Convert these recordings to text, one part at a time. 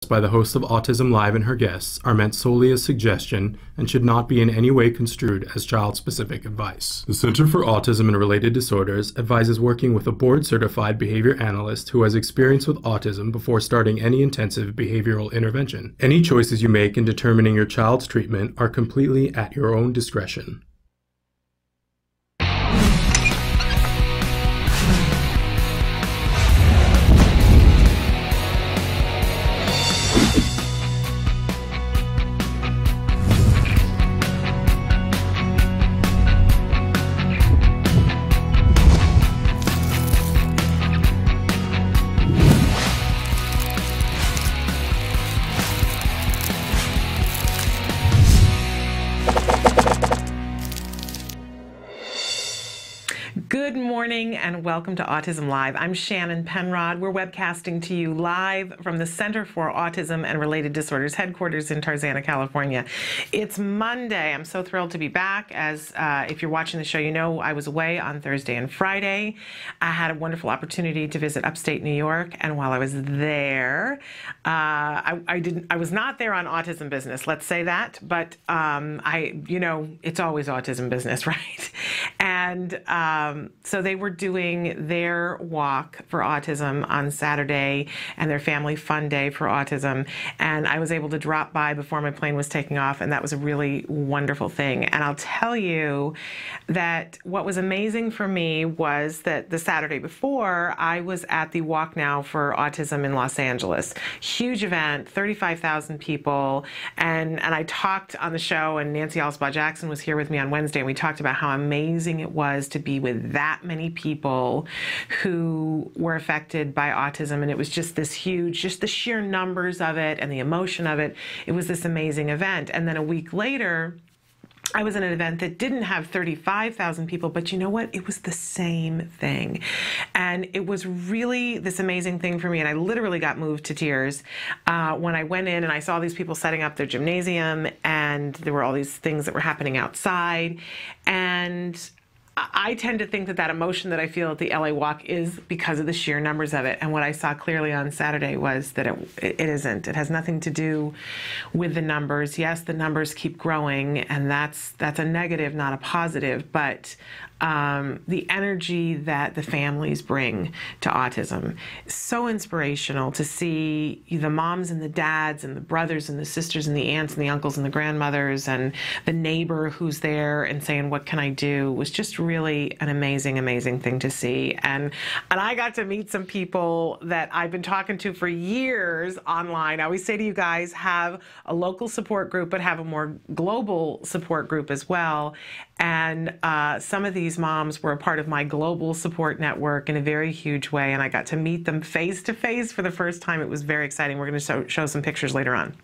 by the host of Autism Live and her guests are meant solely as suggestion and should not be in any way construed as child-specific advice. The Center for Autism and Related Disorders advises working with a board-certified behavior analyst who has experience with autism before starting any intensive behavioral intervention. Any choices you make in determining your child's treatment are completely at your own discretion. Good morning and welcome to Autism Live. I'm Shannon Penrod. We're webcasting to you live from the Center for Autism and Related Disorders headquarters in Tarzana, California. It's Monday. I'm so thrilled to be back. As if you're watching the show, you know I was away on Thursday and Friday. I had a wonderful opportunity to visit upstate New York, and while I was there, I was not there on autism business, let's say that, but it's always autism business, right? And so they were doing their walk for autism on Saturday and their family fun day for autism. And I was able to drop by before my plane was taking off, and that was a really wonderful thing. And I'll tell you that what was amazing for me was that the Saturday before, I was at the Walk Now for Autism in Los Angeles. Huge event, 35,000 people. And I talked on the show, and Nancy Alsbaugh-Jackson was here with me on Wednesday, and we talked about how amazing it was to be with that many people who were affected by autism. And it was just this huge, just the sheer numbers of it and the emotion of it. It was this amazing event. And then a week later, I was in an event that didn't have 35,000 people, but you know what? It was the same thing. And it was really this amazing thing for me. And I literally got moved to tears when I went in and I saw these people setting up their gymnasium, and there were all these things that were happening outside. And I tend to think that that emotion that I feel at the LA Walk is because of the sheer numbers of it. And what I saw clearly on Saturday was that it isn't. It has nothing to do with the numbers. Yes, the numbers keep growing, and that's a negative, not a positive. But the energy that the families bring to autism is so inspirational to see the moms and the dads and the brothers and the sisters and the aunts and the uncles and the grandmothers and the neighbor who's there and saying, what can I do? Was just really an amazing, amazing thing to see. And I got to meet some people that I've been talking to for years online. I always say to you guys, have a local support group, but have a more global support group as well. And some of these moms were a part of my global support network in a very huge way, and I got to meet them face to face for the first time. It was very exciting. We're going to show some pictures later on.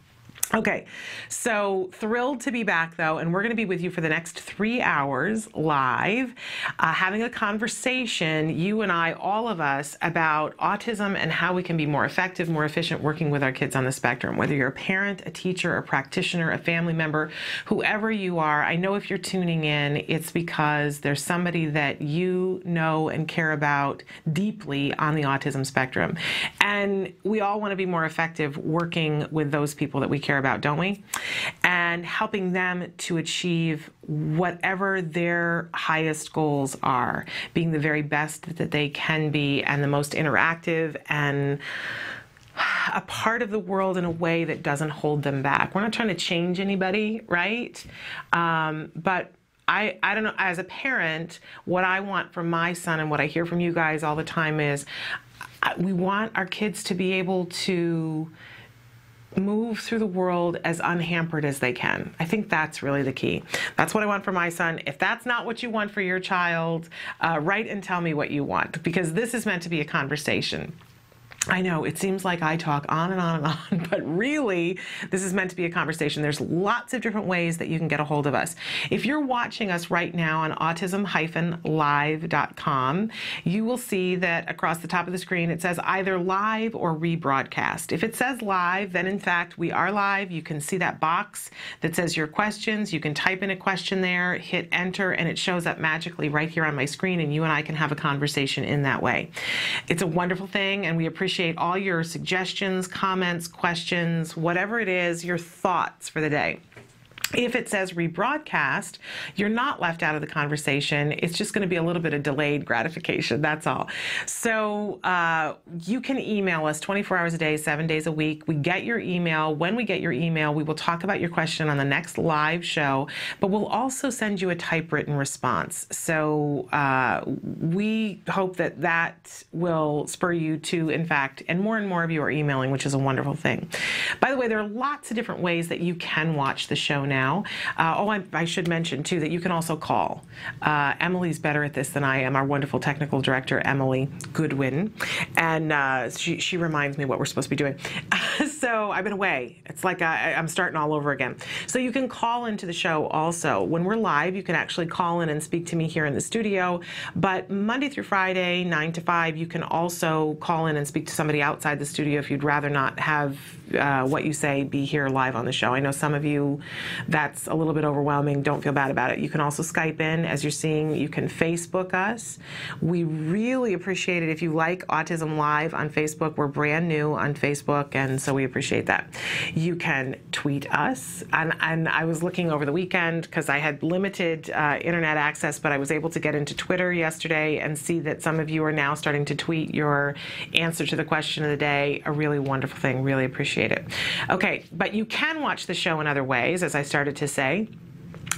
Okay, so thrilled to be back though, and we're going to be with you for the next 3 hours live, having a conversation, you and I, all of us, about autism and how we can be more effective, more efficient working with our kids on the spectrum. Whether you're a parent, a teacher, a practitioner, a family member, whoever you are, I know if you're tuning in, it's because there's somebody that you know and care about deeply on the autism spectrum. And we all want to be more effective working with those people that we care about, don't we? And helping them to achieve whatever their highest goals are, being the very best that they can be and the most interactive and a part of the world in a way that doesn't hold them back. We're not trying to change anybody, right? But I don't know, as a parent, what I want from my son and what I hear from you guys all the time is we want our kids to be able to move through the world as unhampered as they can. I think that's really the key. That's what I want for my son. If that's not what you want for your child, write and tell me what you want, because this is meant to be a conversation. I know it seems like I talk on and on and on, but really this is meant to be a conversation. There's lots of different ways that you can get a hold of us. If you're watching us right now on autism-live.com, you will see that across the top of the screen it says either live or rebroadcast. If it says live, then in fact we are live. You can see that box that says your questions. You can type in a question there, hit enter, and it shows up magically right here on my screen, and you and I can have a conversation in that way. It's a wonderful thing, and we appreciate appreciate all your suggestions, comments, questions, whatever it is, your thoughts for the day. If it says rebroadcast, you're not left out of the conversation. It's just going to be a little bit of delayed gratification. That's all. So you can email us 24 hours a day, 7 days a week. We get your email. When we get your email, we will talk about your question on the next live show, but we'll also send you a typewritten response. So we hope that that will spur you to, in fact, and more of you are emailing, which is a wonderful thing. By the way, there are lots of different ways that you can watch the show now. I should mention, too, that you can also call. Emily's better at this than I am, our wonderful technical director, Emily Goodwin. And she reminds me what we're supposed to be doing. So I've been away. It's like I'm starting all over again. So you can call into the show also. When we're live, you can actually call in and speak to me here in the studio. But Monday through Friday, 9 to 5, you can also call in and speak to somebody outside the studio if you'd rather not have what you say be here live on the show. I know some of you, that's a little bit overwhelming. Don't feel bad about it. You can also Skype in, as you're seeing. You can Facebook us. We really appreciate it if you like Autism Live on Facebook. We're brand new on Facebook, and so we appreciate that. You can tweet us, and I was looking over the weekend because I had limited internet access, but I was able to get into Twitter yesterday and see that some of you are now starting to tweet your answer to the question of the day. A really wonderful thing. Really appreciate it. Okay, but you can watch the show in other ways, as I started to say.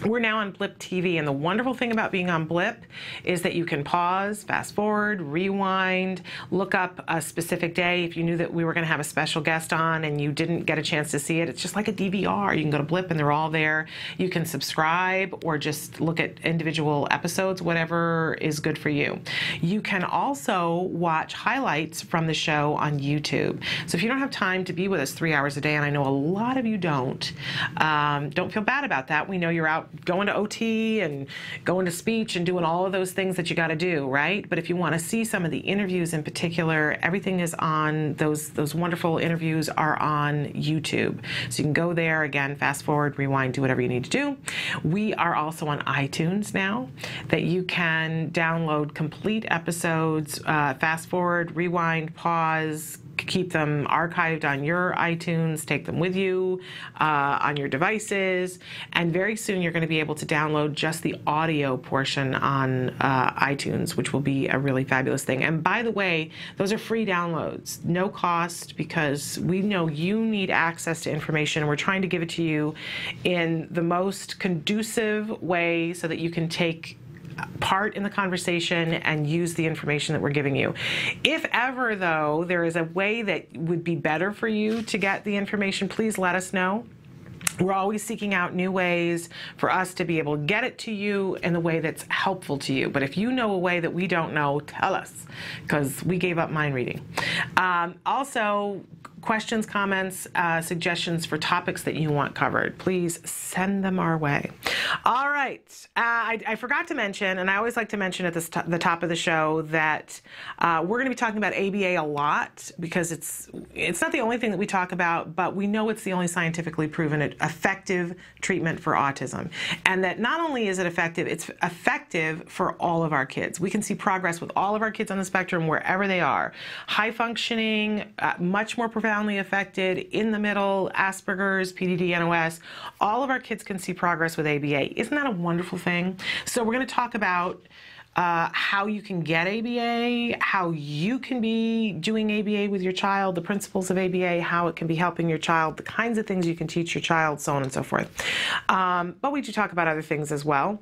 We're now on Blip TV, and the wonderful thing about being on Blip is that you can pause, fast forward, rewind, look up a specific day. If you knew that we were going to have a special guest on and you didn't get a chance to see it, it's just like a DVR. You can go to Blip and they're all there. You can subscribe or just look at individual episodes, whatever is good for you. You can also watch highlights from the show on YouTube. So if you don't have time to be with us 3 hours a day, and I know a lot of you don't feel bad about that. We know you're out going to OT and going to speech and doing all of those things that you got to do, right? But if you want to see some of the interviews in particular, everything is on, those wonderful interviews are on YouTube. So you can go there, again, fast forward, rewind, do whatever you need to do. We are also on iTunes now, that you can download complete episodes, fast forward, rewind, pause, keep them archived on your iTunes, take them with you on your devices, and very soon you're going to be able to download just the audio portion on iTunes, which will be a really fabulous thing. And by the way, those are free downloads, no cost, because we know you need access to information, and we're trying to give it to you in the most conducive way so that you can take part in the conversation and use the information that we're giving you. If ever, though, there is a way that would be better for you to get the information, please let us know. We're always seeking out new ways for us to be able to get it to you in the way that's helpful to you. But if you know a way that we don't know, tell us, because we gave up mind reading. Also, questions, comments, suggestions for topics that you want covered, please send them our way. All right. I forgot to mention, and I always like to mention at the top of the show, that we're going to be talking about ABA a lot, because it's not the only thing that we talk about, but we know it's the only scientifically proven effective treatment for autism. And that not only is it effective, it's effective for all of our kids. We can see progress with all of our kids on the spectrum, wherever they are. High functioning, much more profoundly affected, in the middle, Asperger's, PDD, NOS. All of our kids can see progress with ABA. Isn't that a wonderful thing? So we're going to talk about how you can get ABA, how you can be doing ABA with your child, the principles of ABA, how it can be helping your child, the kinds of things you can teach your child, so on and so forth. But we do talk about other things as well.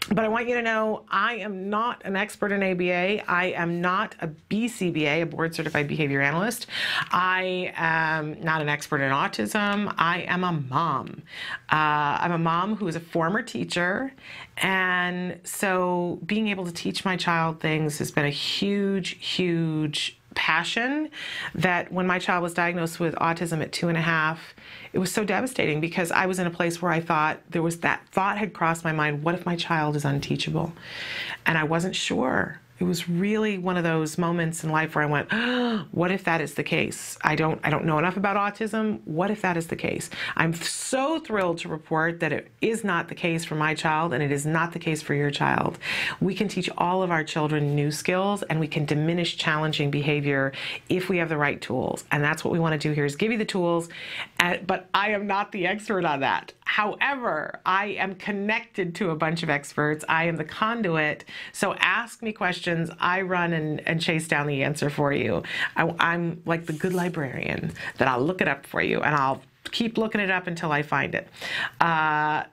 But I want you to know I am not an expert in ABA. I am not a BCBA, a Board Certified Behavior Analyst. I am not an expert in autism. I am a mom. I'm a mom who is a former teacher. And so being able to teach my child things has been a huge, huge passion. That when my child was diagnosed with autism at 2.5, it was so devastating, because I was in a place where I thought, that thought had crossed my mind, what if my child is unteachable? And I wasn't sure. It was really one of those moments in life where I went, oh, what if that is the case? I don't know enough about autism. What if that is the case? I'm so thrilled to report that it is not the case for my child, and it is not the case for your child. We can teach all of our children new skills, and we can diminish challenging behavior if we have the right tools. And that's what we want to do here, is give you the tools, but I am not the expert on that. However, I am connected to a bunch of experts. I am the conduit. So ask me questions. I run and chase down the answer for you. I'm like the good librarian that I'll look it up for you, and I'll keep looking it up until I find it.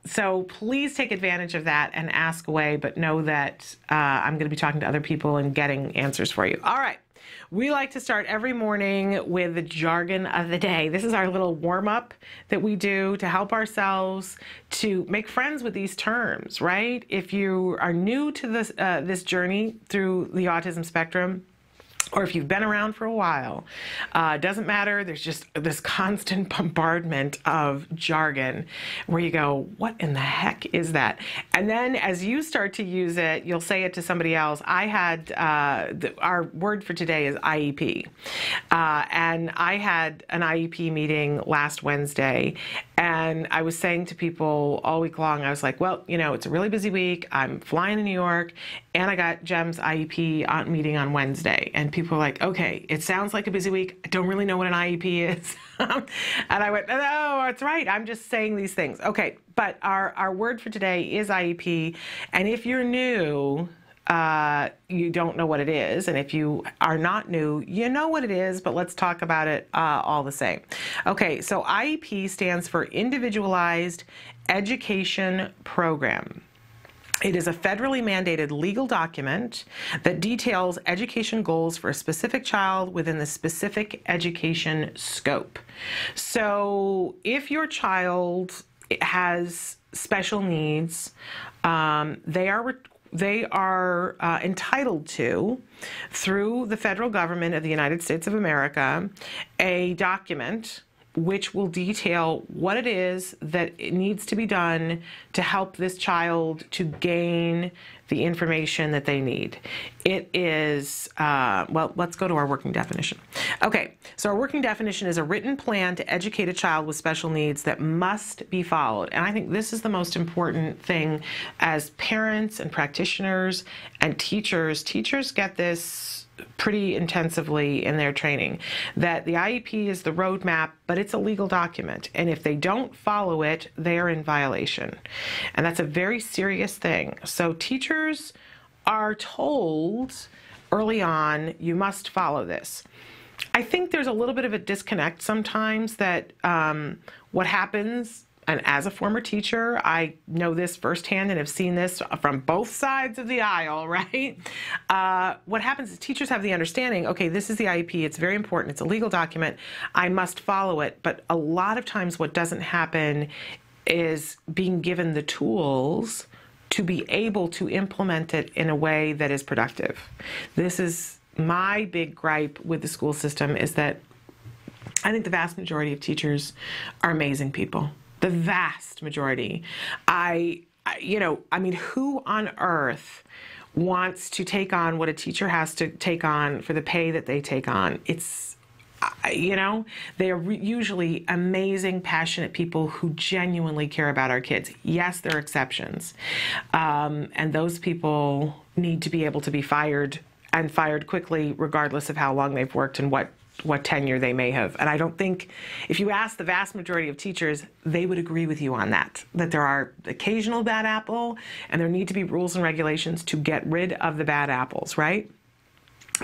So please take advantage of that and ask away, but know that I'm going to be talking to other people and getting answers for you. All right. We like to start every morning with the jargon of the day. This is our little warm-up that we do to help ourselves to make friends with these terms, right? If you are new to this journey through the autism spectrum, or if you've been around for a while, doesn't matter. There's just this constant bombardment of jargon where you go, what in the heck is that? And then as you start to use it, you'll say it to somebody else. I had, our word for today is IEP. And I had an IEP meeting last Wednesday, and I was saying to people all week long, I was like, well, you know, it's a really busy week. I'm flying to New York, and I got Jem's IEP meeting on Wednesday. And people were like, okay, it sounds like a busy week. I don't really know what an IEP is. And I went, no, that's right. I'm just saying these things. Okay, but our word for today is IEP. And if you're new, you don't know what it is. And if you are not new, you know what it is, but let's talk about it all the same. Okay, so IEP stands for Individualized Education Program. It is a federally mandated legal document that details education goals for a specific child within the specific education scope. So if your child has special needs, they are entitled to, through the federal government of the United States of America, a document which will detail what it is that it needs to be done to help this child to gain the information that they need. It is, well, let's go to our working definition. Okay, so our working definition is a written plan to educate a child with special needs that must be followed. And I think this is the most important thing as parents and practitioners and teachers. Teachers get this pretty intensively in their training, that the IEP is the roadmap, but it's a legal document. And if they don't follow it, they are in violation. And that's a very serious thing. So teachers are told early on, you must follow this. I think there's a little bit of a disconnect sometimes that what happens, and as a former teacher, I know this firsthand and have seen this from both sides of the aisle, right? What happens is teachers have the understanding, okay, this is the IEP, it's very important, it's a legal document, I must follow it. But a lot of times what doesn't happen is being given the tools to be able to implement it in a way that is productive. This is my big gripe with the school system, is that I think the vast majority of teachers are amazing people. The vast majority. I mean, who on earth wants to take on what a teacher has to take on for the pay that they take on? It's, they are usually amazing, passionate people who genuinely care about our kids. Yes, there are exceptions. And those people need to be able to be fired, and fired quickly, regardless of how long they've worked and what tenure they may have. And I don't think, if you ask the vast majority of teachers, they would agree with you on that there are occasional bad apple, and there need to be rules and regulations to get rid of the bad apples, right?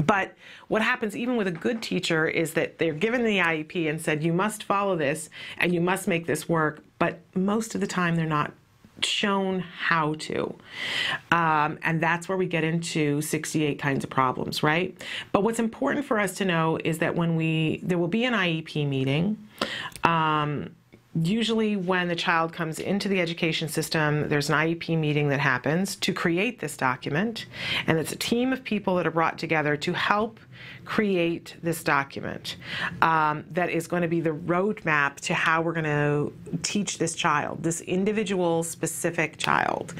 But what happens even with a good teacher is that they're given the IEP and said, you must follow this and you must make this work, but most of the time they're not shown how to. And that's where we get into 68 kinds of problems, right? But what's important for us to know is that when there will be an IEP meeting, Usually when the child comes into the education system, there's an IEP meeting that happens to create this document, and it's a team of people that are brought together to help create this document that is going to be the roadmap to how we're going to teach this child, this individual specific child.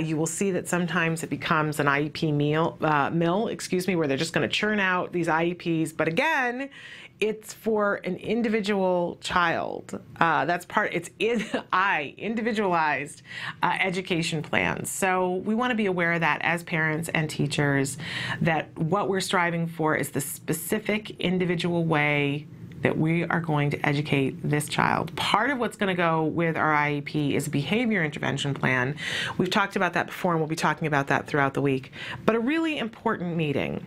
You will see that sometimes it becomes an IEP mill, where they're just going to churn out these IEPs. But again, it's for an individual child. It's individualized education plans. So we want to be aware of that as parents and teachers, that what we're striving for is the specific individual way that we are going to educate this child. Part of what's going to go with our IEP is a behavior intervention plan. We've talked about that before, and we'll be talking about that throughout the week. But a really important meeting.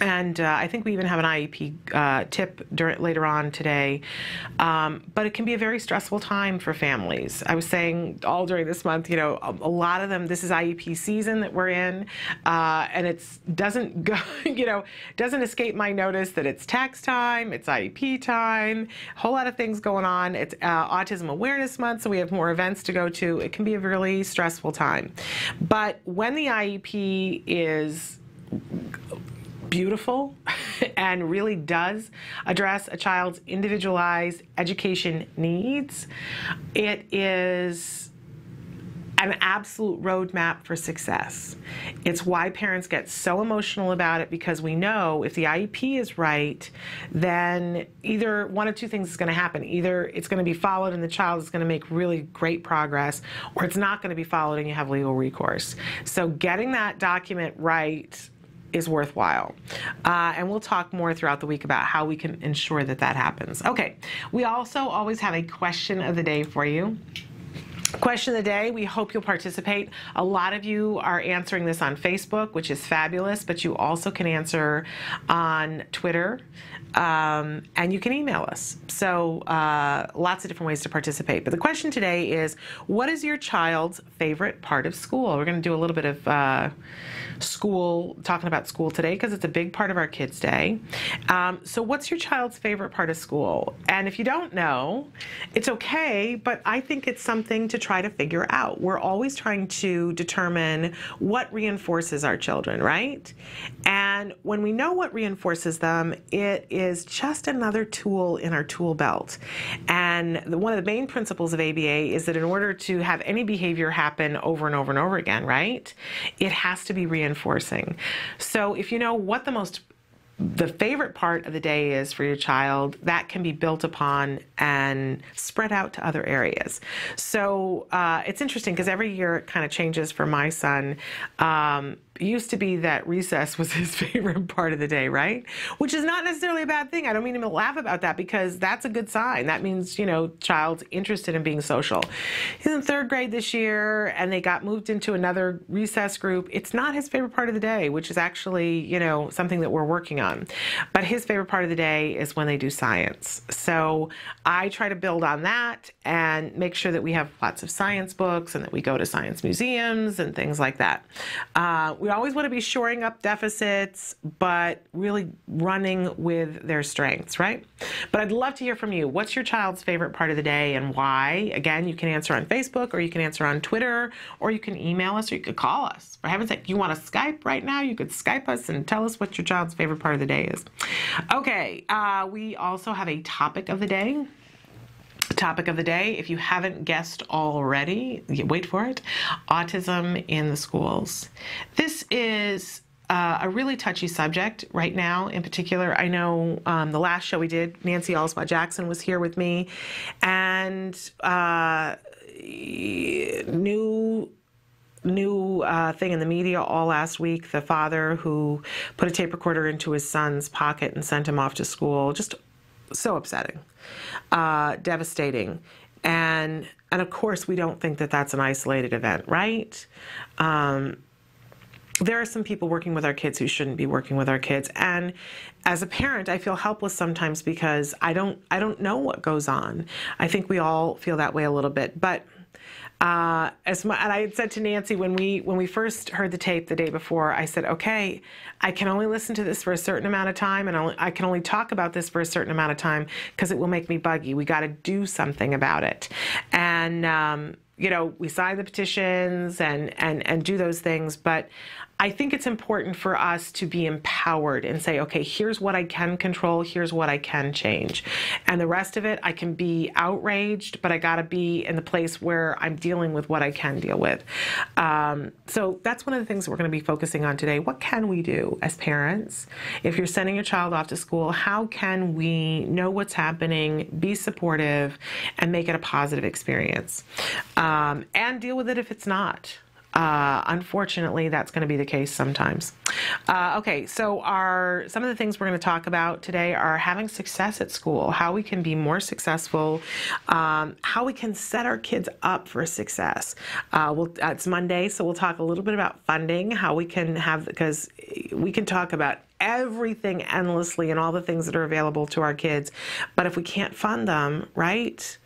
And I think we even have an IEP tip later on today. But it can be a very stressful time for families. I was saying all during this month, a lot of them, this is IEP season that we're in, and it doesn't go, doesn't escape my notice that it's tax time, it's IEP time, a whole lot of things going on. It's Autism Awareness Month, so we have more events to go to. It can be a really stressful time. But when the IEP is beautiful and really does address a child's individualized education needs, it is an absolute roadmap for success. It's why parents get so emotional about it, because we know if the IEP is right, then either one of two things is going to happen. Either it's going to be followed and the child is going to make really great progress, or it's not going to be followed and you have legal recourse. So getting that document right is worthwhile. And we'll talk more throughout the week about how we can ensure that that happens. Okay, we also always have a question of the day for you. Question of the day, we hope you'll participate. A lot of you are answering this on Facebook, which is fabulous, but you also can answer on Twitter, and you can email us. So lots of different ways to participate. But the question today is, what is your child's favorite part of school? We're going to do a little bit of talking about school today, because it's a big part of our kids' day. So what's your child's favorite part of school? And if you don't know, it's okay, but I think it's something to try to figure out. We're always trying to determine what reinforces our children, right? And when we know what reinforces them, it is just another tool in our tool belt. And one of the main principles of ABA is that in order to have any behavior happen over and over and over again, right, it has to be reinforcing. So if you know what the favorite part of the day is for your child, that can be built upon and spread out to other areas. So it's interesting, because every year it kind of changes for my son. It used to be that recess was his favorite part of the day, right? Which is not necessarily a bad thing. I don't mean to laugh about that, because that's a good sign. That means, child's interested in being social. He's in third grade this year, and they got moved into another recess group. It's not his favorite part of the day, which is actually, something that we're working on. But his favorite part of the day is when they do science. So I try to build on that and make sure that we have lots of science books and that we go to science museums and things like that. We always want to be shoring up deficits, but really running with their strengths, right? But I'd love to hear from you. What's your child's favorite part of the day and why? Again, you can answer on Facebook, or you can answer on Twitter, or you can email us, or you could call us. For heaven's sake, you want to Skype right now? You could Skype us and tell us what your child's favorite part of the day is. Okay, we also have a topic of the day. Topic of the day, if you haven't guessed already, wait for it, autism in the schools. This is a really touchy subject right now. In particular, I know the last show we did, Nancy Allspaw-Jackson was here with me, and new thing in the media all last week, the father who put a tape recorder into his son's pocket and sent him off to school. Just so upsetting, devastating. And of course, we don't think that that's an isolated event, right? There are some people working with our kids who shouldn't be working with our kids. And as a parent, I feel helpless sometimes, because I don't know what goes on. I think we all feel that way a little bit. But And I had said to Nancy when we first heard the tape the day before, I said, okay, I can only listen to this for a certain amount of time, and I can only talk about this for a certain amount of time because it will make me buggy. We got to do something about it. And we sign the petitions and do those things, but I think it's important for us to be empowered and say, okay, here's what I can control, here's what I can change. And the rest of it, I can be outraged, but I gotta be in the place where I'm dealing with what I can deal with. So that's one of the things that we're gonna be focusing on today. What can we do as parents? If you're sending your child off to school, how can we know what's happening, be supportive, and make it a positive experience? And deal with it if it's not. Unfortunately, that's going to be the case sometimes. Okay, so some of the things we're going to talk about today are having success at school, how we can be more successful, how we can set our kids up for success. It's Monday, so we'll talk a little bit about funding, how we can have, because we can talk about everything endlessly and all the things that are available to our kids, but if we can't fund them, right?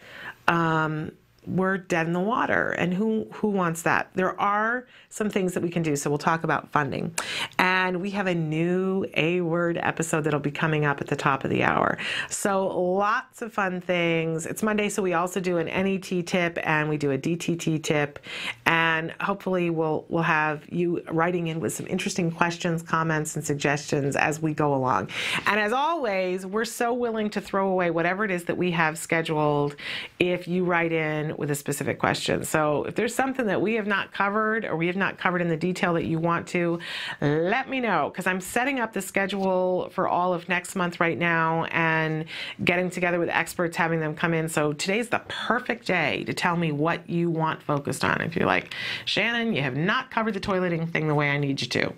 We're dead in the water, and who wants that? There are some things that we can do, so we'll talk about funding. And we have a new A-word episode that'll be coming up at the top of the hour. So lots of fun things. It's Monday, so we also do an NET tip and we do a DTT tip, and hopefully we'll have you writing in with some interesting questions, comments, and suggestions as we go along. And as always, we're so willing to throw away whatever it is that we have scheduled if you write in with a specific question. So if there's something that we have not covered or we have not covered in the detail that you want to, let me know, because I'm setting up the schedule for all of next month right now and getting together with experts, having them come in. So today's the perfect day to tell me what you want focused on. If you're like, Shannon, you have not covered the toileting thing the way I need you to.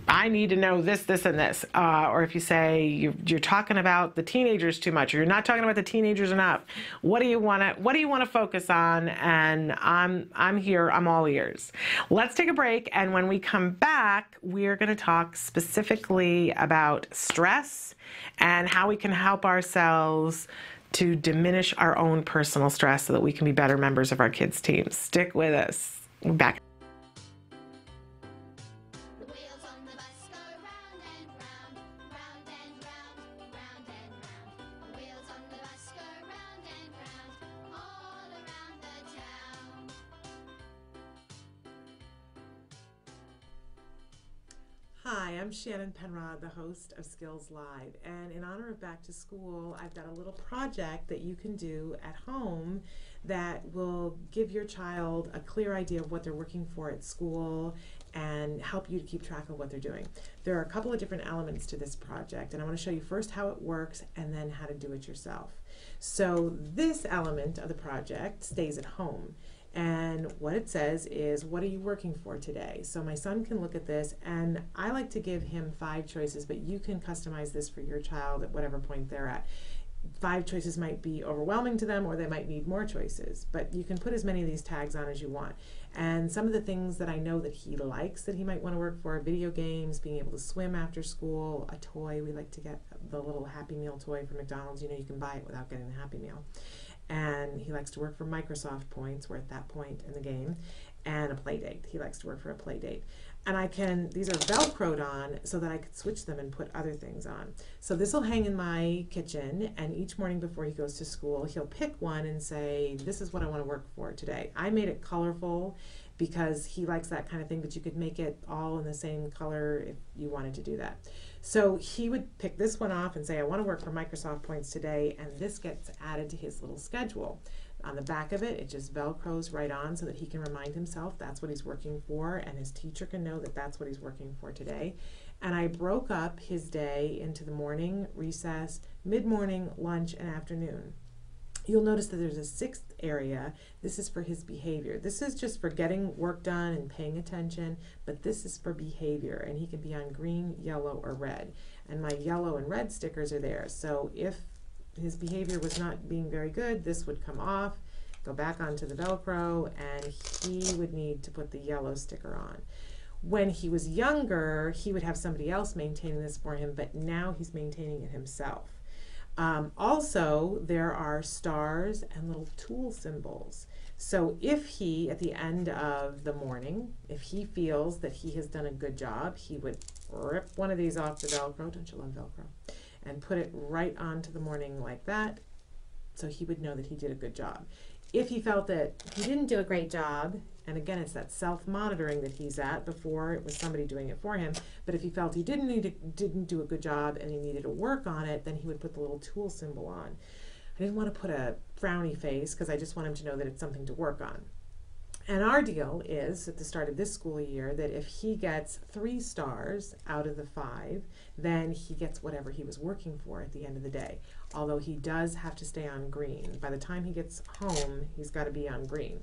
I need to know this, this, and this. Or if you say you're talking about the teenagers too much, or you're not talking about the teenagers enough, what do you want to focus on? And I'm here. I'm all ears. Let's take a break, and when we come back, we're going to talk specifically about stress and how we can help ourselves to diminish our own personal stress so that we can be better members of our kids' teams. Stick with us. We're back. Hi, I'm Shannon Penrod, the host of Skills Live, and in honor of Back to School, I've got a little project that you can do at home that will give your child a clear idea of what they're working for at school and help you to keep track of what they're doing. There are a couple of different elements to this project, and I want to show you first how it works and then how to do it yourself. So this element of the project stays at home. And what it says is, what are you working for today? So my son can look at this, and I like to give him 5 choices, but you can customize this for your child at whatever point they're at. 5 choices might be overwhelming to them, or they might need more choices, but you can put as many of these tags on as you want. And some of the things that I know that he likes that he might want to work for: video games, being able to swim after school, a toy. We like to get the little Happy Meal toy from McDonald's. You know, you can buy it without getting the Happy Meal. And he likes to work for Microsoft points. We're at that point in the game. And a play date. He likes to work for a play date. And these are Velcroed on so that I could switch them and put other things on. So this will hang in my kitchen, and each morning before he goes to school, he'll pick one and say, this is what I want to work for today. I made it colorful because he likes that kind of thing, but you could make it all in the same color if you wanted to do that. So he would pick this one off and say, I want to work for Microsoft points today, and this gets added to his little schedule. On the back of it, it just Velcros right on so that he can remind himself that's what he's working for, and his teacher can know that that's what he's working for today. And I broke up his day into the morning, recess, mid-morning, lunch, and afternoon. You'll notice that there's a 6th area. This is for his behavior. This is just for getting work done and paying attention, but this is for behavior, and he can be on green, yellow, or red. And my yellow and red stickers are there. So if his behavior was not being very good, this would come off, go back onto the Velcro, and he would need to put the yellow sticker on. When he was younger, he would have somebody else maintaining this for him, but now he's maintaining it himself. Also, there are stars and little tool symbols. So if he, at the end of the morning, if he feels that he has done a good job, he would rip one of these off the Velcro, don't you love Velcro, and put it right onto the morning like that, so he would know that he did a good job. If he felt that he didn't do a great job, and again, it's that self-monitoring that he's at, before it was somebody doing it for him, but if he felt he didn't do a good job and he needed to work on it, then he would put the little tool symbol on. I didn't want to put a frowny face because I just want him to know that it's something to work on. And our deal is, at the start of this school year, that if he gets 3 stars out of the 5, then he gets whatever he was working for at the end of the day. Although he does have to stay on green. By the time he gets home, he's got to be on green.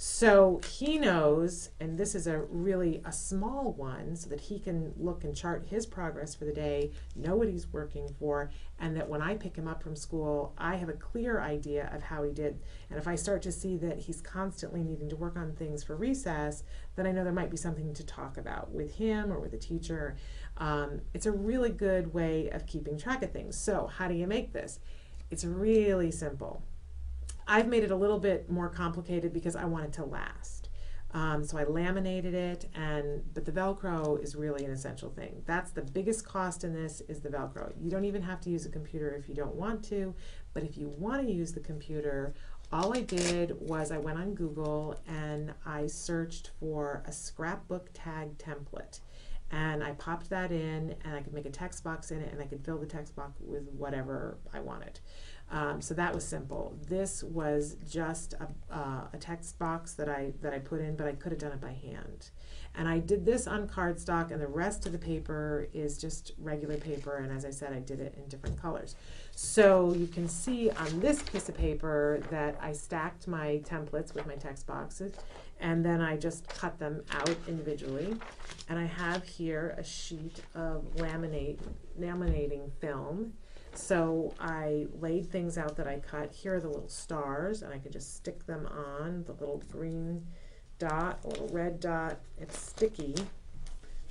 So he knows, and this is really a small one, so that he can look and chart his progress for the day, know what he's working for, and that when I pick him up from school, I have a clear idea of how he did. And if I start to see that he's constantly needing to work on things for recess, then I know there might be something to talk about with him or with a teacher. It's a really good way of keeping track of things. So how do you make this? It's really simple. I've made it a little bit more complicated because I want it to last. So I laminated it, but the Velcro is really an essential thing. That's the biggest cost in this, is the Velcro. You don't even have to use a computer if you don't want to, but if you want to use the computer, all I did was I went on Google and I searched for a scrapbook tag template. And I popped that in, and I could make a text box in it, and I could fill the text box with whatever I wanted. So that was simple. This was just a text box that I put in, but I could have done it by hand. And I did this on cardstock, and the rest of the paper is just regular paper, and as I said, I did it in different colors. So you can see on this piece of paper that I stacked my templates with my text boxes, and then I just cut them out individually. And I have here a sheet of laminating film. So I laid things out that I cut. Here are the little stars, and I could just stick them on, the little green dot, a little red dot. It's sticky,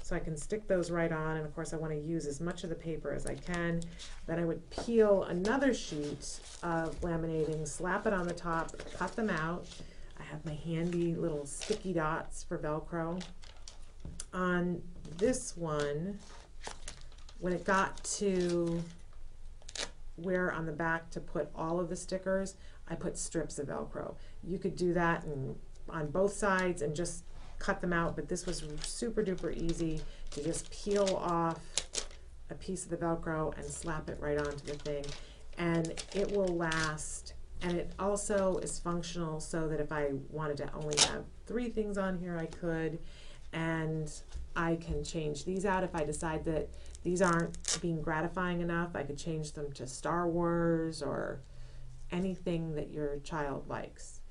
so I can stick those right on, and of course I want to use as much of the paper as I can. Then I would peel another sheet of laminating, slap it on the top, cut them out. I have my handy little sticky dots for Velcro. On this one, when it got to where on the back to put all of the stickers, I put strips of Velcro. You could do that on both sides and just cut them out, but this was super duper easy to just peel off a piece of the Velcro and slap it right onto the thing, and it will last. And it also is functional, so that if I wanted to only have 3 things on here, I could, and I can change these out if I decide that these aren't being gratifying enough. I could change them to Star Wars or anything that your child likes.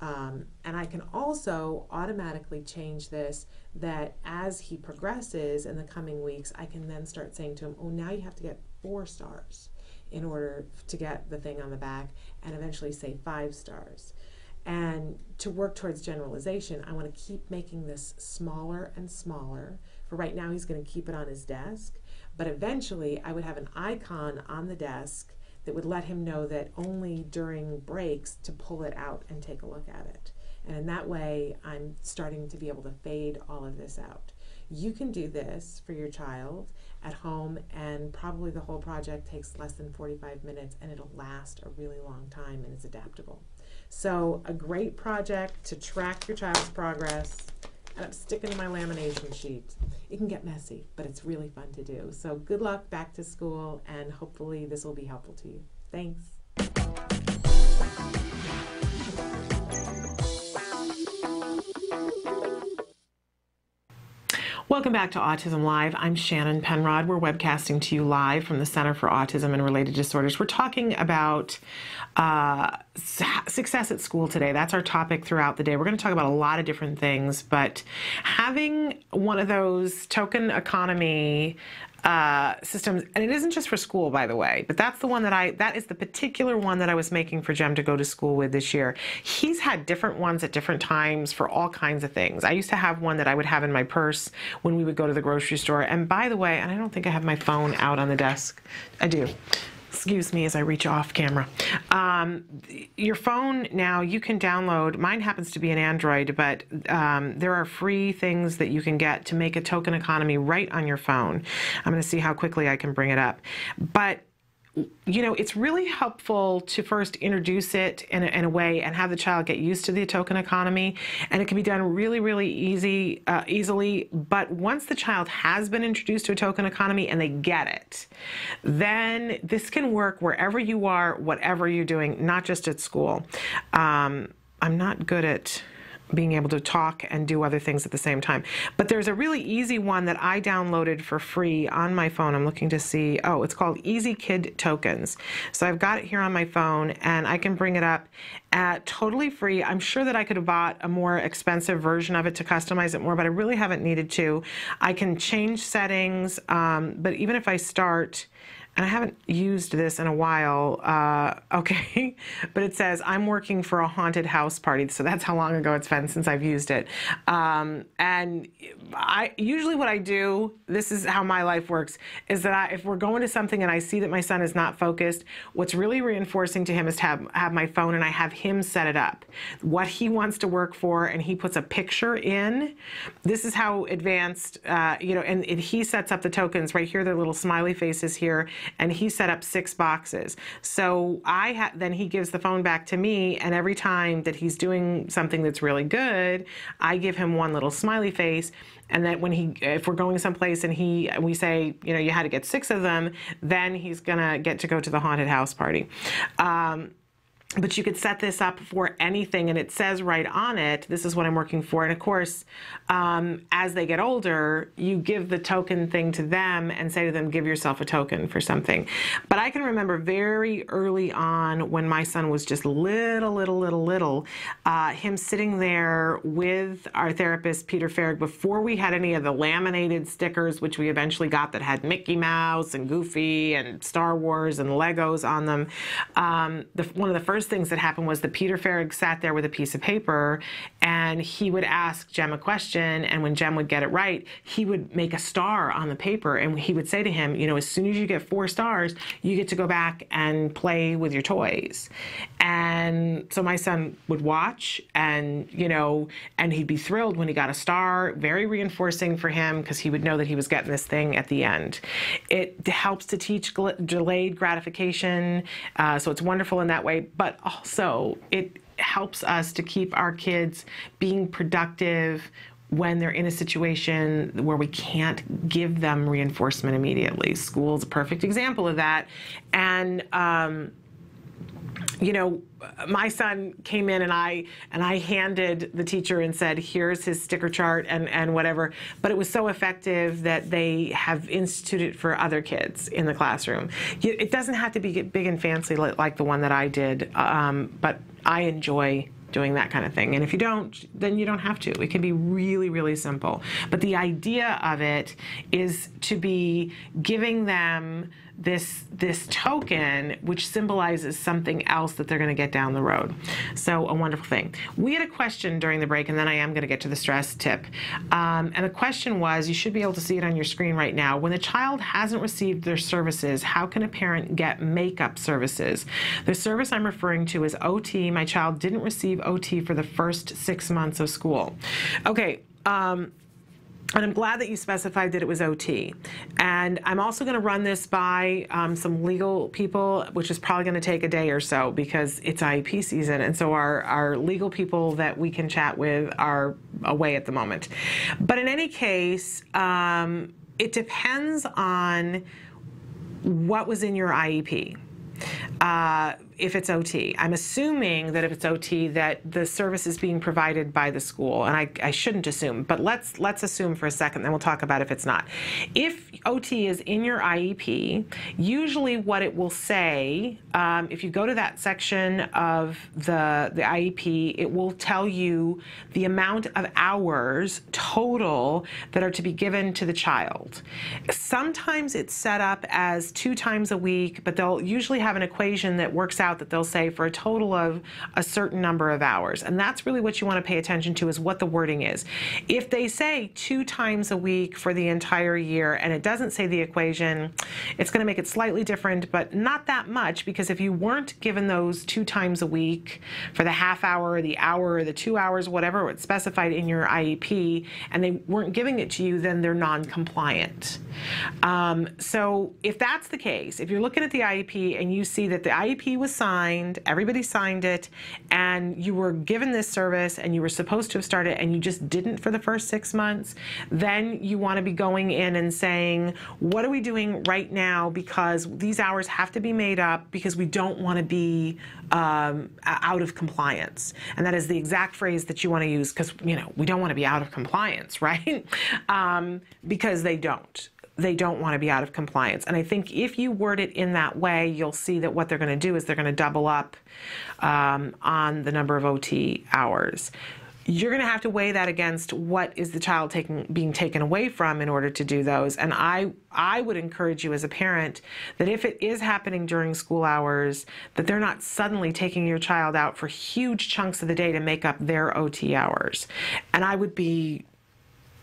And I can also automatically change this, that as he progresses in the coming weeks, I can then start saying to him, oh, now you have to get 4 stars in order to get the thing on the back, and eventually say 5 stars. And to work towards generalization, I want to keep making this smaller and smaller. For right now, he's going to keep it on his desk, but eventually I would have an icon on the desk that would let him know that only during breaks to pull it out and take a look at it. And in that way, I'm starting to be able to fade all of this out. You can do this for your child at home, and probably the whole project takes less than 45 minutes, and it'll last a really long time, and it's adaptable. So a great project to track your child's progress. And I'm sticking to my lamination sheet. It can get messy, but it's really fun to do. So good luck back to school, and hopefully this will be helpful to you. Thanks. Welcome back to Autism Live. I'm Shannon Penrod. We're webcasting to you live from the Center for Autism and Related Disorders. We're talking about success at school today. That's our topic throughout the day. We're going to talk about a lot of different things, but having one of those token economy systems, and it isn't just for school, by the way, but that's the one that is the particular one that I was making for Jem to go to school with this year. He's had different ones at different times for all kinds of things. I used to have one that I would have in my purse when we would go to the grocery store. And by the way, and I don't think I have my phone out on the desk. I do. Excuse me as I reach off camera. Your phone now, you can download, mine happens to be an Android, but there are free things that you can get to make a token economy right on your phone. I'm going to see how quickly I can bring it up. But you know, it's really helpful to first introduce it in a way and have the child get used to the token economy. And it can be done really, really easily. But once the child has been introduced to a token economy and they get it, then this can work wherever you are, whatever you're doing, not just at school. I'm not good at being able to talk and do other things at the same time. But there's a really easy one that I downloaded for free on my phone. I'm looking to see, oh, it's called Easy Kid Tokens. So I've got it here on my phone and I can bring it up at totally free. I'm sure that I could have bought a more expensive version of it to customize it more, but I really haven't needed to. I can change settings, but even if I start, and I haven't used this in a while, okay, but it says, I'm working for a haunted house party, so that's how long ago it's been since I've used it. And usually what I do, this is how my life works, is that if we're going to something and I see that my son is not focused, what's really reinforcing to him is to have my phone and I have him set it up. What he wants to work for, and he puts a picture in. This is how advanced, you know, and he sets up the tokens right here, their little smiley faces here, and he set up 6 boxes. So then he gives the phone back to me, and every time that he's doing something that's really good, I give him one little smiley face. And then if we're going someplace and we say, you know, you had to get 6 of them, then he's gonna get to go to the haunted house party. But you could set this up for anything, and it says right on it, this is what I'm working for. And of course, as they get older, you give the token thing to them and say to them, give yourself a token for something. But I can remember very early on when my son was just little, him sitting there with our therapist, Peter Farrig, before we had any of the laminated stickers, which we eventually got that had Mickey Mouse and Goofy and Star Wars and Legos on them. One of the first things that happened was that Peter Farrig sat there with a piece of paper and he would ask Jem a question, and when Jem would get it right, he would make a star on the paper, and he would say to him, you know, as soon as you get 4 stars, you get to go back and play with your toys. And so my son would watch, and, you know, and he'd be thrilled when he got a star, very reinforcing for him because he would know that he was getting this thing at the end. It helps to teach delayed gratification, so it's wonderful in that way, but also it helps us to keep our kids being productive when they're in a situation where we can't give them reinforcement immediately. School's a perfect example of that. And you know, my son came in and I handed the teacher and said, here's his sticker chart and whatever. But it was so effective that they have instituted for other kids in the classroom. It doesn't have to be big and fancy like the one that I did, but I enjoy doing that kind of thing. And if you don't, then you don't have to. It can be really, really simple. But the idea of it is to be giving them this token, which symbolizes something else that they're going to get down the road. So a wonderful thing. We had a question during the break, and then I am going to get to the stress tip. And the question was, you should be able to see it on your screen right now. When the child hasn't received their services, how can a parent get makeup services? The service I'm referring to is OT. My child didn't receive OT for the first 6 months of school. Okay. And I'm glad that you specified that it was OT. And I'm also going to run this by some legal people, which is probably going to take a day or so because it's IEP season. And so our legal people that we can chat with are away at the moment. But in any case, it depends on what was in your IEP. If it's OT. I'm assuming that if it's OT that the service is being provided by the school, and I shouldn't assume, but let's assume for a second, then we'll talk about if it's not. If OT is in your IEP, usually what it will say, if you go to that section of the IEP, it will tell you the amount of hours total that are to be given to the child. Sometimes it's set up as 2 times a week, but they'll usually have an equation that works out out that they'll say for a total of a certain number of hours. And that's really what you want to pay attention to, is what the wording is. If they say 2 times a week for the entire year and it doesn't say the equation, it's going to make it slightly different, but not that much, because if you weren't given those 2 times a week for the half hour or the hour or the 2 hours, whatever it's specified in your IEP, and they weren't giving it to you, then they're non-compliant. So if that's the case, if you're looking at the IEP and you see that the IEP was signed, everybody signed it, and you were given this service and you were supposed to have started and you just didn't for the first 6 months, then you want to be going in and saying, what are we doing right now? Because these hours have to be made up, because we don't want to be out of compliance. And that is the exact phrase that you want to use, because, you know, we don't want to be out of compliance, right? Because they don't. They don't want to be out of compliance. And I think if you word it in that way, you'll see that what they're going to do is they're going to double up on the number of OT hours. You're going to have to weigh that against what is the child being taken away from in order to do those. And I would encourage you as a parent that if it is happening during school hours, that they're not suddenly taking your child out for huge chunks of the day to make up their OT hours. And I would be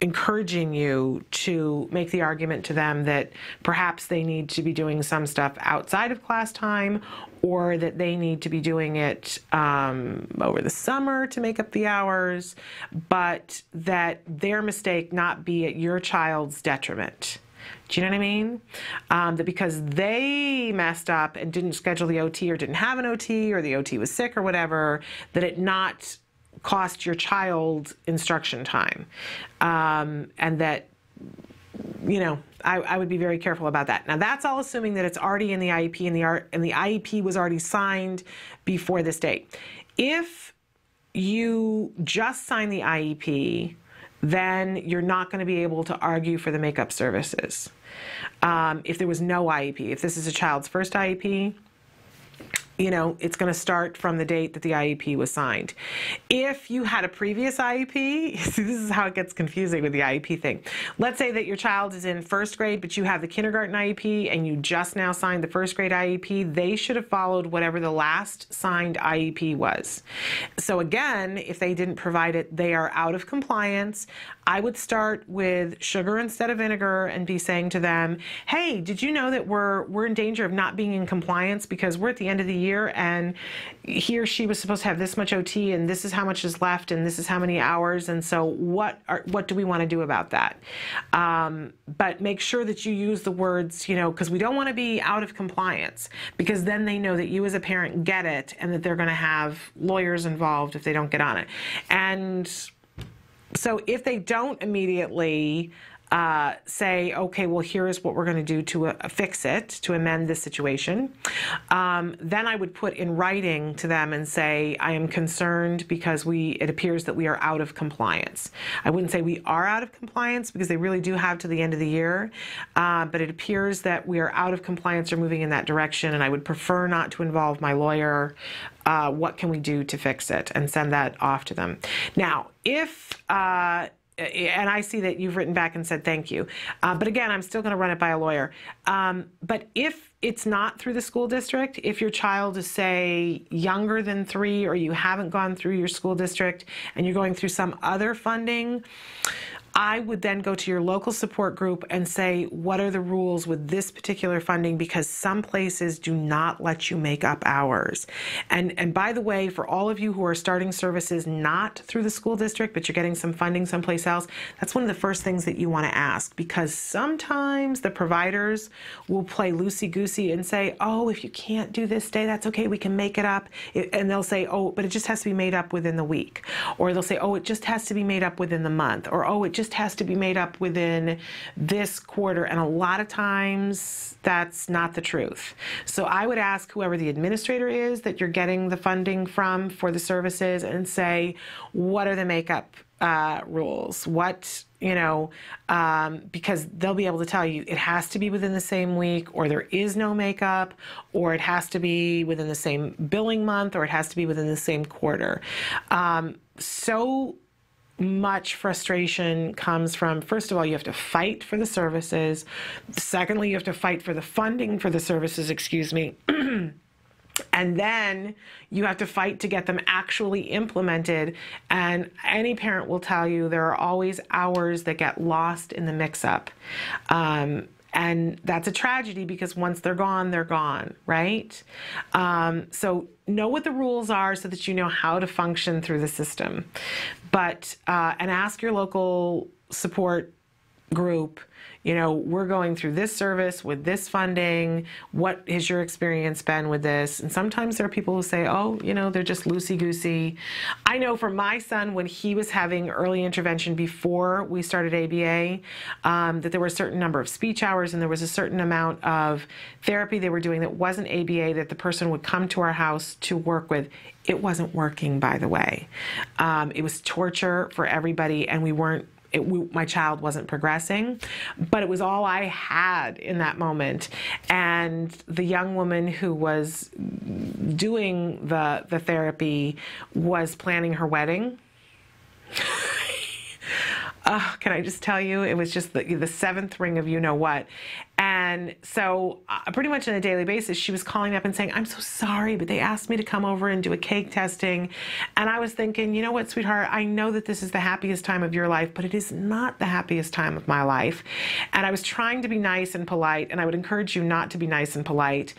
encouraging you to make the argument to them that perhaps they need to be doing some stuff outside of class time, or that they need to be doing it over the summer to make up the hours, but that their mistake not be at your child's detriment. Do you know what I mean? That because they messed up and didn't schedule the OT, or didn't have an OT, or the OT was sick or whatever, that it not cost your child instruction time. And that, you know, I would be very careful about that. Now, that's all assuming that it's already in the IEP, and the IEP was already signed before this date. If you just sign the IEP, then you're not going to be able to argue for the makeup services. If there was no IEP, if this is a child's first IEP, you know, it's going to start from the date that the IEP was signed. If you had a previous IEP, see, this is how it gets confusing with the IEP thing. Let's say that your child is in first grade, but you have the kindergarten IEP and you just now signed the first grade IEP, they should have followed whatever the last signed IEP was. So again, if they didn't provide it, they are out of compliance. I would start with sugar instead of vinegar and be saying to them, hey, did you know that we're in danger of not being in compliance because we're at the end of the year and he or she was supposed to have this much OT and this is how much is left and this is how many hours, and so what do we want to do about that? But make sure that you use the words, you know, because we don't want to be out of compliance, because then they know that you as a parent get it and that they're going to have lawyers involved if they don't get on it. And so if they don't immediately say, okay, well, here is what we're going to do to fix it, to amend this situation, then I would put in writing to them and say, I am concerned because it appears that we are out of compliance. I wouldn't say we are out of compliance, because they really do have to the end of the year, but it appears that we are out of compliance or moving in that direction, and I would prefer not to involve my lawyer. What can we do to fix it? And send that off to them. Now, if and I see that you've written back and said thank you. But again, I'm still going to run it by a lawyer. But if it's not through the school district, if your child is, say, younger than 3, or you haven't gone through your school district and you're going through some other funding, I would then go to your local support group and say, what are the rules with this particular funding? Because some places do not let you make up hours. And by the way, for all of you who are starting services not through the school district, but you're getting some funding someplace else, that's one of the first things that you want to ask, because sometimes the providers will play loosey-goosey and say, oh, if you can't do this day, that's okay, we can make it up. And they'll say, oh, but it just has to be made up within the week. Or they'll say, oh, it just has to be made up within the month. Or, oh, it just has to be made up within this quarter. And a lot of times that's not the truth. So I would ask whoever the administrator is that you're getting the funding from for the services and say, what are the makeup rules? What, you know, because they'll be able to tell you it has to be within the same week, or there is no makeup, or it has to be within the same billing month, or it has to be within the same quarter. So much frustration comes from, first of all, you have to fight for the services. Secondly, you have to fight for the funding for the services, excuse me. And then you have to fight to get them actually implemented. And any parent will tell you there are always hours that get lost in the mix-up. And that's a tragedy because once they're gone, right? So know what the rules are so that you know how to function through the system. But, and ask your local support group, you know, we're going through this service with this funding. What has your experience been with this? And sometimes there are people who say, oh, you know, they're just loosey-goosey. I know for my son, when he was having early intervention before we started ABA, that there were a certain number of speech hours and there was a certain amount of therapy they were doing that wasn't ABA that the person would come to our house to work with. It wasn't working, by the way. It was torture for everybody, and my child wasn't progressing, but it was all I had in that moment. And the young woman who was doing the therapy was planning her wedding. Can I just tell you, it was just the seventh ring of you know what. And so pretty much on a daily basis, she was calling up and saying, I'm so sorry, but they asked me to come over and do a cake testing. And I was thinking, you know what, sweetheart, I know that this is the happiest time of your life, but it is not the happiest time of my life. And I was trying to be nice and polite, and I would encourage you not to be nice and polite.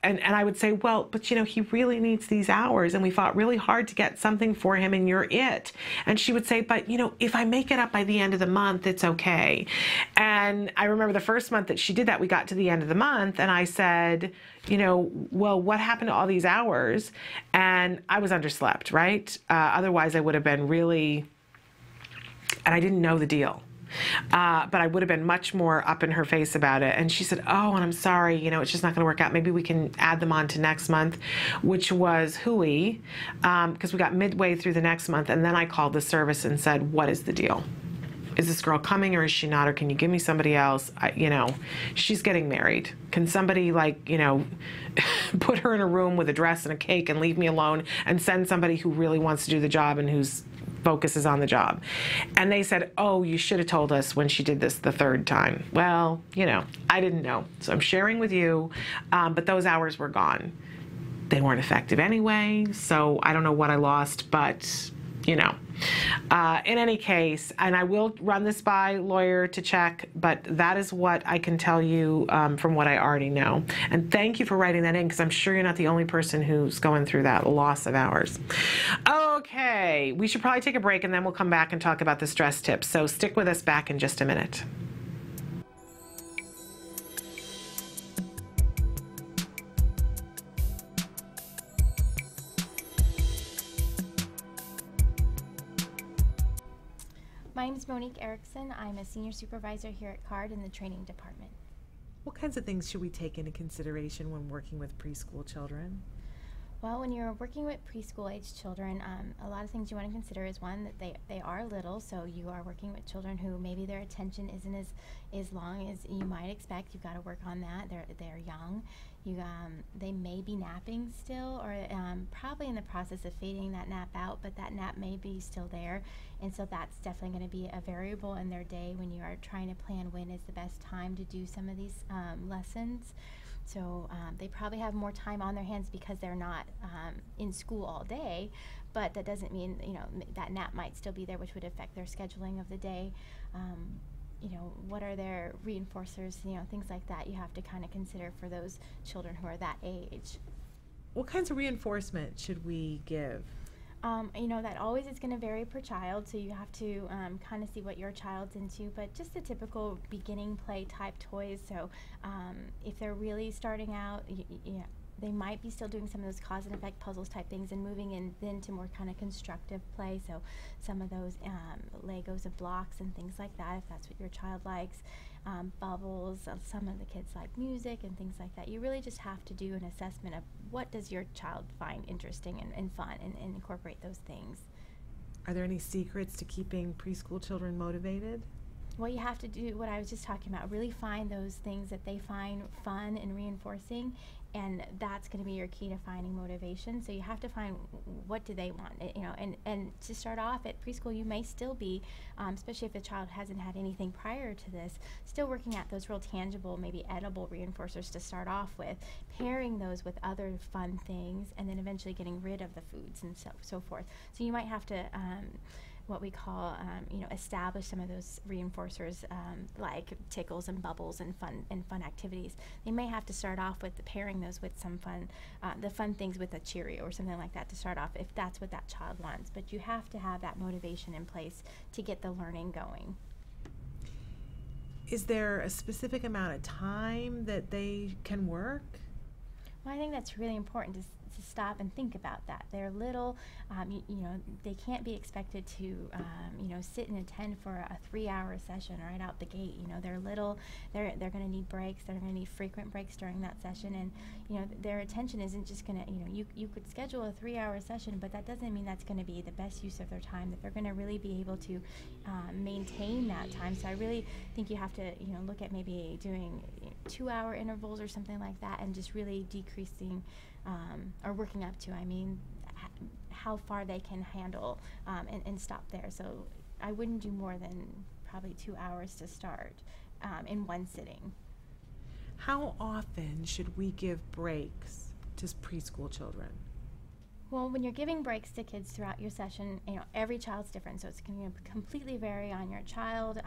And I would say, well, but you know, he really needs these hours, and we fought really hard to get something for him, and you're it. And she would say, but you know, if I make it up by the end of the month, it's okay. And I remember the first month that she did that, we got to the end of the month, and I said, you know, well, what happened to all these hours? And I was underslept, right? Otherwise I would have been really, and I didn't know the deal. But I would have been much more up in her face about it. And she said, oh, and I'm sorry, you know, it's just not going to work out. Maybe we can add them on to next month, which was hooey, because we got midway through the next month. And then I called the service and said, what is the deal? Is this girl coming or is she not? Or can you give me somebody else? You know, she's getting married. Can somebody, like, you know, put her in a room with a dress and a cake and leave me alone and send somebody who really wants to do the job and whose focus is on the job? And they said, oh, you should have told us when she did this the third time. Well, you know, I didn't know. So I'm sharing with you, but those hours were gone. They weren't effective anyway, so I don't know what I lost, but you know. In any case, and I will run this by lawyer to check, but that is what I can tell you from what I already know. And thank you for writing that in, because I'm sure you're not the only person who's going through that loss of hours. Okay, we should probably take a break and then we'll come back and talk about the stress tips. So stick with us back in just a minute. My name is Monique Erickson. I'm a senior supervisor here at CARD in the training department. What kinds of things should we take into consideration when working with preschool children? Well, when you're working with preschool age children, a lot of things you want to consider is one, that they are little, so you are working with children who maybe their attention isn't as long as you might expect. You've got to work on that. They're young. They may be napping still, or probably in the process of fading that nap out, but that nap may be still there, and so that's definitely going to be a variable in their day when you are trying to plan when is the best time to do some of these lessons. So they probably have more time on their hands because they're not in school all day, but that doesn't mean, you know, that nap might still be there, which would affect their scheduling of the day. You know, what are their reinforcers, you know, things like that you have to kind of consider for those children who are that age. What kinds of reinforcement should we give? You know, that always is going to vary per child, so you have to kind of see what your child's into, but just the typical beginning play type toys. So if they're really starting out, you know, they might be still doing some of those cause and effect puzzles type things and moving in then to more kind of constructive play. So some of those Legos of blocks and things like that, if that's what your child likes. Bubbles, some of the kids like music and things like that. You really just have to do an assessment of what does your child find interesting and fun, and incorporate those things. Are there any secrets to keeping preschool children motivated? Well, you have to do what I was just talking about, really find those things that they find fun and reinforcing, and that's going to be your key to finding motivation. So you have to find what do they want, and to start off at preschool, you may still be, especially if the child hasn't had anything prior to this, still working at those real tangible, maybe edible reinforcers to start off with, pairing those with other fun things, and then eventually getting rid of the foods and so forth. So you might have to what we call, establish some of those reinforcers, like tickles and bubbles and fun activities. They may have to start off with pairing those with some fun, the fun things with a Cheerio or something like that to start off, if that's what that child wants. But you have to have that motivation in place to get the learning going. Is there a specific amount of time that they can work? Well, I think that's really important to stop and think about that. They're little, they can't be expected to, sit and attend for a 3-hour session right out the gate. They're little, they're going to need breaks, they're going to need frequent breaks during that session, and, their attention isn't just going to, you could schedule a 3-hour session, but that doesn't mean that's going to be the best use of their time, that they're going to really be able to maintain that time. So I really think you have to, look at maybe doing 2-hour intervals or something like that, and just really decreasing or working up to, how far they can handle, and stop there. So I wouldn't do more than probably 2 hours to start in one sitting. How often should we give breaks to preschool children? Well, when you're giving breaks to kids throughout your session, every child's different, so it's going to completely vary on your child.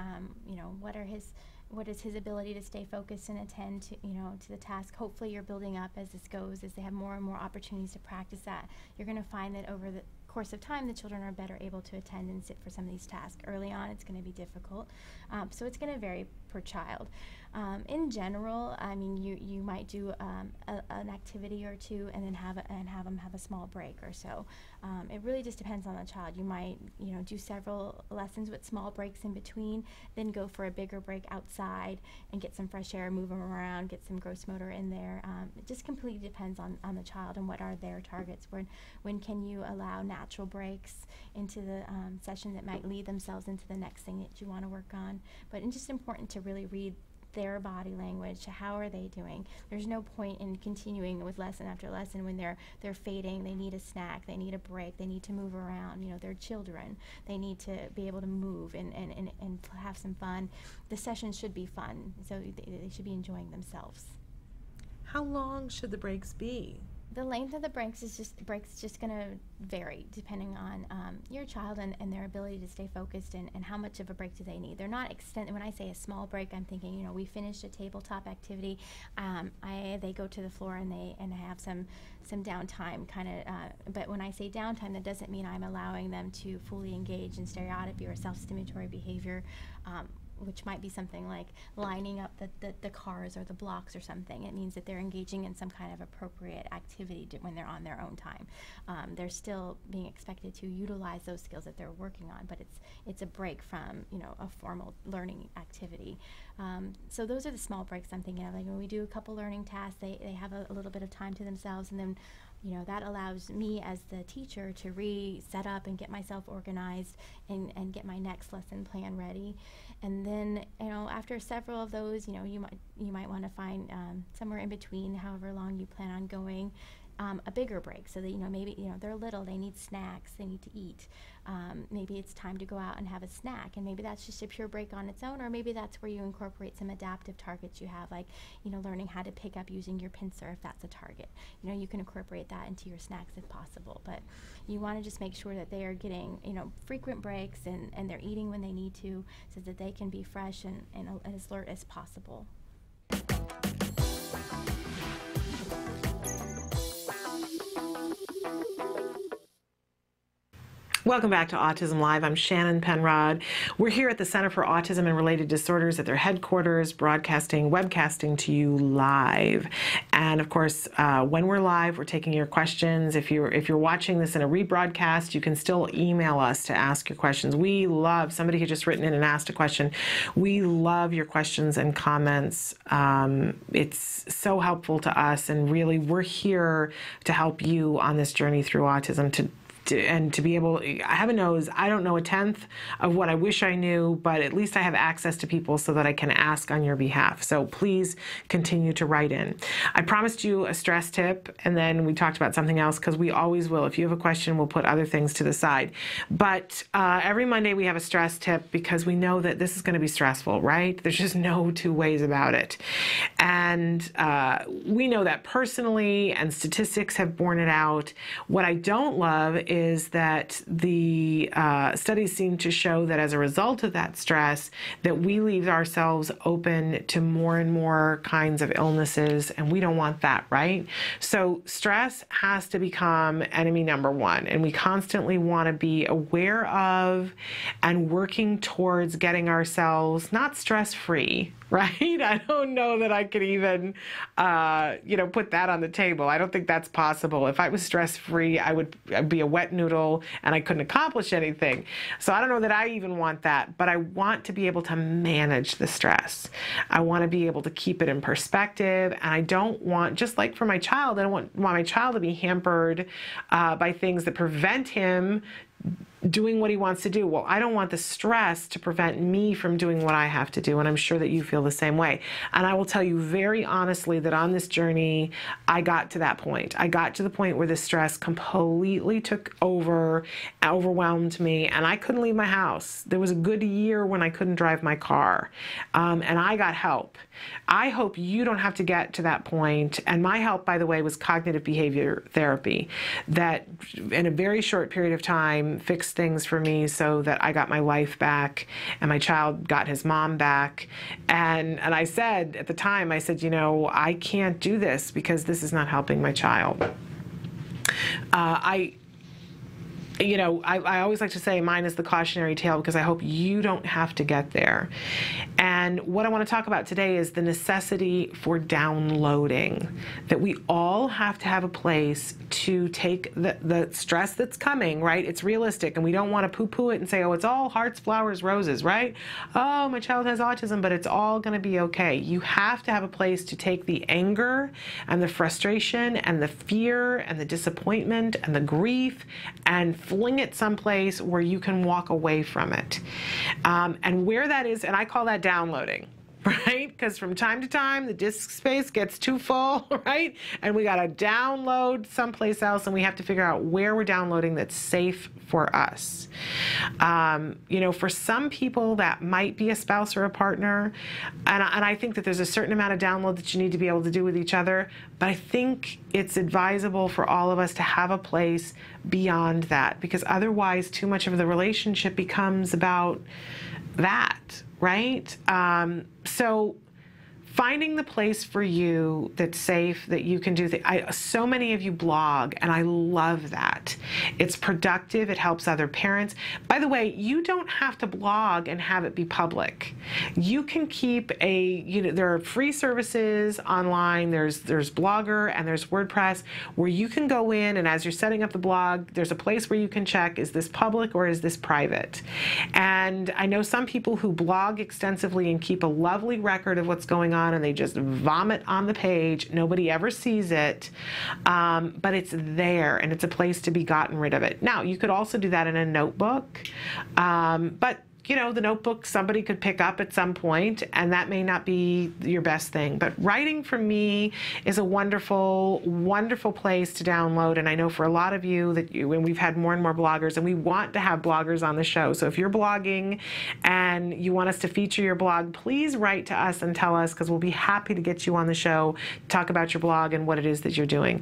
What is his ability to stay focused and attend to, to the task. Hopefully you're building up as this goes, as they have more and more opportunities to practice that. You're going to find that over the course of time, the children are better able to attend and sit for some of these tasks. Early on, it's going to be difficult, so it's going to vary per child. In general, you might do an activity or two and then have them have a small break or so. It really just depends on the child. You might do several lessons with small breaks in between, then go for a bigger break outside and get some fresh air, move them around, get some gross motor in there. It just completely depends on the child and what are their targets. When can you allow natural breaks into the session that might lead themselves into the next thing that you want to work on. But it's just important to really read their body language. How are they doing? There's no point in continuing with lesson after lesson when they're fading. They need a snack, they need a break, they need to move around. They're children. They need to be able to move and have some fun. The session should be fun, so they should be enjoying themselves. How long should the breaks be? The length of the breaks is just going to vary depending on your child and their ability to stay focused and how much of a break do they need. They're not extended. When I say a small break, I'm thinking, we finished a tabletop activity, they go to the floor and they have some downtime kind of. But when I say downtime, that doesn't mean I'm allowing them to fully engage in stereotypy or self-stimulatory behavior. Which might be something like lining up the cars or the blocks or something. It means that they're engaging in some kind of appropriate activity when they're on their own time. They're still being expected to utilize those skills that they're working on, but it's a break from a formal learning activity. So those are the small breaks I'm thinking of. Like when we do a couple learning tasks, they have a little bit of time to themselves, and then that allows me as the teacher to re-set up and get myself organized and get my next lesson plan ready. And then, after several of those, you might want to find somewhere in between, however long you plan on going, a bigger break, so that maybe they're little, they need snacks, they need to eat. Maybe it's time to go out and have a snack, and maybe that's just a pure break on its own, or maybe that's where you incorporate some adaptive targets you have, like learning how to pick up using your pincer if that's a target. You can incorporate that into your snacks if possible, but you want to just make sure that they are getting frequent breaks and they're eating when they need to, so that they can be fresh and as alert as possible. Welcome back to Autism Live. I'm Shannon Penrod. We're here at the Center for Autism and Related Disorders at their headquarters, webcasting to you live. And of course, when we're live, we're taking your questions. If you're watching this in a rebroadcast, you can still email us to ask your questions. We love, somebody who just written in and asked a question, we love your questions and comments. It's so helpful to us, and really we're here to help you on this journey through autism, to to be able, heaven knows, I don't know a tenth of what I wish I knew, but at least I have access to people so that I can ask on your behalf. So please continue to write in. I promised you a stress tip, and then we talked about something else, because we always will. If you have a question, we'll put other things to the side. But every Monday we have a stress tip, because we know that this is going to be stressful, right? There's just no two ways about it. And we know that personally, and statistics have borne it out. What I don't love is that the studies seem to show that as a result of that stress, that we leave ourselves open to more and more kinds of illnesses, and we don't want that, right? So stress has to become enemy number one, and we constantly want to be aware of and working towards getting ourselves not stress-free, right? I don't know that I could even, put that on the table. I don't think that's possible. If I was stress-free, I'd be a wet noodle and I couldn't accomplish anything. So I don't know that I even want that, but I want to be able to manage the stress. I want to be able to keep it in perspective, and I don't want, just like for my child, I don't want my child to be hampered by things that prevent him doing what he wants to do. Well, I don't want the stress to prevent me from doing what I have to do, and I'm sure that you feel the same way. And I will tell you very honestly that on this journey, I got to that point. I got to the point where the stress completely took over, overwhelmed me, and I couldn't leave my house. There was a good year when I couldn't drive my car, and I got help. I hope you don't have to get to that point. And my help, by the way, was cognitive behavior therapy, that in a very short period of time fixed things for me so that I got my life back and my child got his mom back. And I said at the time, I said, I can't do this because this is not helping my child. I always like to say mine is the cautionary tale, because I hope you don't have to get there. And what I want to talk about today is the necessity for downloading, that we all have to have a place to take the stress that's coming, right? It's realistic, and we don't want to poo-poo it and say, oh, it's all hearts, flowers, roses, right? Oh, my child has autism, but it's all going to be okay. You have to have a place to take the anger and the frustration and the fear and the disappointment and the grief and fling it someplace where you can walk away from it. And where that is, and I call that downloading, right? Because from time to time, the disk space gets too full, right? And we got to download someplace else, and we have to figure out where we're downloading that's safe for us. For some people, that might be a spouse or a partner. And I think that there's a certain amount of download that you need to be able to do with each other. But I think it's advisable for all of us to have a place beyond that, because otherwise too much of the relationship becomes about that, right? So finding the place for you that's safe, that you can do so many of you blog, and I love that. It's productive. It helps other parents. By the way, you don't have to blog and have it be public. You can keep there are free services online. There's Blogger and there's WordPress, where you can go in, and as you're setting up the blog, there's a place where you can check, is this public or is this private? And I know some people who blog extensively and keep a lovely record of what's going on, and they just vomit on the page. Nobody ever sees it, but it's there, and it's a place to be gotten rid of it. Now, you could also do that in a notebook, but the notebook somebody could pick up at some point, and that may not be your best thing. But writing, for me, is a wonderful, wonderful place to download. And I know for a lot of you and we've had more and more bloggers, and we want to have bloggers on the show. So if you're blogging and you want us to feature your blog, please write to us and tell us, because we'll be happy to get you on the show, talk about your blog and what it is that you're doing.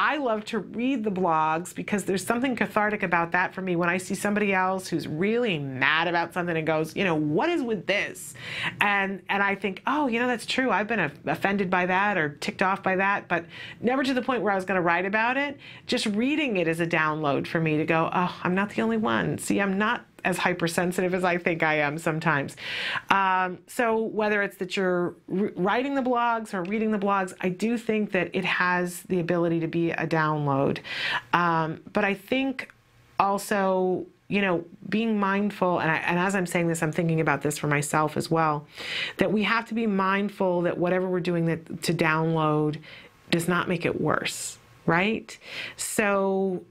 I love to read the blogs, because there's something cathartic about that for me when I see somebody else who's really mad about something and goes, what is with this? And I think, oh, that's true. I've been offended by that or ticked off by that, but never to the point where I was going to write about it. Just reading it is a download for me to go, oh, I'm not the only one. See, I'm not as hypersensitive as I think I am sometimes. So whether it's that you're writing the blogs or reading the blogs, I do think that it has the ability to be a download. But I think also, being mindful, and as I'm saying this, I'm thinking about this for myself as well, that we have to be mindful that whatever we're doing to download does not make it worse. right? So,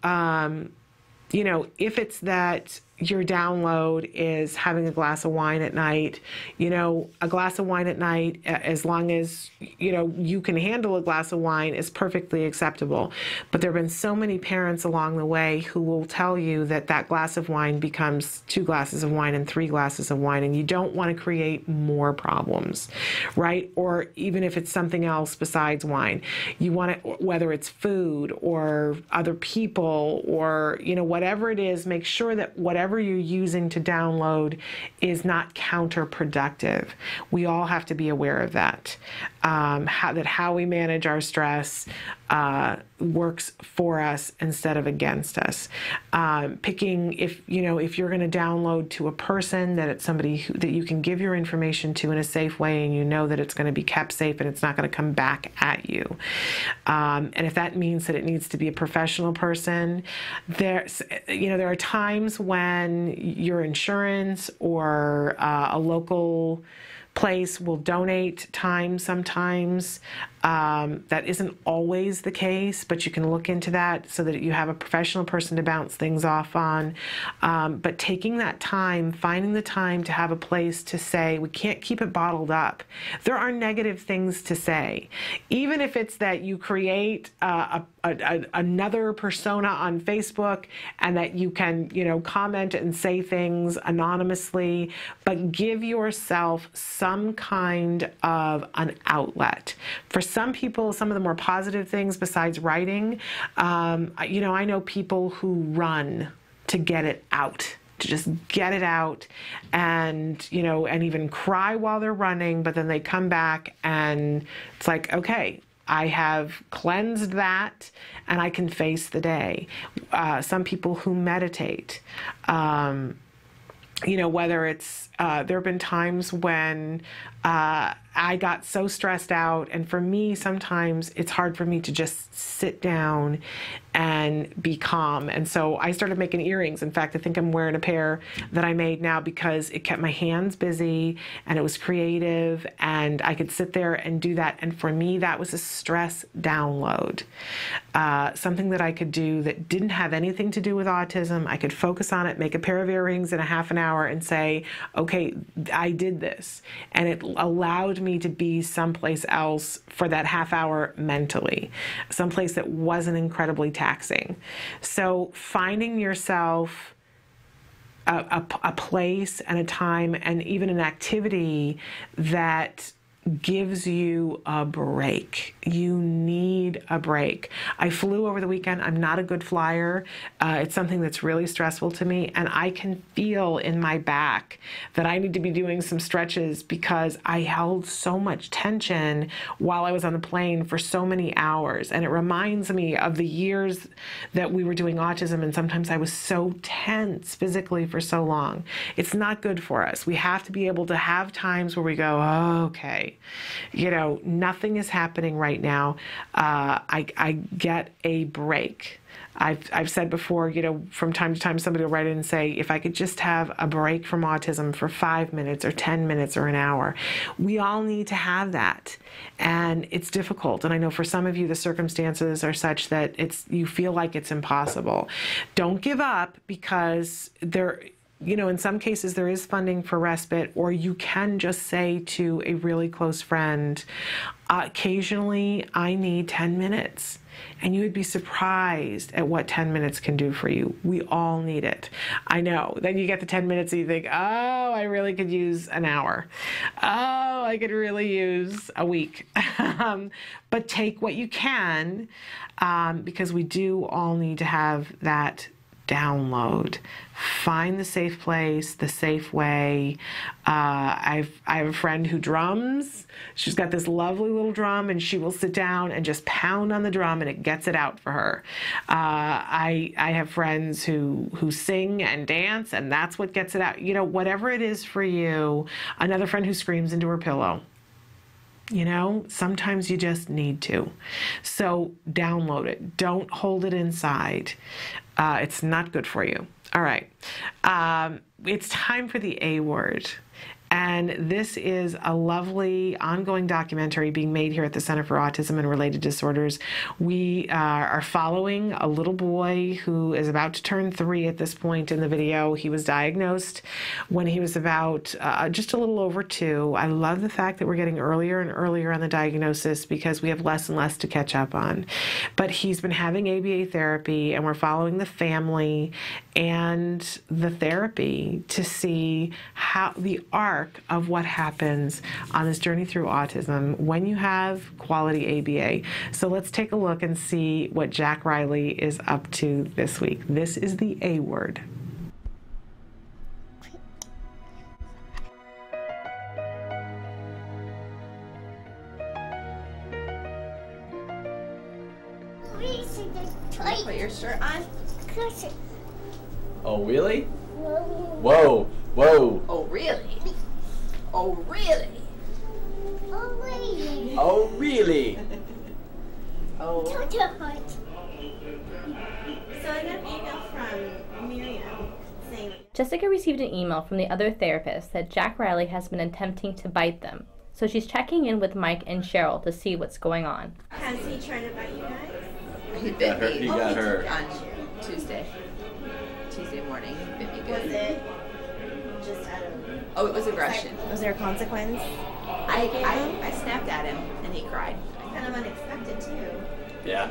if it's that your download is having a glass of wine at night, a glass of wine at night, as long as, you can handle a glass of wine, is perfectly acceptable. But there have been so many parents along the way who will tell you that that glass of wine becomes 2 glasses of wine and 3 glasses of wine, and you don't want to create more problems, right? Or even if it's something else besides wine, you want to, whether it's food or other people or, whatever it is, make sure that whatever you're using to download is not counterproductive. We all have to be aware of that. How we manage our stress works for us instead of against us. Picking if you're going to download to a person, that it's somebody that you can give your information to in a safe way, and you know that it's going to be kept safe and it's not going to come back at you. And if that means that it needs to be a professional person, there are times when your insurance or a local place will donate time sometimes. That isn't always the case, but you can look into that so that you have a professional person to bounce things off on. But taking that time, finding the time to have a place to say, we can't keep it bottled up. There are negative things to say. Even if it's that you create another persona on Facebook and that you can, comment and say things anonymously, but give yourself some kind of an outlet. For some people, some of the more positive things besides writing, I know people who run to get it out, to just get it out, and and even cry while they're running, but then they come back and it's like, okay, I have cleansed that and I can face the day. Some people who meditate, whether it's, there have been times when I got so stressed out, and for me, sometimes it's hard for me to just sit down and be calm. And so I started making earrings. In fact, I think I'm wearing a pair that I made now because it kept my hands busy and it was creative and I could sit there and do that. And for me, that was a stress download. Something that I could do that didn't have anything to do with autism. I could focus on it, make a pair of earrings in a half an hour and say, okay, I did this. And it allowed me to be someplace else for that half hour mentally, someplace that wasn't incredibly taxing. So finding yourself a place and a time and even an activity that gives you a break. You need a break. I flew over the weekend. I'm not a good flyer. It's something that's really stressful to me, and I can feel in my back that I need to be doing some stretches because I held so much tension while I was on the plane for so many hours. And it reminds me of the years that we were doing autism, and sometimes I was so tense physically for so long. It's not good for us. We have to be able to have times where we go, oh, okay, nothing is happening right now. I get a break. I've said before, from time to time somebody will write in and say, if I could just have a break from autism for 5 minutes or 10 minutes or an hour. We all need to have that. And it's difficult. And I know for some of you, the circumstances are such that you feel like it's impossible. Don't give up, because in some cases there is funding for respite, or you can just say to a really close friend, occasionally I need 10 minutes. And you would be surprised at what 10 minutes can do for you. We all need it. I know. Then you get the 10 minutes and you think, oh, I really could use an hour. Oh, I could really use a week. But take what you can, because we do all need to have that download. Find the safe place, the safe way. I have a friend who drums. She's got this lovely little drum, and she will sit down and just pound on the drum, and it gets it out for her. I have friends who sing and dance, and that's what gets it out. Whatever it is for you. Another friend who screams into her pillow. Sometimes you just need to. So download it. Don't hold it inside. It's not good for you. All right. It's time for the A word. And this is a lovely ongoing documentary being made here at the Center for Autism and Related Disorders. We are following a little boy who is about to turn 3 at this point in the video. He was diagnosed when he was about just a little over 2. I love the fact that we're getting earlier and earlier on the diagnosis because we have less and less to catch up on. But he's been having ABA therapy, and we're following the family and the therapy to see how the arc of what happens on this journey through autism when you have quality ABA. So let's take a look and see what Jack Riley is up to this week. This is the A word. Put your shirt on. Oh, really? Whoa, whoa. Oh, really? Oh, really? Oh, really? Oh. So I got an email from Miriam saying Jessica received an email from the other therapist that Jack Riley has been attempting to bite them. So she's checking in with Mike and Cheryl to see what's going on. has he tried to bite you guys? He bit me. He got hurt. On Tuesday morning. He bit me good. Was it just out of... Oh, it was aggression. Was there a consequence? I snapped at him and he cried. Kind of unexpected too. Yeah.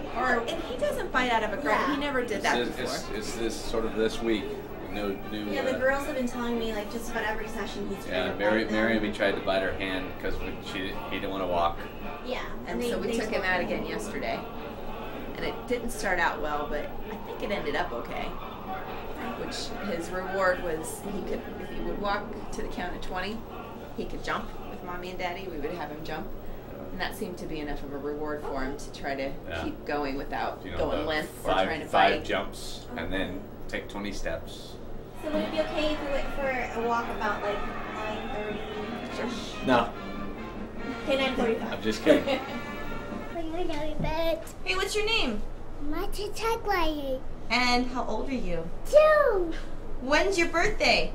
And he doesn't bite out of aggression. Yeah. He never did that before. It's this sort of this week. New. Yeah, the girls have been telling me like just about every session he's Yeah, tried to bite them. Mary tried to bite her hand because he didn't want to walk. Yeah. And so we took him out again yesterday. And it didn't start out well, but I think it ended up okay. Which his reward was if he would walk to the count of 20, he could jump with mommy and daddy. We would have him jump. And that seemed to be enough of a reward for him to try to keep going without going limp or trying to fight. 5 jumps and then take 20 steps. So would it be okay if we went for a walk about like 9:30? Sure. No, Okay, 9:45. I'm just kidding. Hey, what's your name? And how old are you? 2. When's your birthday?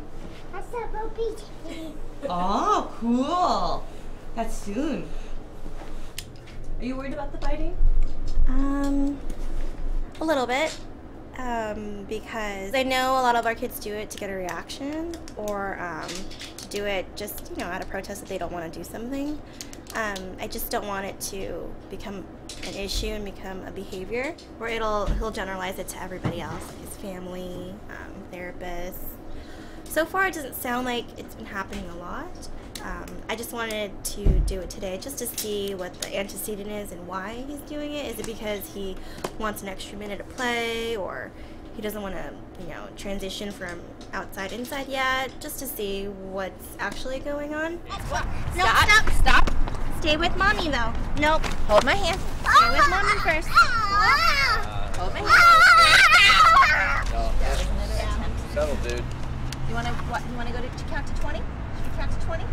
That's a baby. Oh, cool. That's soon. Are you worried about the biting? A little bit. Because I know a lot of our kids do it to get a reaction or to do it just, out of protest that they don't want to do something. I just don't want it to become an issue and become a behavior where he'll generalize it to everybody else, his family, therapists. So far it doesn't sound like it's been happening a lot. I just wanted to do it today just to see what the antecedent is and why he's doing it. Is it because he wants an extra minute of play, or he doesn't want to, transition from outside inside yet? Just to see what's actually going on. No, stop. Stay with mommy though. Nope. Hold my hand. Stay with mommy first. Hold my hand. No, settle, dude. You want to go to count to 20? Should we count to 20?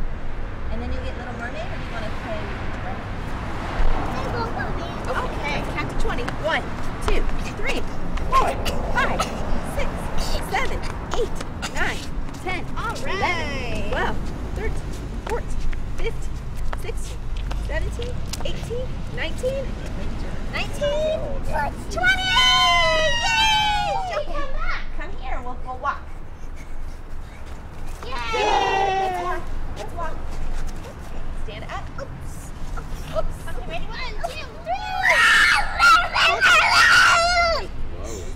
And then you get Little Mermaid, or do you want to play? Okay, let's count to 20. 1, 2, 3, 4, 5, 6, 7, 8, 9, 10, 11, 12, 13, 14, 15, 16, 17, 18, 19, 20! Yay! Come back. Come here. We'll walk. Yay! Let's walk. Stand up. Oops. Okay, ready? 1, 2, 3.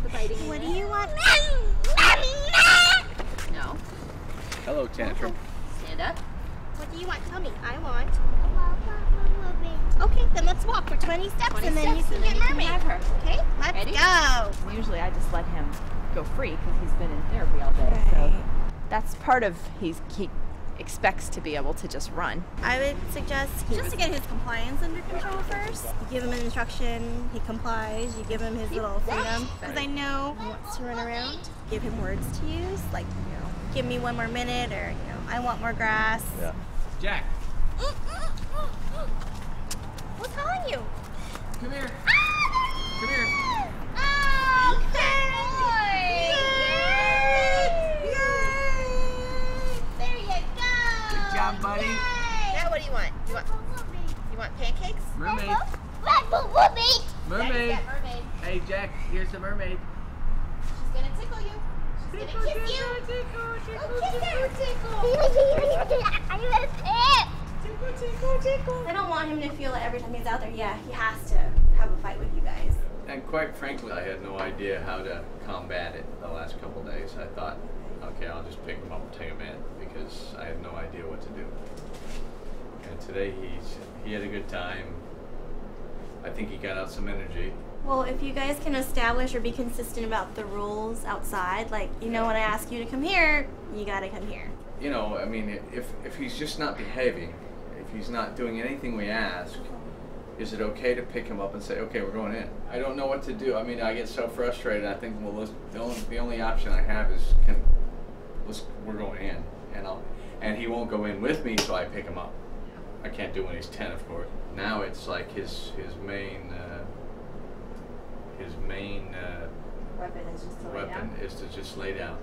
The biting. What do you want? No. Hello, tantrum. Stand up. What do you want? Tell me. I want. Okay, then let's walk for 20 steps 20 and then you steps, can and then get you can mermaid. have her. Okay, let's Ready? go. Usually I just let him go free because he's been in therapy all day. So that's part of he expects to be able to just run. I would suggest just to get his compliance under control first. You give him an instruction, he complies, you give him his little freedom. Because I know he wants to run around. Give him words to use, like, give me 1 more minute, or, I want more grass. Yeah. Jack. What's calling you? Come here. Come here. Oh, good boy! Yay! There you go! Good job, the mermaid. She's gonna tickle you. She's gonna kiss you. Tickle, I don't want him to feel it every time he's out there. Yeah, he has to have a fight with you guys. And quite frankly, I had no idea how to combat it the last couple days. I thought, okay, I'll just pick him up and take him in because I had no idea what to do. And today he had a good time. I think he got out some energy. Well, if you guys can establish or be consistent about the rules outside, like, you know, when I ask you to come here, you gotta come here. You know, I mean, if he's just not behaving, if he's not doing anything we ask, is it okay to pick him up and say, okay, we're going in? I don't know what to do. I mean, I get so frustrated. I think, well, the only option I have is, we're going in, and he won't go in with me, so I pick him up. I can't do when he's 10, of course. Now it's like his main weapon is to just lay down.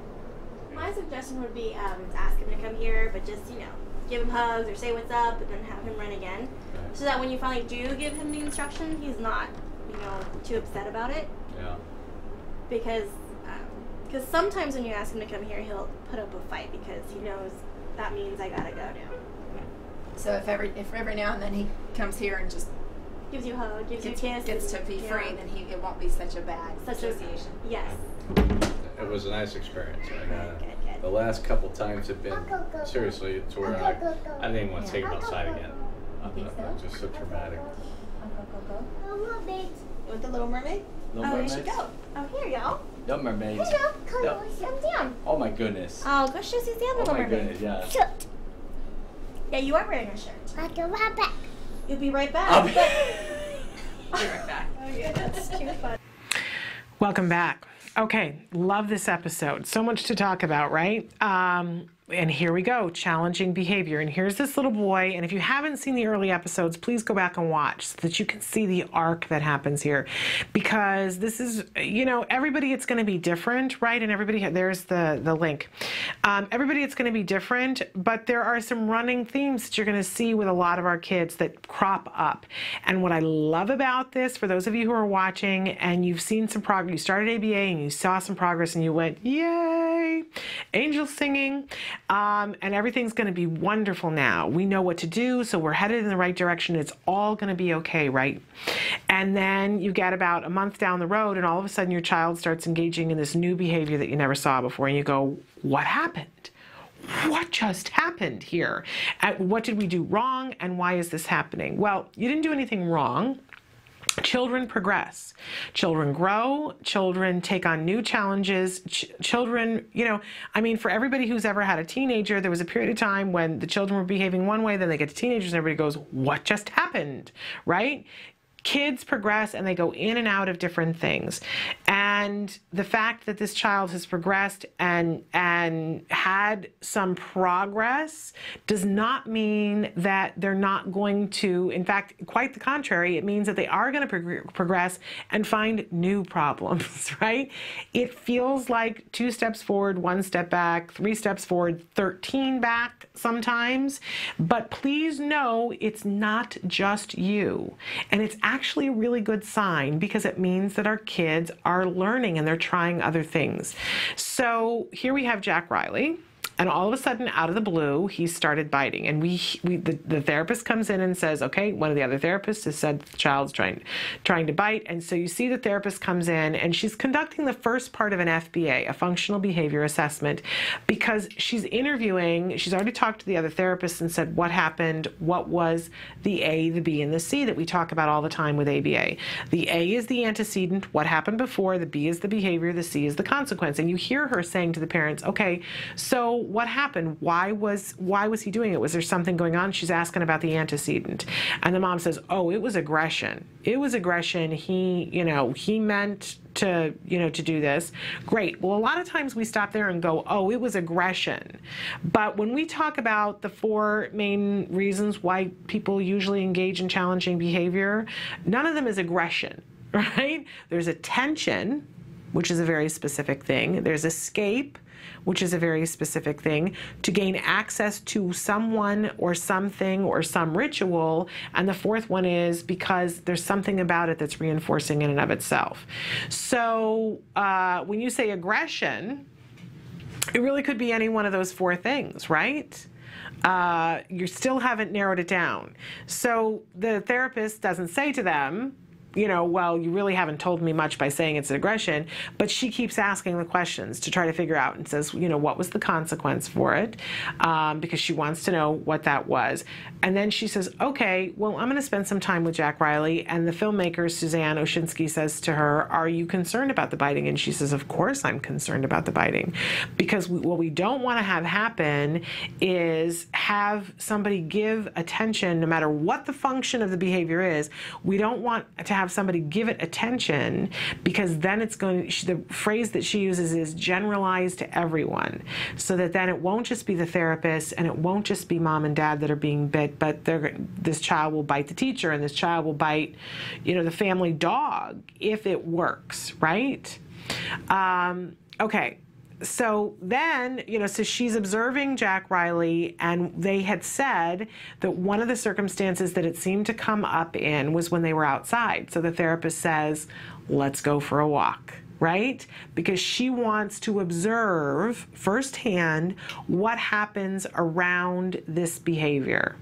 My suggestion would be to ask him to come here, but just, you know, give him hugs or say what's up, and then have him run again. Okay. So that when you finally do give him the instruction, he's not, you know, too upset about it. Yeah. Because sometimes when you ask him to come here, he'll put up a fight because he knows that means I gotta go now. So if every now and then he comes here and just gives you a hug, gives you a kiss, gets to be free, then it won't be such a bad association. Yes. It was a nice experience. The last couple times have been seriously to where I didn't even want to take him outside again. Just so traumatic. Little mermaid. You want the Little Mermaid? Little Mermaid? You should go. Oh, here, y'all. Little Mermaid. Hello, come down. Oh my goodness. Oh, go show Suzanne Little Mermaid. Oh my goodness, yeah. Shirt. Yeah, you are wearing a shirt. I'll be right back. You'll be right back. I'll be right back. Oh, yeah, that's too fun. Welcome back. Okay, love this episode. So much to talk about, right? And here we go, challenging behavior. And here's this little boy. And if you haven't seen the early episodes, please go back and watch so that you can see the arc that happens here. Because this is, you know, everybody, it's going to be different, right? And everybody, there's the link. Everybody, it's going to be different, but there are some running themes that you're going to see with a lot of our kids that crop up. And what I love about this, for those of you who are watching and you've seen some progress, you started ABA and you saw some progress and you went, yay, angels singing. And everything's going to be wonderful now. We know what to do, so we're headed in the right direction. It's all going to be okay, right? And then you get about a month down the road, and all of a sudden your child starts engaging in this new behavior that you never saw before, and you go, what happened? What just happened here? What did we do wrong, and why is this happening? Well, you didn't do anything wrong. Children progress. Children grow. Children take on new challenges. Children, you know, I mean, for everybody who's ever had a teenager, there was a period of time when the children were behaving one way, then they get to teenagers and everybody goes, what just happened, right? Kids progress and they go in and out of different things. And the fact that this child has progressed and had some progress does not mean that they're not going to, in fact, quite the contrary, it means that they are going to progress and find new problems, right? It feels like 2 steps forward, 1 step back, 3 steps forward, 13 back sometimes. But please know it's not just you. And it's actually a really good sign because it means that our kids are learning and they're trying other things. So here we have Jack Riley. And all of a sudden, out of the blue, he started biting. And the therapist comes in and says, okay, one of the other therapists has said the child's trying to bite. And so you see the therapist comes in and she's conducting the first part of an FBA, a functional behavior assessment, because she's interviewing, she's already talked to the other therapist and said what happened, what was the A, the B, and the C that we talk about all the time with ABA. The A is the antecedent, what happened before, the B is the behavior, the C is the consequence. And you hear her saying to the parents, okay, so what happened? Why was he doing it? Was there something going on? She's asking about the antecedent. And the mom says, oh, it was aggression. It was aggression. He meant to do this. Great. Well, a lot of times we stop there and go, oh, it was aggression. But when we talk about the 4 main reasons why people usually engage in challenging behavior, none of them is aggression, right? There's attention. which is a very specific thing. There's escape, which is a very specific thing, to gain access to someone or something or some ritual. And the fourth one is because there's something about it that's reinforcing in and of itself. So when you say aggression, it really could be any one of those four things, right? You still haven't narrowed it down. So the therapist doesn't say to them, you know, well, you really haven't told me much by saying it's an aggression, but she keeps asking the questions to try to figure out and says, you know, what was the consequence for it? Because she wants to know what that was. And then she says, okay, well, I'm going to spend some time with Jack Riley. And the filmmaker, Suzanne Oshinsky, says to her, are you concerned about the biting? And she says, of course I'm concerned about the biting. Because what we don't want to have happen is have somebody give attention, no matter what the function of the behavior is. We don't want to have somebody give it attention, because then it's going to, the phrase that she uses is generalized to everyone, so that then it won't just be the therapist and it won't just be mom and dad that are being bit, but this child will bite the teacher and this child will bite, you know, the family dog if it works, right? Okay. So then, you know, so she's observing Jack Riley, and they had said that one of the circumstances that it seemed to come up in was when they were outside. So the therapist says, let's go for a walk, right? Because she wants to observe firsthand what happens around this behavior.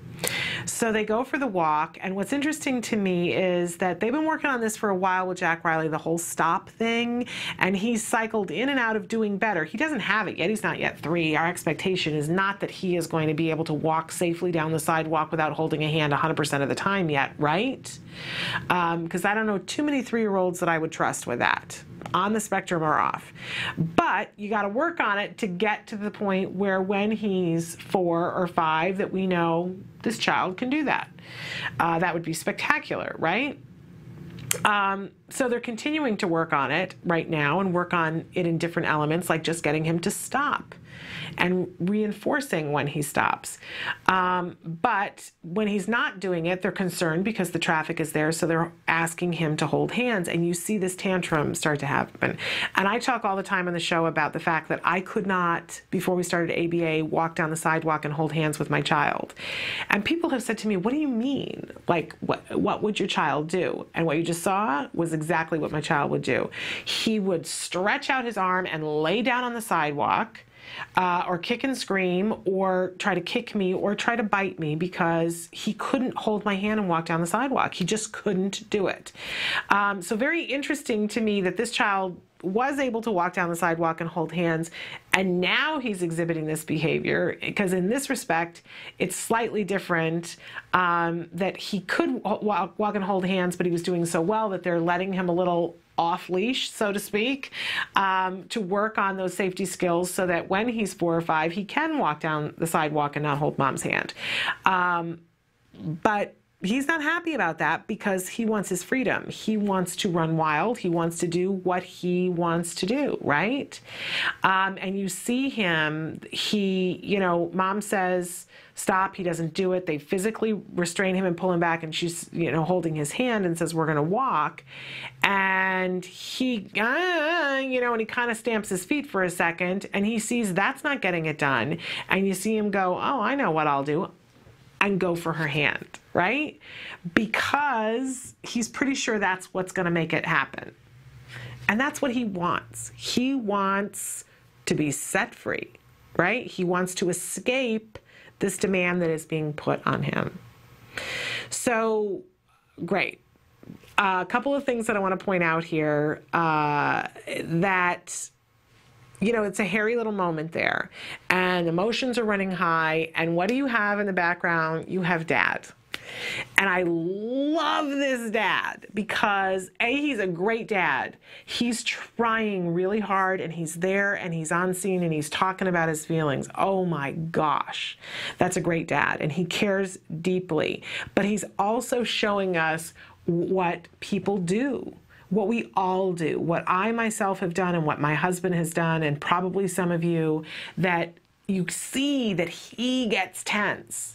So they go for the walk, and what's interesting to me is that they've been working on this for a while with Jack Riley, the whole stop thing, and he's cycled in and out of doing better. He doesn't have it yet. He's not yet 3. Our expectation is not that he is going to be able to walk safely down the sidewalk without holding a hand 100% of the time yet, right? Because I don't know too many 3-year-olds that I would trust with that, on the spectrum or off. But you got to work on it to get to the point where when he's 4 or 5 that we know this child can do that. That would be spectacular, right? So they're continuing to work on it right now and work on it in different elements, like just getting him to stop and reinforcing when he stops. But when he's not doing it, they're concerned because the traffic is there, so they're asking him to hold hands, and you see this tantrum start to happen. And I talk all the time on the show about the fact that I could not, before we started ABA, walk down the sidewalk and hold hands with my child. And people have said to me, what do you mean? Like, what would your child do? And what you just saw was exactly what my child would do. He would stretch out his arm and lay down on the sidewalk, or kick and scream, or try to kick me, or try to bite me, because he couldn't hold my hand and walk down the sidewalk. He just couldn't do it. So very interesting to me that this child was able to walk down the sidewalk and hold hands, and now he's exhibiting this behavior, because in this respect it's slightly different, that he could walk and hold hands, but he was doing so well that they're letting him a little off leash, so to speak, to work on those safety skills so that when he's 4 or 5, he can walk down the sidewalk and not hold mom's hand. But he's not happy about that, because he wants his freedom. He wants to run wild. He wants to do what he wants to do, right? And you see him, you know, mom says, stop, he doesn't do it. They physically restrain him and pull him back, and she's, you know, holding his hand and says, we're going to walk. And he, you know, and he kind of stamps his feet for a second, and he sees that's not getting it done. And you see him go, oh, I know what I'll do, and go for her hand, right? Because he's pretty sure that's what's going to make it happen. And that's what he wants. He wants to be set free, right? He wants to escape this demand that is being put on him. So, great. A couple of things that I want to point out here, that, you know, it's a hairy little moment there, and emotions are running high, and what do you have in the background? You have dad. And I love this dad because, A, he's a great dad. He's trying really hard, and he's there, and he's on scene, and he's talking about his feelings. Oh my gosh, that's a great dad, and he cares deeply. But he's also showing us what people do, what we all do, what I myself have done and what my husband has done, and probably some of you, that you see that he gets tense,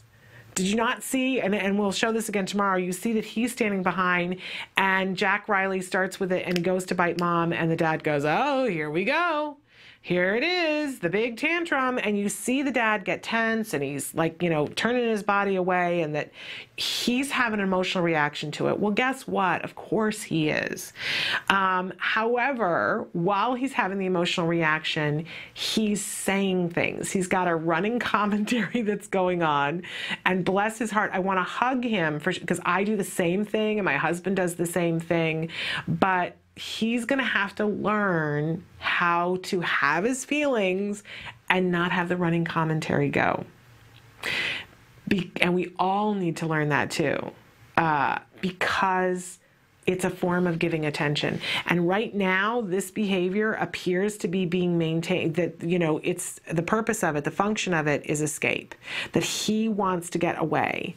Did you not see, and we'll show this again tomorrow, you see that he's standing behind, and Jack Riley starts with it, and he goes to bite Mom, and the dad goes, oh, here we go. Here it is, the big tantrum, and you see the dad get tense, and he's like, you know, turning his body away, and that he's having an emotional reaction to it. Well, guess what? Of course he is. However, while he's having the emotional reaction, he's saying things. He's got a running commentary that's going on, and bless his heart, I want to hug him because I do the same thing, and my husband does the same thing, but he's going to have to learn how to have his feelings and not have the running commentary go. And we all need to learn that too, because it's a form of giving attention. And right now, this behavior appears to be being maintained, that, you know, it's the purpose of it, the function of it is escape, that he wants to get away.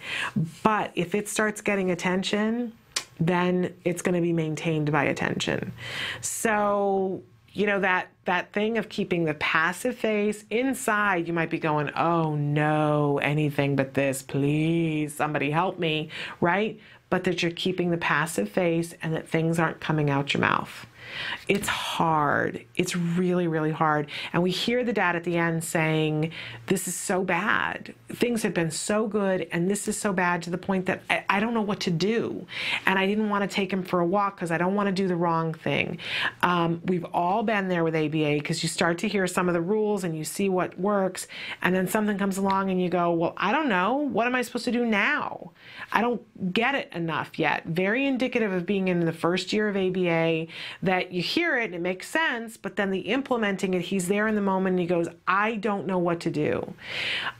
But if it starts getting attention, then it's going to be maintained by attention. So, you know, that thing of keeping the passive face inside, you might be going, oh no, anything but this, please, somebody help me, right? But that you're keeping the passive face and that things aren't coming out your mouth. It's hard. It's really, really hard. And we hear the dad at the end saying, this is so bad. Things have been so good, and this is so bad to the point that I don't know what to do. And I didn't want to take him for a walk because I don't want to do the wrong thing. We've all been there with ABA because you start to hear some of the rules and you see what works, and then something comes along and you go, well, I don't know. What am I supposed to do now? I don't get it enough yet. Very indicative of being in the first year of ABA, that you hear it and it makes sense, but then the implementing it, he's there in the moment and he goes, I don't know what to do.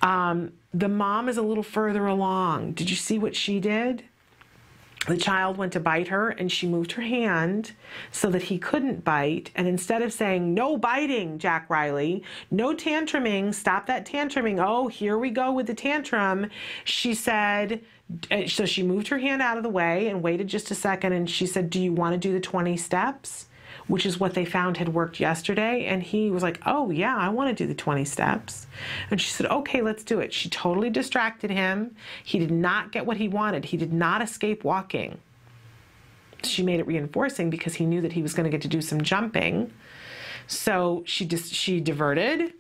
The mom is a little further along. Did you see what she did? The child went to bite her and she moved her hand so that he couldn't bite. And instead of saying, no biting, Jack Riley, no tantruming, stop that tantruming, oh, here we go with the tantrum, she said, so she moved her hand out of the way and waited just a second, and she said, do you want to do the 20 steps? Which is what they found had worked yesterday. And he was like, oh yeah, I want to do the 20 steps. And she said, okay, let's do it. She totally distracted him. He did not get what he wanted. He did not escape walking. She made it reinforcing because he knew that he was going to get to do some jumping. So she diverted,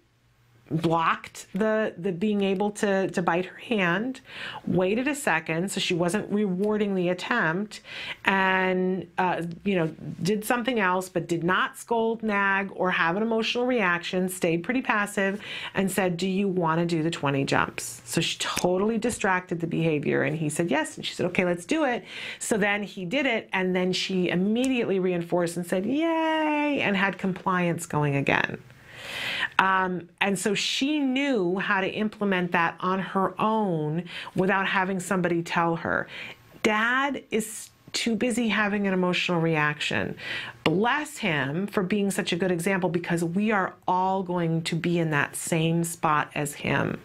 blocked the being able to bite her hand, waited a second so she wasn't rewarding the attempt, and did something else, but did not scold, nag, or have an emotional reaction, stayed pretty passive, and said, do you want to do the 20 jumps? So she totally distracted the behavior, and he said yes, and she said, okay, let's do it. So then he did it, and then she immediately reinforced and said, yay, and had compliance going again. And so she knew how to implement that on her own without having somebody tell her. Dad is too busy having an emotional reaction. Bless him for being such a good example, because we are all going to be in that same spot as him.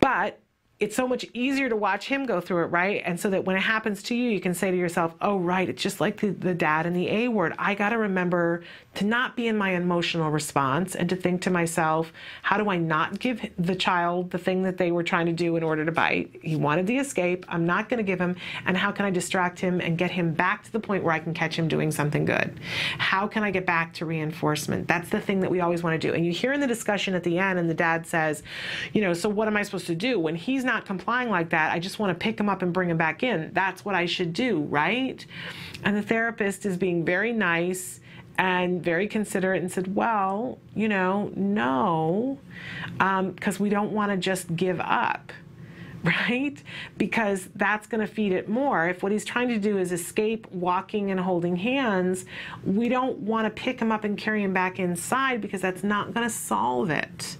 But it's so much easier to watch him go through it, right? And so that when it happens to you, you can say to yourself, oh, right, it's just like the dad in the A word. I got to remember to not be in my emotional response and to think to myself, how do I not give the child the thing that they were trying to do in order to bite? He wanted the escape. I'm not going to give him. And how can I distract him and get him back to the point where I can catch him doing something good? How can I get back to reinforcement? That's the thing that we always want to do. And you hear in the discussion at the end, and the dad says, so what am I supposed to do? When he's not complying like that, I just want to pick him up and bring him back in. That's what I should do, right? And the therapist is being very nice and very considerate and said, well, no, because we don't want to just give up, right? Because that's going to feed it more. If what he's trying to do is escape walking and holding hands, we don't want to pick him up and carry him back inside, because that's not going to solve it.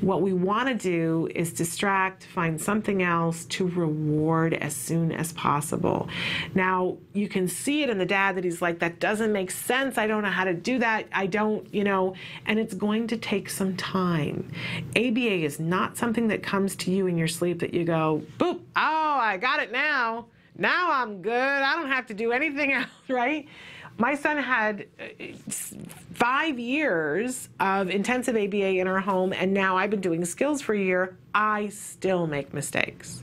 What we want to do is distract, find something else to reward as soon as possible. Now, you can see it in the dad that he's like, that doesn't make sense. I don't know how to do that. I don't, and it's going to take some time. ABA is not something that comes to you in your sleep that you go, boop, oh, I got it now. Now I'm good. I don't have to do anything else, right? My son had 5 years of intensive ABA in our home, and now I've been doing skills for a year, I still make mistakes.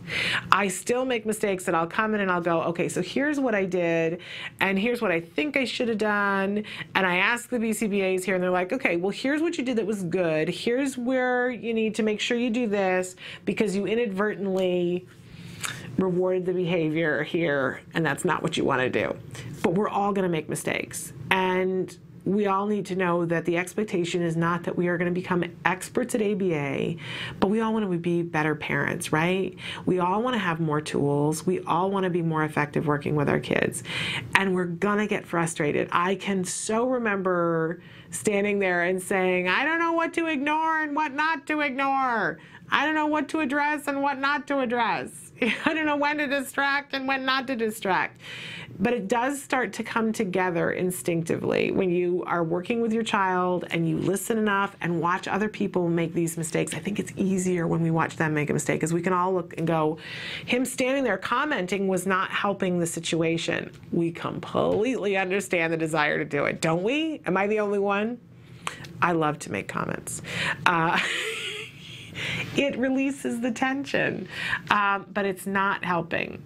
I still make mistakes that I'll come in and I'll go, okay, so here's what I did, and here's what I think I should have done. And I ask the BCBAs here, and they're like, okay, well, here's what you did that was good. Here's where you need to make sure you do this because you inadvertently rewarded the behavior here, and that's not what you want to do. But we're all going to make mistakes. And we all need to know that the expectation is not that we are going to become experts at ABA, but we all want to be better parents, right? We all want to have more tools. We all want to be more effective working with our kids. And we're going to get frustrated. I can so remember standing there and saying, I don't know what to ignore and what not to ignore. I don't know what to address and what not to address. I don't know when to distract and when not to distract. But it does start to come together instinctively when you are working with your child and you listen enough and watch other people make these mistakes. I think it's easier when we watch them make a mistake because we can all look and go, him standing there commenting was not helping the situation. We completely understand the desire to do it, don't we? Am I the only one? I love to make comments. It releases the tension, but it's not helping.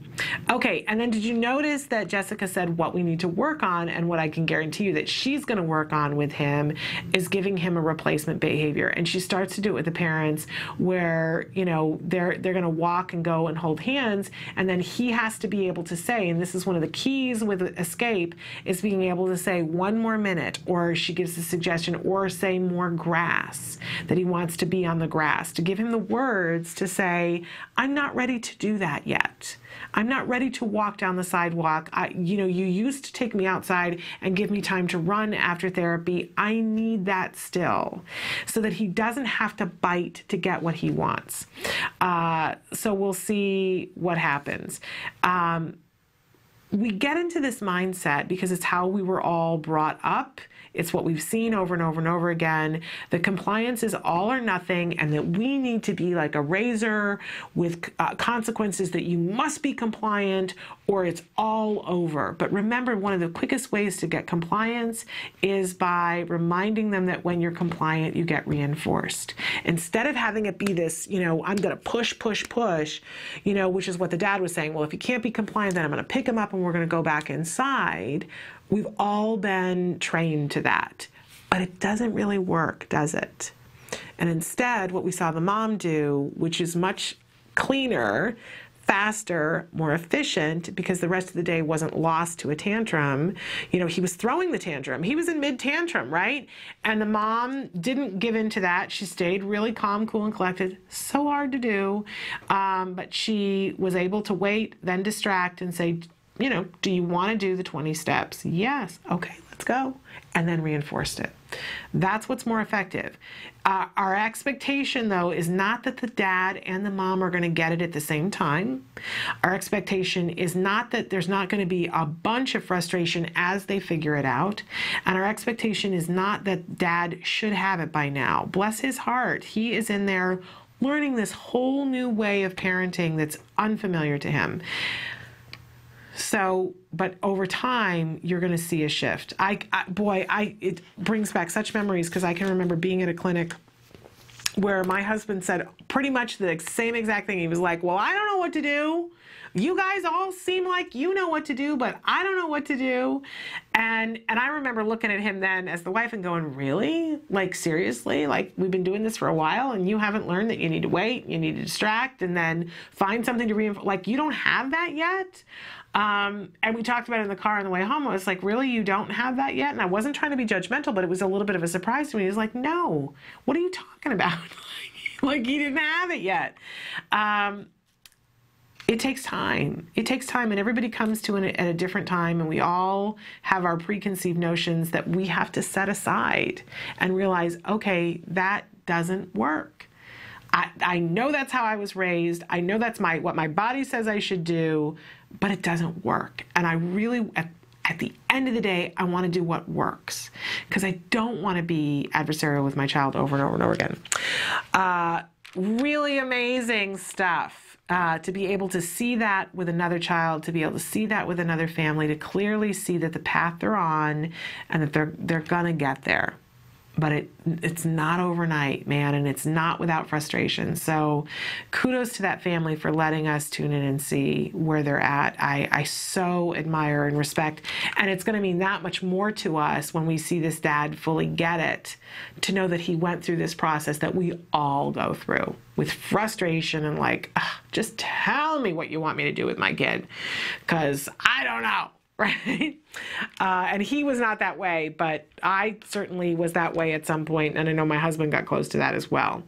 Okay, and then did you notice that Jessica said what we need to work on, and what I can guarantee you that she's going to work on with him is giving him a replacement behavior. And she starts to do it with the parents where, you know, they're going to walk and go and hold hands, and then he has to be able to say, and this is one of the keys with escape, is being able to say 1 more minute, or she gives a suggestion, or say more grass, that he wants to be on the grass, to give him the words to say, I'm not ready to do that yet. I'm not ready to walk down the sidewalk. You used to take me outside and give me time to run after therapy. I need that still, so that he doesn't have to bite to get what he wants. So we'll see what happens. We get into this mindset because it's how we were all brought up. It's what we've seen over and over and over again. The compliance is all or nothing, and that we need to be like a razor with consequences that you must be compliant or it's all over. But remember, one of the quickest ways to get compliance is by reminding them that when you're compliant, you get reinforced. Instead of having it be this, I'm going to push, push, push, which is what the dad was saying. Well, if he can't be compliant, then I'm going to pick him up and we're going to go back inside. We've all been trained to that, but it doesn't really work, does it? And instead, what we saw the mom do, which is much cleaner, faster, more efficient, because the rest of the day wasn't lost to a tantrum. He was throwing the tantrum. He was in mid-tantrum, right? And the mom didn't give in to that. She stayed really calm, cool, and collected. So hard to do. But she was able to wait, then distract and say, do you want to do the 20 steps? Yes. Okay, let's go. And then reinforced it. That's what's more effective. Our expectation, though, is not that the dad and the mom are going to get it at the same time. Our expectation is not that there's not going to be a bunch of frustration as they figure it out. And our expectation is not that dad should have it by now. Bless his heart. He is in there learning this whole new way of parenting that's unfamiliar to him. So, but over time, you're going to see a shift. It brings back such memories because I can remember being at a clinic where my husband said pretty much the same exact thing. He was like, well, I don't know what to do. You guys all seem like you know what to do, but I don't know what to do. And I remember looking at him then as the wife and going, really? Like, seriously? Like, we've been doing this for a while and you haven't learned that you need to wait, you need to distract, and then find something to reinforce. Like, you don't have that yet? And we talked about it in the car on the way home. I was like, really, you don't have that yet? And I wasn't trying to be judgmental, but it was a little bit of a surprise to me. He was like, no, what are you talking about? Like, he didn't have it yet. It takes time. It takes time, and everybody comes to it at a different time, and we all have our preconceived notions that we have to set aside and realize, okay, that doesn't work. I know that's how I was raised. I know that's what my body says I should do, but it doesn't work. And I really, at the end of the day, I want to do what works because I don't want to be adversarial with my child over and over and over again. Really amazing stuff. to be able to see that with another child, to be able to see that with another family, to clearly see that the path they're on and that they're gonna get there. But it's not overnight, man, and it's not without frustration. So kudos to that family for letting us tune in and see where they're at. I so admire and respect, and it's going to mean that much more to us when we see this dad fully get it, to know that he went through this process that we all go through with frustration and like, just tell me what you want me to do with my kid, because I don't know. Right? And he was not that way, but I certainly was that way at some point, and I know my husband got close to that as well.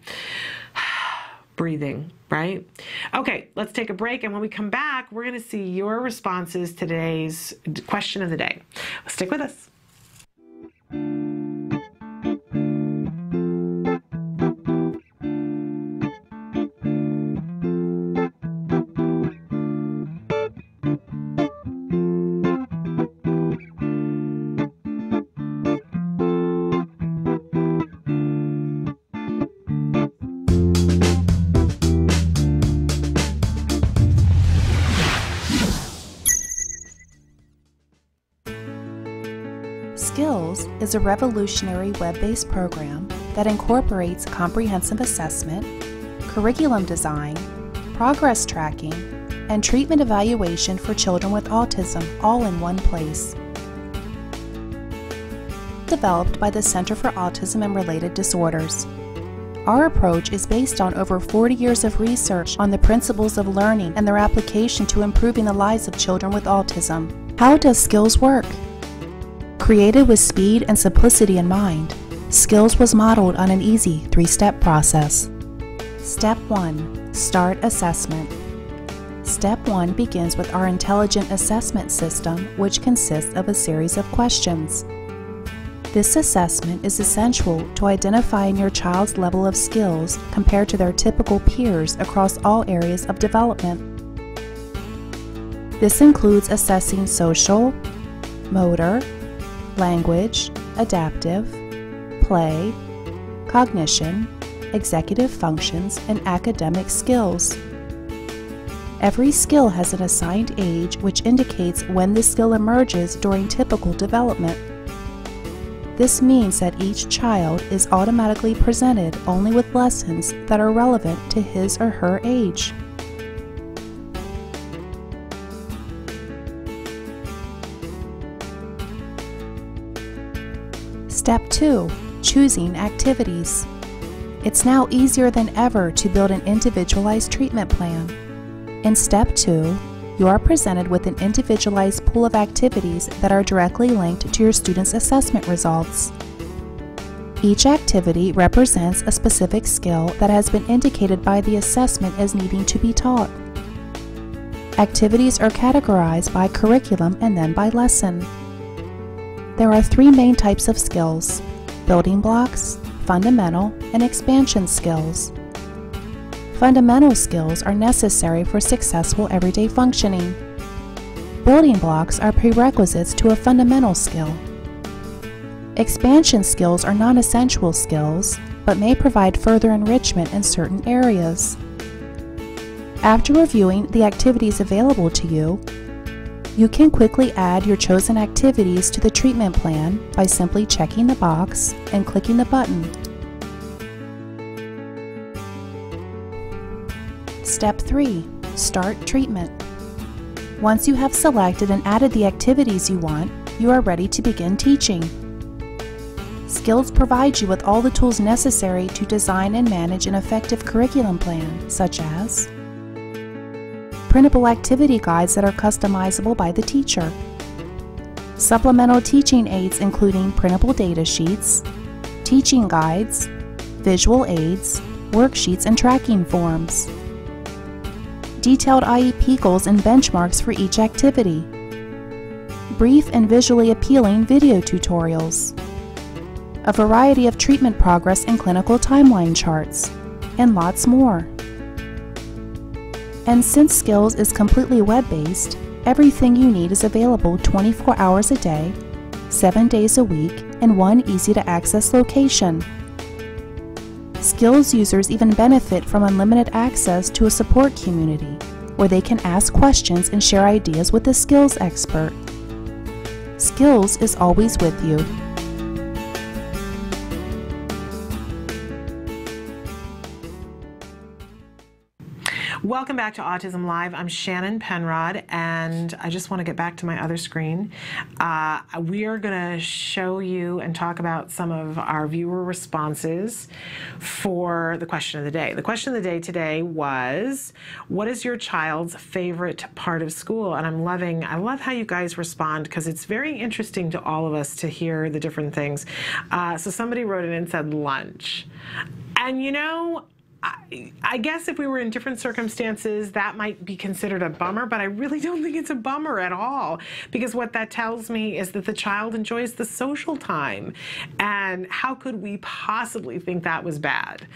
Breathing, right? Okay, let's take a break, and when we come back, we're going to see your responses to today's question of the day. Stick with us. Skills is a revolutionary web-based program that incorporates comprehensive assessment, curriculum design, progress tracking, and treatment evaluation for children with autism all in one place. Developed by the Center for Autism and Related Disorders. Our approach is based on over 40 years of research on the principles of learning and their application to improving the lives of children with autism. How does Skills work? Created with speed and simplicity in mind, Skills was modeled on an easy 3-step process. Step 1. Start assessment. Step 1 begins with our intelligent assessment system, which consists of a series of questions. This assessment is essential to identifying your child's level of skills compared to their typical peers across all areas of development. This includes assessing social, motor, language, adaptive, play, cognition, executive functions, and academic skills. Every skill has an assigned age which indicates when the skill emerges during typical development. This means that each child is automatically presented only with lessons that are relevant to his or her age. Step 2. Choosing activities. It's now easier than ever to build an individualized treatment plan. In Step 2, you are presented with an individualized pool of activities that are directly linked to your student's assessment results. Each activity represents a specific skill that has been indicated by the assessment as needing to be taught. Activities are categorized by curriculum and then by lesson. There are 3 main types of skills: building blocks, fundamental, and expansion skills. Fundamental skills are necessary for successful everyday functioning. Building blocks are prerequisites to a fundamental skill. Expansion skills are non-essential skills, but may provide further enrichment in certain areas. After reviewing the activities available to you, you can quickly add your chosen activities to the treatment plan by simply checking the box and clicking the button. Step 3. Start treatment. Once you have selected and added the activities you want, you are ready to begin teaching. Skills provides you with all the tools necessary to design and manage an effective curriculum plan, such as printable activity guides that are customizable by the teacher, supplemental teaching aids including printable data sheets, teaching guides, visual aids, worksheets, and tracking forms, detailed IEP goals and benchmarks for each activity, brief and visually appealing video tutorials, a variety of treatment progress and clinical timeline charts, and lots more. And since Skills is completely web-based, everything you need is available 24 hours a day, 7 days a week, in one easy-to-access location. Skills users even benefit from unlimited access to a support community where they can ask questions and share ideas with a skills expert. Skills is always with you. Welcome back to Autism Live. I'm Shannon Penrod, and I just want to get back to my other screen. We are going to show you and talk about some of our viewer responses for the question of the day. The question of the day today was, what is your child's favorite part of school? And I love how you guys respond, because it's very interesting to all of us to hear the different things. So somebody wrote in and said lunch. And you know, I guess if we were in different circumstances, that might be considered a bummer, but I really don't think it's a bummer at all, because what that tells me is that the child enjoys the social time. And how could we possibly think that was bad?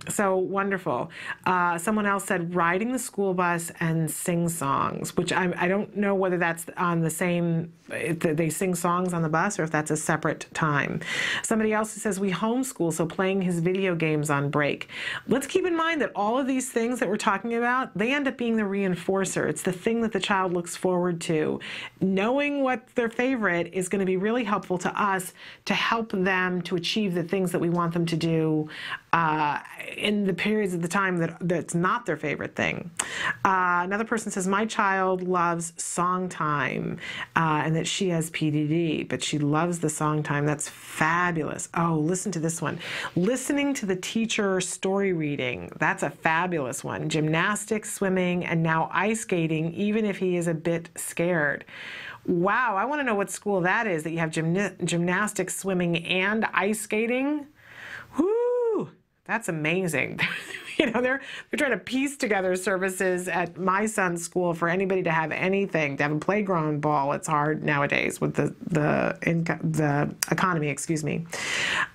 So wonderful. Someone else said riding the school bus and sing songs, which I don't know whether that's on the same, if they sing songs on the bus or if that's a separate time. Somebody else says we homeschool, so playing his video games on break. Let's keep in mind that all of these things that we're talking about, they end up being the reinforcer. It's the thing that the child looks forward to. Knowing what their favorite is going to be really helpful to us to help them to achieve the things that we want them to do in the periods of the time that's not their favorite thing. Another person says, my child loves song time, and that she has PDD, but she loves the song time. That's fabulous. Oh, listen to this one. Listening to the teacher story reading. That's a fabulous one. Gymnastics, swimming, and now ice skating, even if he is a bit scared. Wow, I want to know what school that is, that you have gymnastics, swimming, and ice skating. Whoo! That's amazing. You know, they're trying to piece together services at my son's school for anybody to have anything, to have a playground ball. It's hard nowadays with the economy, excuse me.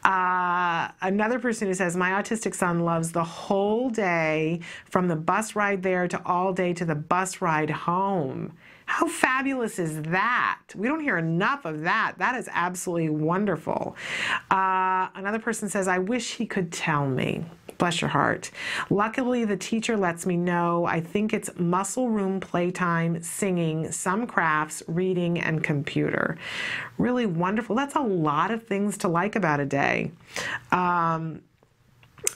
Another person who says, my autistic son loves the whole day, from the bus ride there to all day to the bus ride home. How fabulous is that? We don't hear enough of that. That is absolutely wonderful. Another person says, I wish he could tell me. Bless your heart. Luckily, the teacher lets me know. I think it's muscle room playtime, singing, some crafts, reading, and computer. Really wonderful. That's a lot of things to like about a day.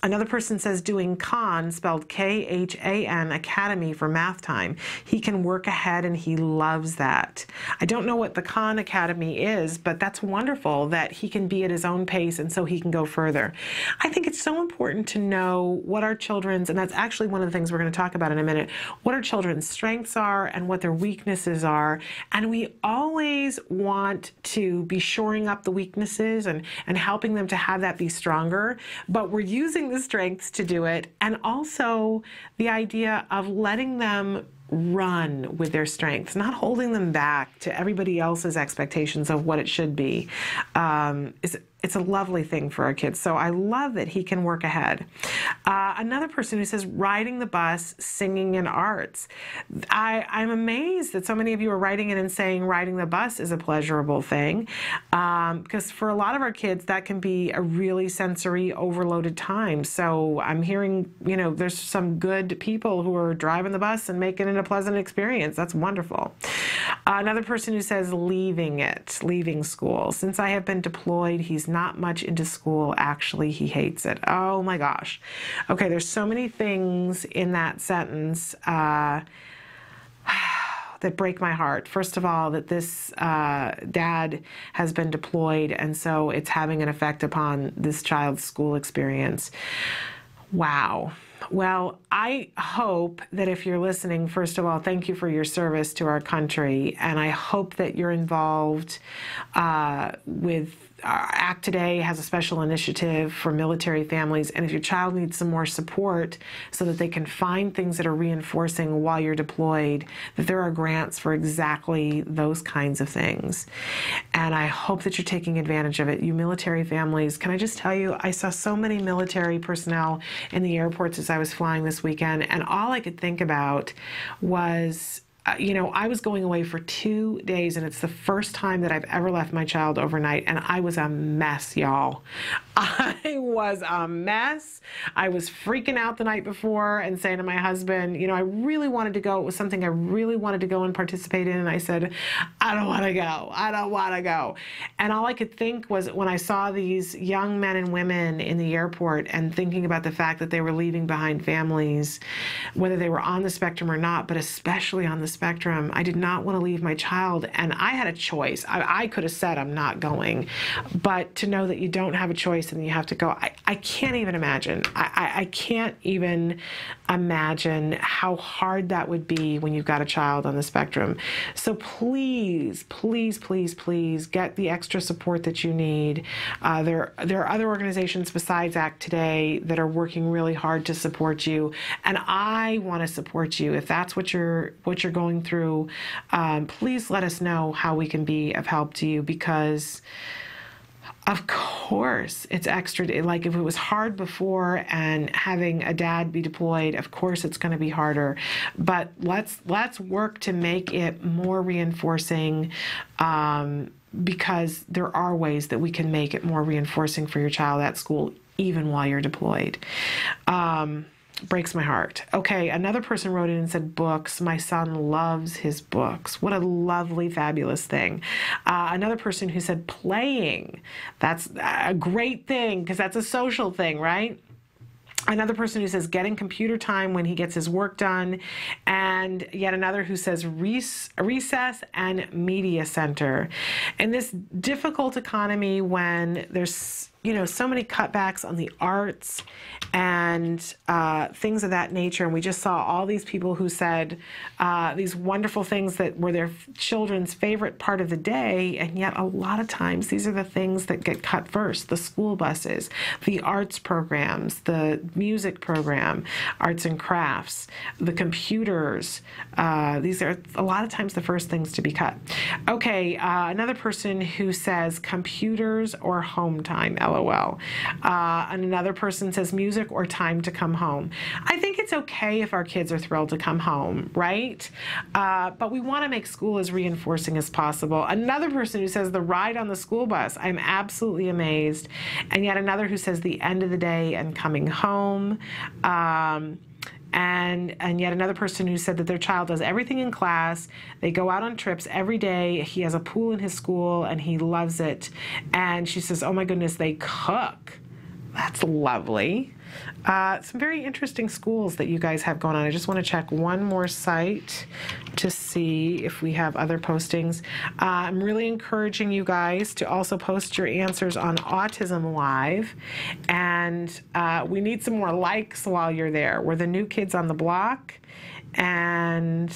Another person says doing Khan, spelled K-H-A-N, Academy for math time. He can work ahead and he loves that. I don't know what the Khan Academy is, but that's wonderful that he can be at his own pace and so he can go further. I think it's so important to know what our children's, and that's actually one of the things we're going to talk about in a minute, what our children's strengths are and what their weaknesses are. And we always want to be shoring up the weaknesses and helping them to have that be stronger, but we're using the strengths to do it, and also the idea of letting them run with their strengths, not holding them back to everybody else's expectations of what it should be. It's a lovely thing for our kids. So I love that he can work ahead. Another person who says riding the bus, singing, and arts. I'm amazed that so many of you are writing in and saying riding the bus is a pleasurable thing, because for a lot of our kids that can be a really sensory overloaded time. So I'm hearing, you know, there's some good people who are driving the bus and making it a pleasant experience. That's wonderful. Another person who says leaving school. Since I have been deployed, he's not much into school. Actually, he hates it. Oh my gosh. Okay, there's so many things in that sentence that break my heart. First of all, that this dad has been deployed, and so it's having an effect upon this child's school experience. Wow. Well, I hope that if you're listening, first of all, thank you for your service to our country, and I hope that you're involved with ACT Today has a special initiative for military families, and if your child needs some more support so that they can find things that are reinforcing while you're deployed, that there are grants for exactly those kinds of things. And I hope that you're taking advantage of it. You military families, can I just tell you, I saw so many military personnel in the airports as I was flying this weekend, and all I could think about was I was going away for 2 days, and it's the first time that I've ever left my child overnight, and I was a mess, y'all. I was a mess. I was freaking out the night before and saying to my husband, I really wanted to go. It was something I really wanted to go and participate in, and I said, I don't want to go. I don't want to go. And all I could think was when I saw these young men and women in the airport and thinking about the fact that they were leaving behind families, whether they were on the spectrum or not, but especially on the spectrum, I did not want to leave my child. And I had a choice. I could have said I'm not going, but to know that you don't have a choice and you have to go, I can't even imagine. I can't even imagine how hard that would be when you've got a child on the spectrum. So please, please, please, please get the extra support that you need. There are other organizations besides Act Today that are working really hard to support you, and I want to support you. If that's what you're going through, please let us know how we can be of help to you, because of course it's extra. Like if it was hard before and having a dad be deployed, of course it's going to be harder, but let's work to make it more reinforcing, because there are ways that we can make it more reinforcing for your child at school even while you're deployed. Breaks my heart. Okay, another person wrote in and said books. My son loves his books. What a lovely, fabulous thing. Another person who said playing. That's a great thing because that's a social thing, right? Another person who says getting computer time when he gets his work done. And yet another who says recess and media center. In this difficult economy when there's so many cutbacks on the arts and things of that nature. And we just saw all these people who said these wonderful things that were their children's favorite part of the day. And yet a lot of times these are the things that get cut first. The school buses, the arts programs, the music program, arts and crafts, the computers. These are a lot of times the first things to be cut. Okay, another person who says computers or home time, LOL. And another person says music or time to come home. I think it's okay if our kids are thrilled to come home, right? But we want to make school as reinforcing as possible. Another person who says the ride on the school bus. I'm absolutely amazed. And yet another who says the end of the day and coming home. And yet another person who said that their child does everything in class. They go out on trips every day. He has a pool in his school and he loves it. And she says, oh my goodness, they cook. That's lovely. Some very interesting schools that you guys have going on. I just want to check one more site to see if we have other postings. I'm really encouraging you guys to also post your answers on Autism Live. And we need some more likes while you're there. We're the new kids on the block. And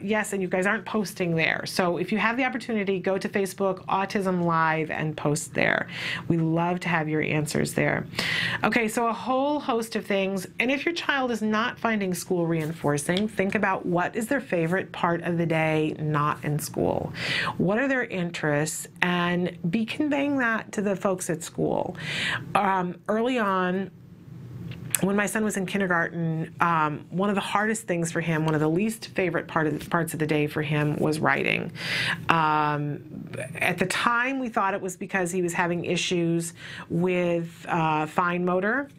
yes, and you guys aren't posting there. So if you have the opportunity, go to Facebook, Autism Live, and post there. We love to have your answers there. Okay, so a whole host of things. And if your child is not finding school reinforcing, think about what is their favorite part of the day not in school. What are their interests? And be conveying that to the folks at school. Early on, when my son was in kindergarten, one of the hardest things for him, one of the least favorite parts of the day for him was writing. At the time, we thought it was because he was having issues with fine motor.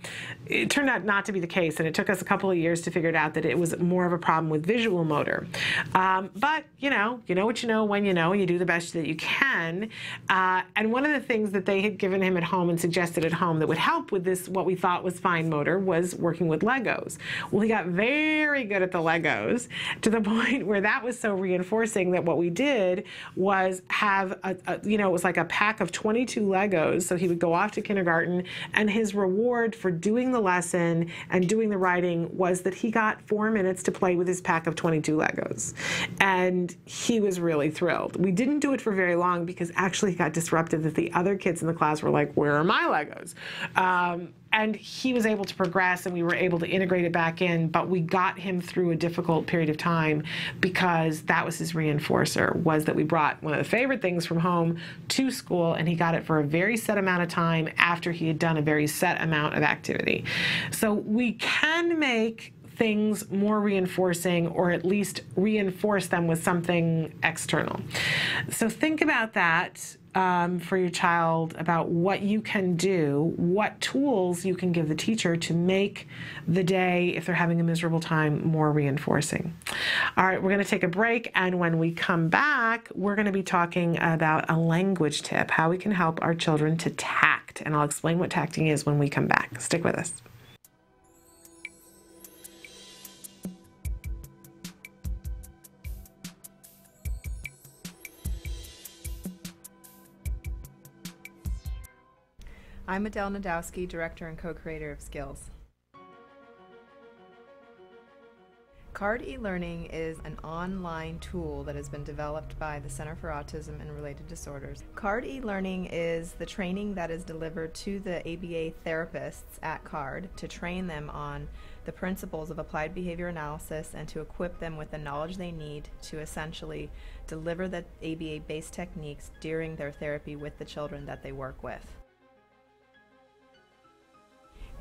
It turned out not to be the case, and it took us a couple of years to figure it out that it was more of a problem with visual motor. But you know what you know when you know, and you do the best that you can. And one of the things that they had given him at home and suggested at home that would help with this, what we thought was fine motor, was working with Legos. Well, he got very good at the Legos to the point where that was so reinforcing that what we did was have it was like a pack of 22 Legos. So he would go off to kindergarten, and his reward for doing the lesson and doing the writing was that he got 4 minutes to play with his pack of 22 Legos. And he was really thrilled. We didn't do it for very long because actually he got disrupted that the other kids in the class were like, where are my Legos? And he was able to progress, and we were able to integrate it back in, but we got him through a difficult period of time because that was his reinforcer, was that we brought one of the favorite things from home to school, and he got it for a very set amount of time after he had done a very set amount of activity. So we can make things more reinforcing, or at least reinforce them with something external. So think about that for your child, about what you can do, what tools you can give the teacher to make the day, if they're having a miserable time, more reinforcing. All right, we're going to take a break, and when we come back, we're going to be talking about a language tip, how we can help our children to tact, and I'll explain what tacting is when we come back. Stick with us. I'm Adele Nadowski, Director and Co-Creator of Skills. CARD e-learning is an online tool that has been developed by the Center for Autism and Related Disorders. CARD e-learning is the training that is delivered to the ABA therapists at CARD to train them on the principles of applied behavior analysis and to equip them with the knowledge they need to essentially deliver the ABA-based techniques during their therapy with the children that they work with.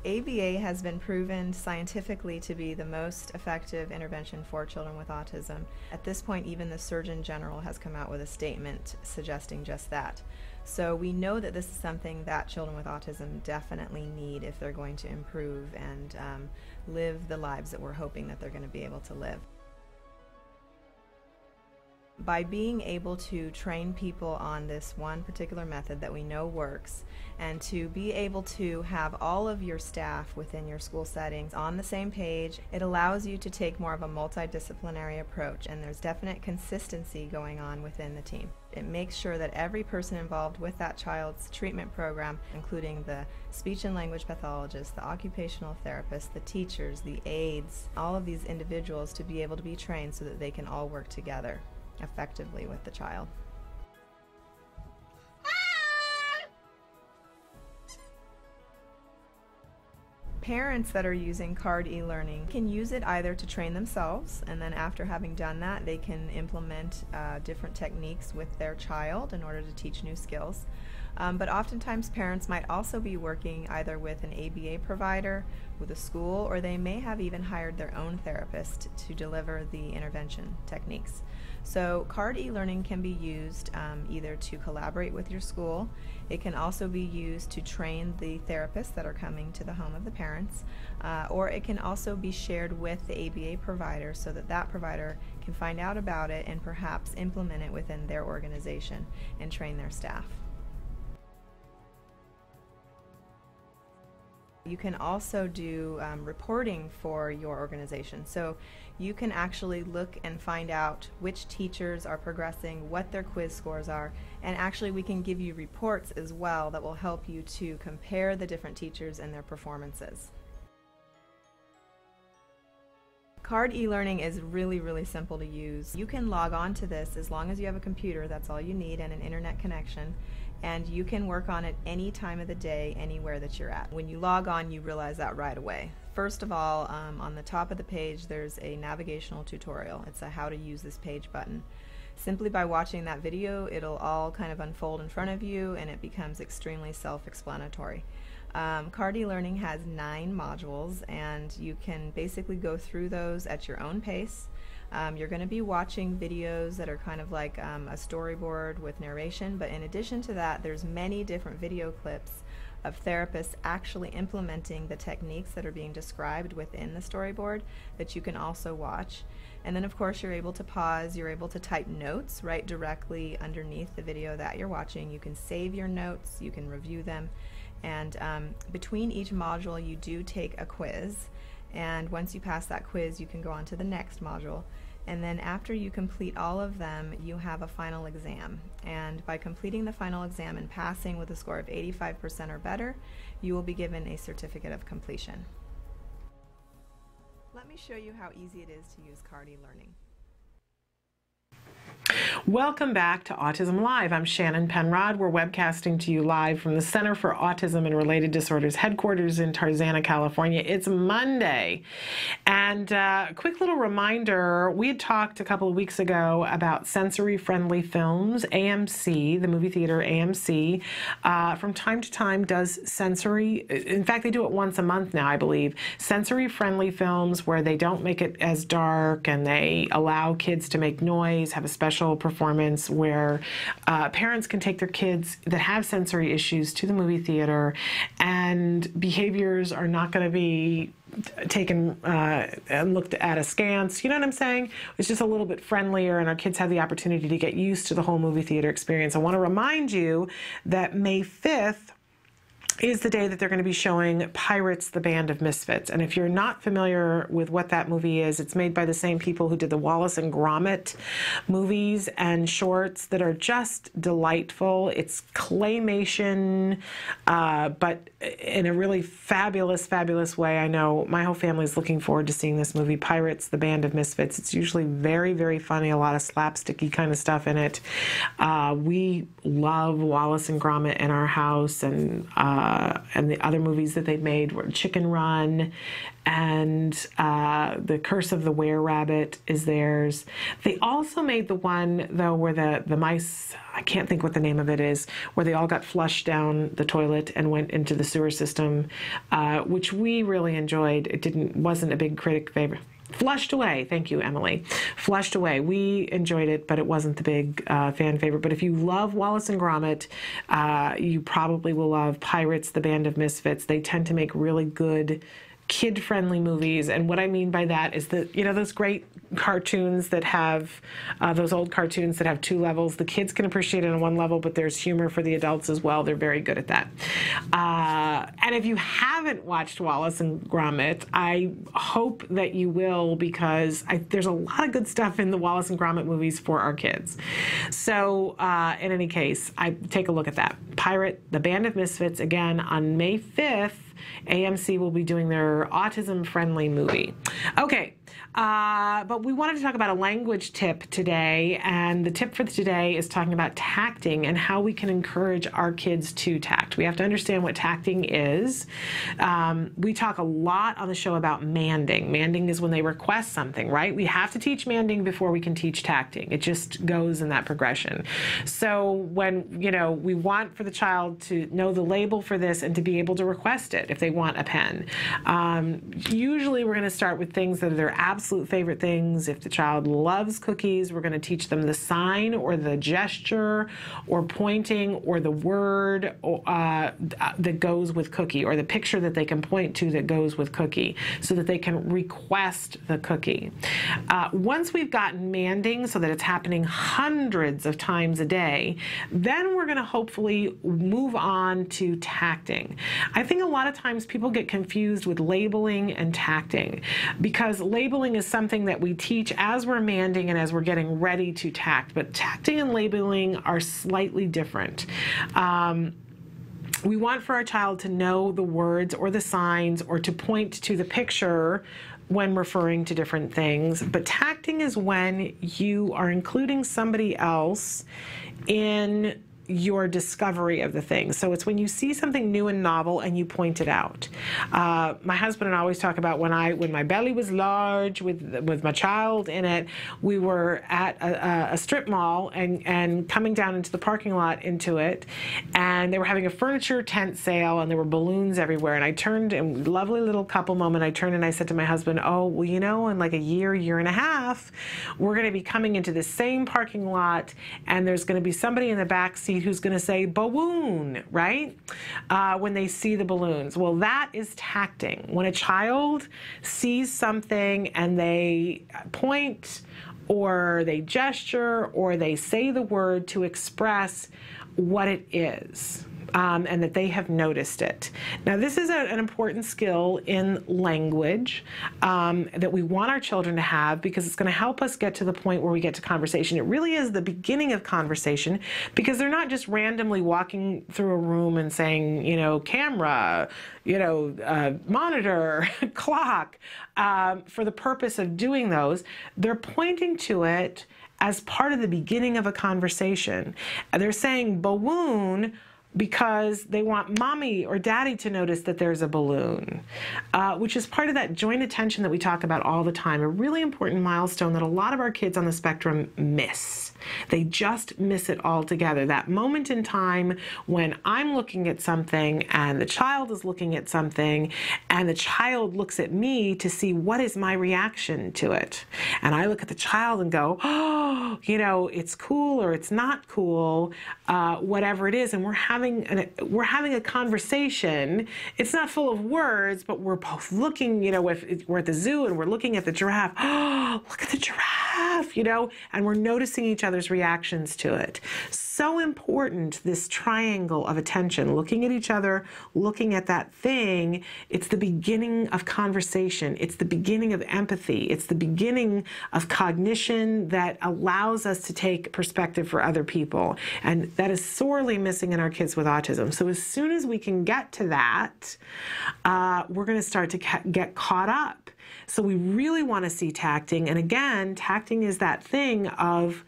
ABA has been proven scientifically to be the most effective intervention for children with autism. At this point, even the Surgeon General has come out with a statement suggesting just that. So we know that this is something that children with autism definitely need if they're going to improve and live the lives that we're hoping that they're going to be able to live. By being able to train people on this one particular method that we know works, and to be able to have all of your staff within your school settings on the same page, it allows you to take more of a multidisciplinary approach, and there's definite consistency going on within the team. It makes sure that every person involved with that child's treatment program, including the speech and language pathologist, the occupational therapist, the teachers, the aides, all of these individuals to be able to be trained so that they can all work together effectively with the child. Parents that are using CARD e-learning can use it either to train themselves, and then after having done that they can implement different techniques with their child in order to teach new skills. But oftentimes parents might also be working either with an ABA provider, with a school, or they may have even hired their own therapist to deliver the intervention techniques. So CARD e-learning can be used either to collaborate with your school. It can also be used to train the therapists that are coming to the home of the parents, or it can also be shared with the ABA provider so that that provider can find out about it and perhaps implement it within their organization and train their staff. You can also do reporting for your organization. So you can actually look and find out which teachers are progressing, what their quiz scores are, and actually we can give you reports as well that will help you to compare the different teachers and their performances. CARD e-learning is really simple to use. You can log on to this as long as you have a computer, that's all you need, and an internet connection. And you can work on it any time of the day, anywhere that you're at. When you log on, you realize that right away. First of all, on the top of the page, there's a navigational tutorial. It's a how to use this page button. Simply by watching that video, it'll all kind of unfold in front of you, and it becomes extremely self-explanatory. CARD e-learning has 9 modules, and you can basically go through those at your own pace. You're going to be watching videos that are kind of like a storyboard with narration, but in addition to that, there's many different video clips of therapists actually implementing the techniques that are being described within the storyboard that you can also watch. And then of course you're able to pause, you're able to type notes right directly underneath the video that you're watching. You can save your notes, you can review them, and between each module you do take a quiz, and once you pass that quiz you can go on to the next module. And then after you complete all of them, you have a final exam. And by completing the final exam and passing with a score of 85% or better, you will be given a certificate of completion. Let me show you how easy it is to use CARD e-learning. Welcome back to Autism Live. I'm Shannon Penrod. We're webcasting to you live from the Center for Autism and Related Disorders headquarters in Tarzana, California. It's Monday. And quick little reminder, we had talked a couple of weeks ago about sensory-friendly films. AMC, the movie theater AMC, from time to time does sensory, in fact, they do it once a month now, I believe, sensory-friendly films where they don't make it as dark and they allow kids to make noise, have a special performance where parents can take their kids that have sensory issues to the movie theater, and behaviors are not going to be taken and looked at askance. You know what I'm saying? It's just a little bit friendlier, and our kids have the opportunity to get used to the whole movie theater experience. I want to remind you that May 5th is the day that they're going to be showing Pirates, the Band of Misfits. And if you're not familiar with what that movie is, it's made by the same people who did the Wallace and Gromit movies and shorts that are just delightful. It's claymation, but in a really fabulous, fabulous way. I know my whole family is looking forward to seeing this movie, Pirates, the Band of Misfits. It's usually very, very funny, a lot of slapsticky kind of stuff in it. We love Wallace and Gromit in our house, and the other movies that they made were Chicken Run, and The Curse of the Were-Rabbit is theirs. They also made the one, though, where the mice, I can't think what the name of it is, where they all got flushed down the toilet and went into the sewer system, which we really enjoyed. It wasn't a big critic favorite. Flushed Away. Thank you, Emily. Flushed Away. We enjoyed it, but it wasn't the big fan favorite. But if you love Wallace and Gromit, you probably will love Pirates, the Band of Misfits. They tend to make really good kid-friendly movies, and what I mean by that is that, you know, those great cartoons that have, those old cartoons that have two levels, the kids can appreciate it on one level, but there's humor for the adults as well. They're very good at that. And if you haven't watched Wallace and Gromit, I hope that you will, because there's a lot of good stuff in the Wallace and Gromit movies for our kids. So in any case, take a look at that. Pirate, the Band of Misfits, again on May 5th, AMC will be doing their autism-friendly movie. Okay, but we wanted to talk about a language tip today, and the tip for today is talking about tacting and how we can encourage our kids to tact. We have to understand what tacting is. We talk a lot on the show about manding. Manding is when they request something, right? We have to teach manding before we can teach tacting. It just goes in that progression. So when, you know, we want for the child to know the label for this and to be able to request it if they want a pen. Usually we're going to start with things that are their absolute favorite things. If the child loves cookies, we're going to teach them the sign or the gesture or pointing or the word that goes with cookie, or the picture that they can point to that goes with cookie, so that they can request the cookie. Once we've gotten manding so that it's happening hundreds of times a day, then we're going to hopefully move on to tacting. I think a lot of times people get confused with labeling and tacting, because labeling is something that we teach as we're manding and as we're getting ready to tact, but tacting and labeling are slightly different. We want for our child to know the words or the signs or to point to the picture when referring to different things, but tacting is when you are including somebody else in your discovery of the thing. So it's when you see something new and novel and you point it out. My husband and I always talk about when my belly was large with my child in it, we were at a strip mall and coming down into the parking lot into it, and they were having a furniture tent sale and there were balloons everywhere, and I turned, and lovely little couple moment, I turned and I said to my husband, oh, well, you know, in like a year and a half, we're going to be coming into the same parking lot and there's going to be somebody in the back seat who's going to say balloon, right? When they see the balloons. Well, that is tacting. When a child sees something and they point or they gesture or they say the word to express what it is. and that they have noticed it. Now, this is an important skill in language that we want our children to have, because it's going to help us get to the point where we get to conversation. It really is the beginning of conversation, because they're not just randomly walking through a room and saying, you know, camera, you know, monitor, clock, for the purpose of doing those. They're pointing to it as part of the beginning of a conversation. And they're saying balloon because they want mommy or daddy to notice that there's a balloon, which is part of that joint attention that we talk about all the time, a really important milestone that a lot of our kids on the spectrum miss. They just miss it altogether. That moment in time when I'm looking at something and the child is looking at something and the child looks at me to see what is my reaction to it. And I look at the child and go, oh, you know, it's cool or it's not cool, whatever it is. And we're having a conversation. It's not full of words, but we're both looking, you know, if we're at the zoo and we're looking at the giraffe, oh, look at the giraffe, you know, and we're noticing each other's reactions to it. So important, this triangle of attention, looking at each other, looking at that thing. It's the beginning of conversation. It's the beginning of empathy. It's the beginning of cognition that allows us to take perspective for other people. And that is sorely missing in our kids with autism. So as soon as we can get to that, we're going to start to get caught up. So we really want to see tacting. And again, tacting is that thing of,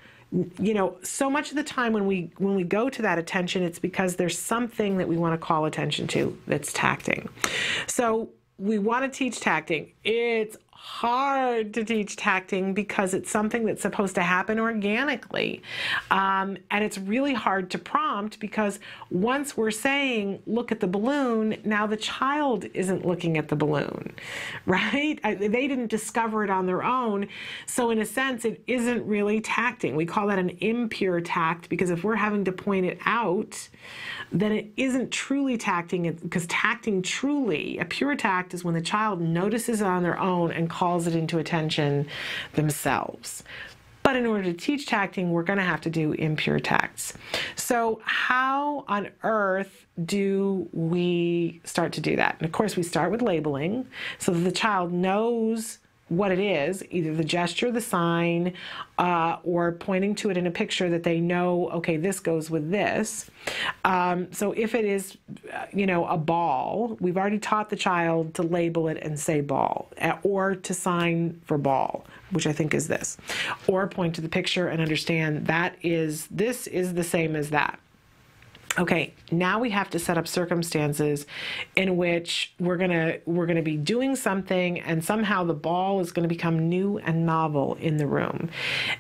you know, so much of the time when we go to that attention, it's because there's something that we want to call attention to that's tacting. So we want to teach tacting. It's hard to teach tacting because it's something that's supposed to happen organically. And it's really hard to prompt because once we're saying, look at the balloon, now the child isn't looking at the balloon, right? They didn't discover it on their own. So in a sense, it isn't really tacting. We call that an impure tact because if we're having to point it out, then it isn't truly tacting, because tacting truly, a pure tact is when the child notices it on their own and calls it into attention themselves. But in order to teach tacting, we're going to have to do impure tacts. So how on earth do we start to do that? And of course, we start with labeling so that the child knows what it is, either the gesture, the sign, or pointing to it in a picture that they know, okay, this goes with this. So if it is, you know, a ball, we've already taught the child to label it and say ball, or to sign for ball, which I think is this, or point to the picture and understand that this is the same as that. Okay, now we have to set up circumstances in which we're gonna be doing something and somehow the ball is gonna become new and novel in the room.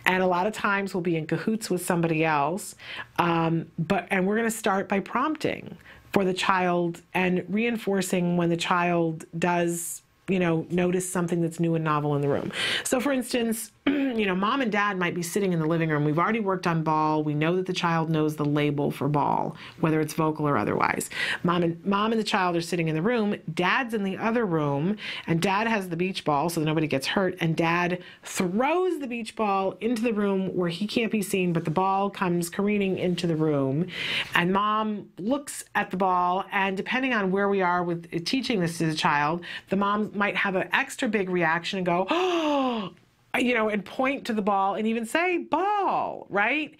And a lot of times we'll be in cahoots with somebody else, and we're gonna start by prompting for the child and reinforcing when the child does, you know, notice something that's new and novel in the room. So for instance, you know, mom and dad might be sitting in the living room. We've already worked on ball. We know that the child knows the label for ball, whether it's vocal or otherwise. Mom and the child are sitting in the room. Dad's in the other room, and dad has the beach ball so that nobody gets hurt. And dad throws the beach ball into the room where he can't be seen, but the ball comes careening into the room. And mom looks at the ball, and depending on where we are with teaching this to the child, the mom might have an extra big reaction and go, oh, you know, and point to the ball and even say ball, right?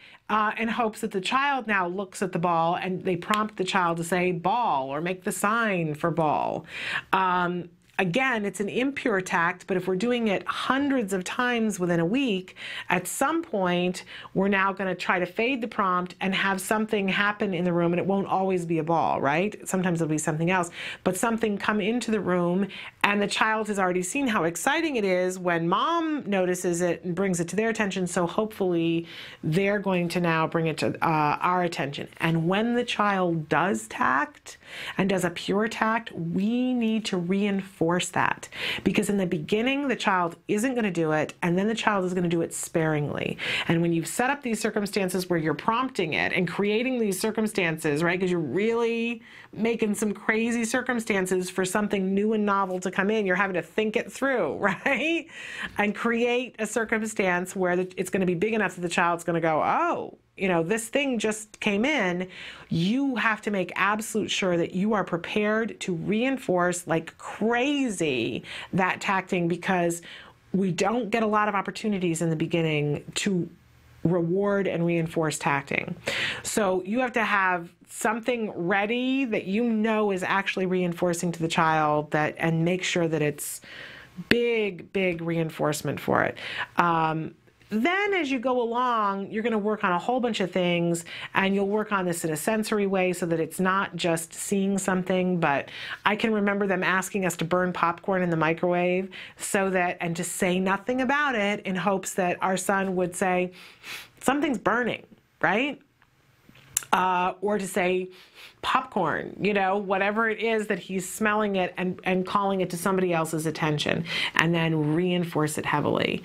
In hopes that the child now looks at the ball and they prompt the child to say ball or make the sign for ball. Again, it's an impure tact, but if we're doing it hundreds of times within a week, at some point, we're now going to try to fade the prompt and have something happen in the room, and it won't always be a ball, right? Sometimes it'll be something else, but something come into the room, and the child has already seen how exciting it is when mom notices it and brings it to their attention, so hopefully they're going to now bring it to our attention. And when the child does tact and does a pure tact, we need to reinforce that, because in the beginning the child isn't going to do it, and then the child is going to do it sparingly. And when you've set up these circumstances where you're prompting it and creating these circumstances, right, because you're really making some crazy circumstances for something new and novel to come in, you're having to think it through, right? And create a circumstance where it's going to be big enough that the child's going to go, oh, you know, this thing just came in. You have to make absolute sure that you are prepared to reinforce like crazy that tacting, because we don't get a lot of opportunities in the beginning to reward and reinforce tacting. So you have to have something ready that you know is actually reinforcing to the child, that, and make sure that it's big reinforcement for it. Then as you go along, you're going to work on a whole bunch of things, and you'll work on this in a sensory way so that it's not just seeing something. But I can remember them asking us to burn popcorn in the microwave so that, and to say nothing about it, in hopes that our son would say, something's burning, right? Or to say popcorn, you know, whatever it is that he's smelling it, and calling it to somebody else's attention, and then reinforce it heavily.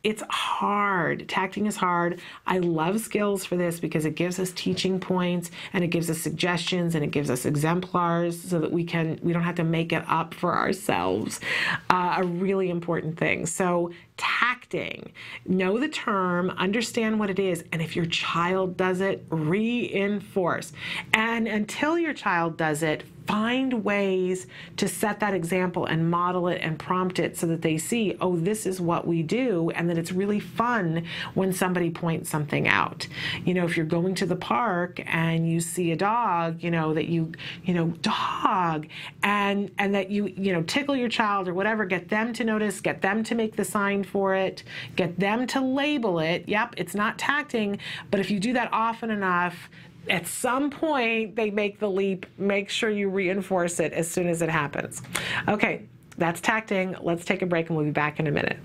It's hard. Tacting is hard. I love skills for this because it gives us teaching points, and it gives us suggestions, and it gives us exemplars so that we don't have to make it up for ourselves. A really important thing. So tacting, know the term, understand what it is, and if your child does it, reinforce. And until your child does it, find ways to set that example and model it and prompt it so that they see, oh, this is what we do, and that it's really fun when somebody points something out. You know, if you're going to the park and you see a dog, you know, that you dog, and that you tickle your child or whatever, get them to notice, get them to make the sign for it, get them to label it. Yep, it's not tacting, but if you do that often enough, at some point they make the leap. Make sure you reinforce it as soon as it happens. Okay, that's tacting. Let's take a break and we'll be back in a minute.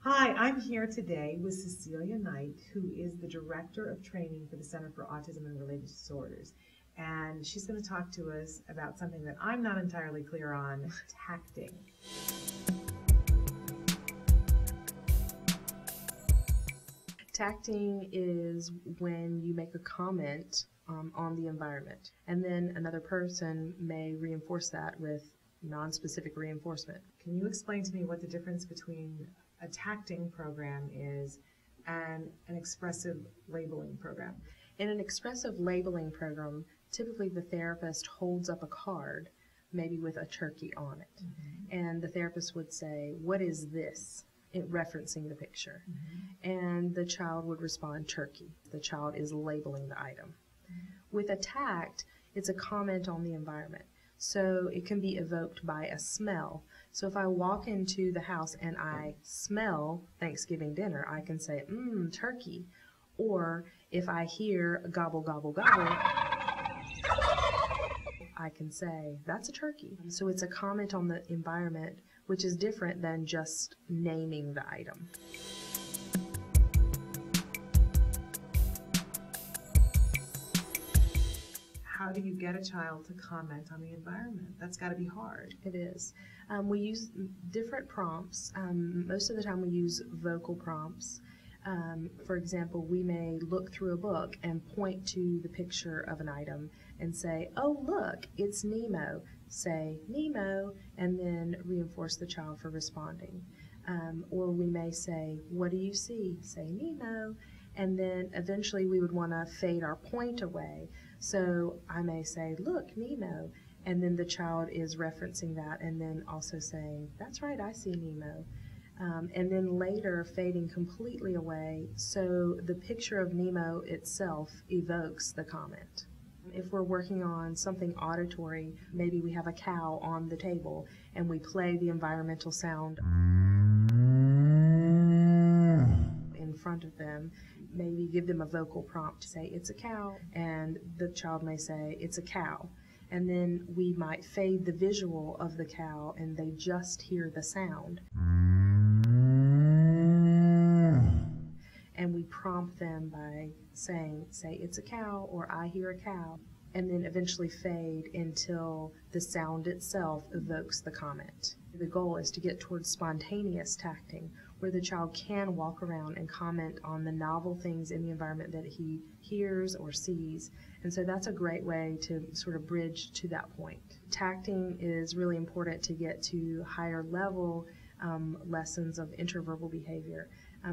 Hi, I'm here today with Cecilia Knight, who is the Director of Training for the Center for Autism and Related Disorders. And she's going to talk to us about something that I'm not entirely clear on, tacting. Tacting is when you make a comment on the environment, and then another person may reinforce that with non-specific reinforcement. Can you explain to me what the difference between a tacting program is and an expressive labeling program? In an expressive labeling program, typically the therapist holds up a card, maybe with a turkey on it, and the therapist would say, "What is this?" referencing the picture, and the child would respond, "Turkey." The child is labeling the item. With a tact, it's a comment on the environment, so it can be evoked by a smell. So if I walk into the house and I smell Thanksgiving dinner, I can say, turkey. Or if I hear gobble, gobble, gobble, I can say, that's a turkey. So it's a comment on the environment, which is different than just naming the item. How do you get a child to comment on the environment? That's got to be hard. It is. We use different prompts. Most of the time we use vocal prompts. For example, we may look through a book and point to the picture of an item and say, "Oh, look, it's Nemo." Say, "Nemo," and then reinforce the child for responding. Or we may say, "What do you see?" Say, "Nemo." And then eventually we would want to fade our point away. So I may say, "Look, Nemo," and then the child is referencing that and then also saying, "That's right, I see Nemo." And then later fading completely away, so the picture of Nemo itself evokes the comment. If we're working on something auditory, maybe we have a cow on the table and we play the environmental sound in front of them, maybe give them a vocal prompt to say, "It's a cow," and the child may say, "It's a cow." And then we might fade the visual of the cow and they just hear the sound. And we prompt them by saying, "It's a cow," or "I hear a cow." and then eventually fade until the sound itself evokes the comment. The goal is to get towards spontaneous tacting, where the child can walk around and comment on the novel things in the environment that he hears or sees. And so that's a great way to sort of bridge to that point. Tacting is really important to get to higher level lessons of interverbal behavior.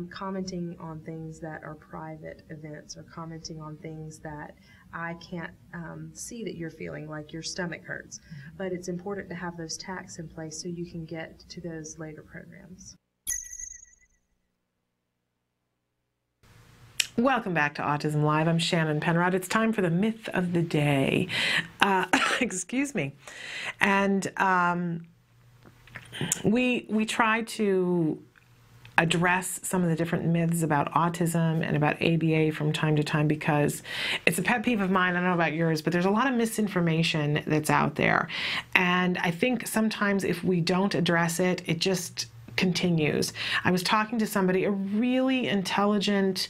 Commenting on things that are private events, or commenting on things that I can't see that you're feeling, like your stomach hurts. But it's important to have those tacts in place so you can get to those later programs. Welcome back to Autism Live. I'm Shannon Penrod. It's time for the myth of the day. Excuse me. And we try to address some of the different myths about autism and about ABA from time to time, because it's a pet peeve of mine. I don't know about yours, but there's a lot of misinformation that's out there. And I think sometimes if we don't address it, it just continues. I was talking to somebody, a really intelligent,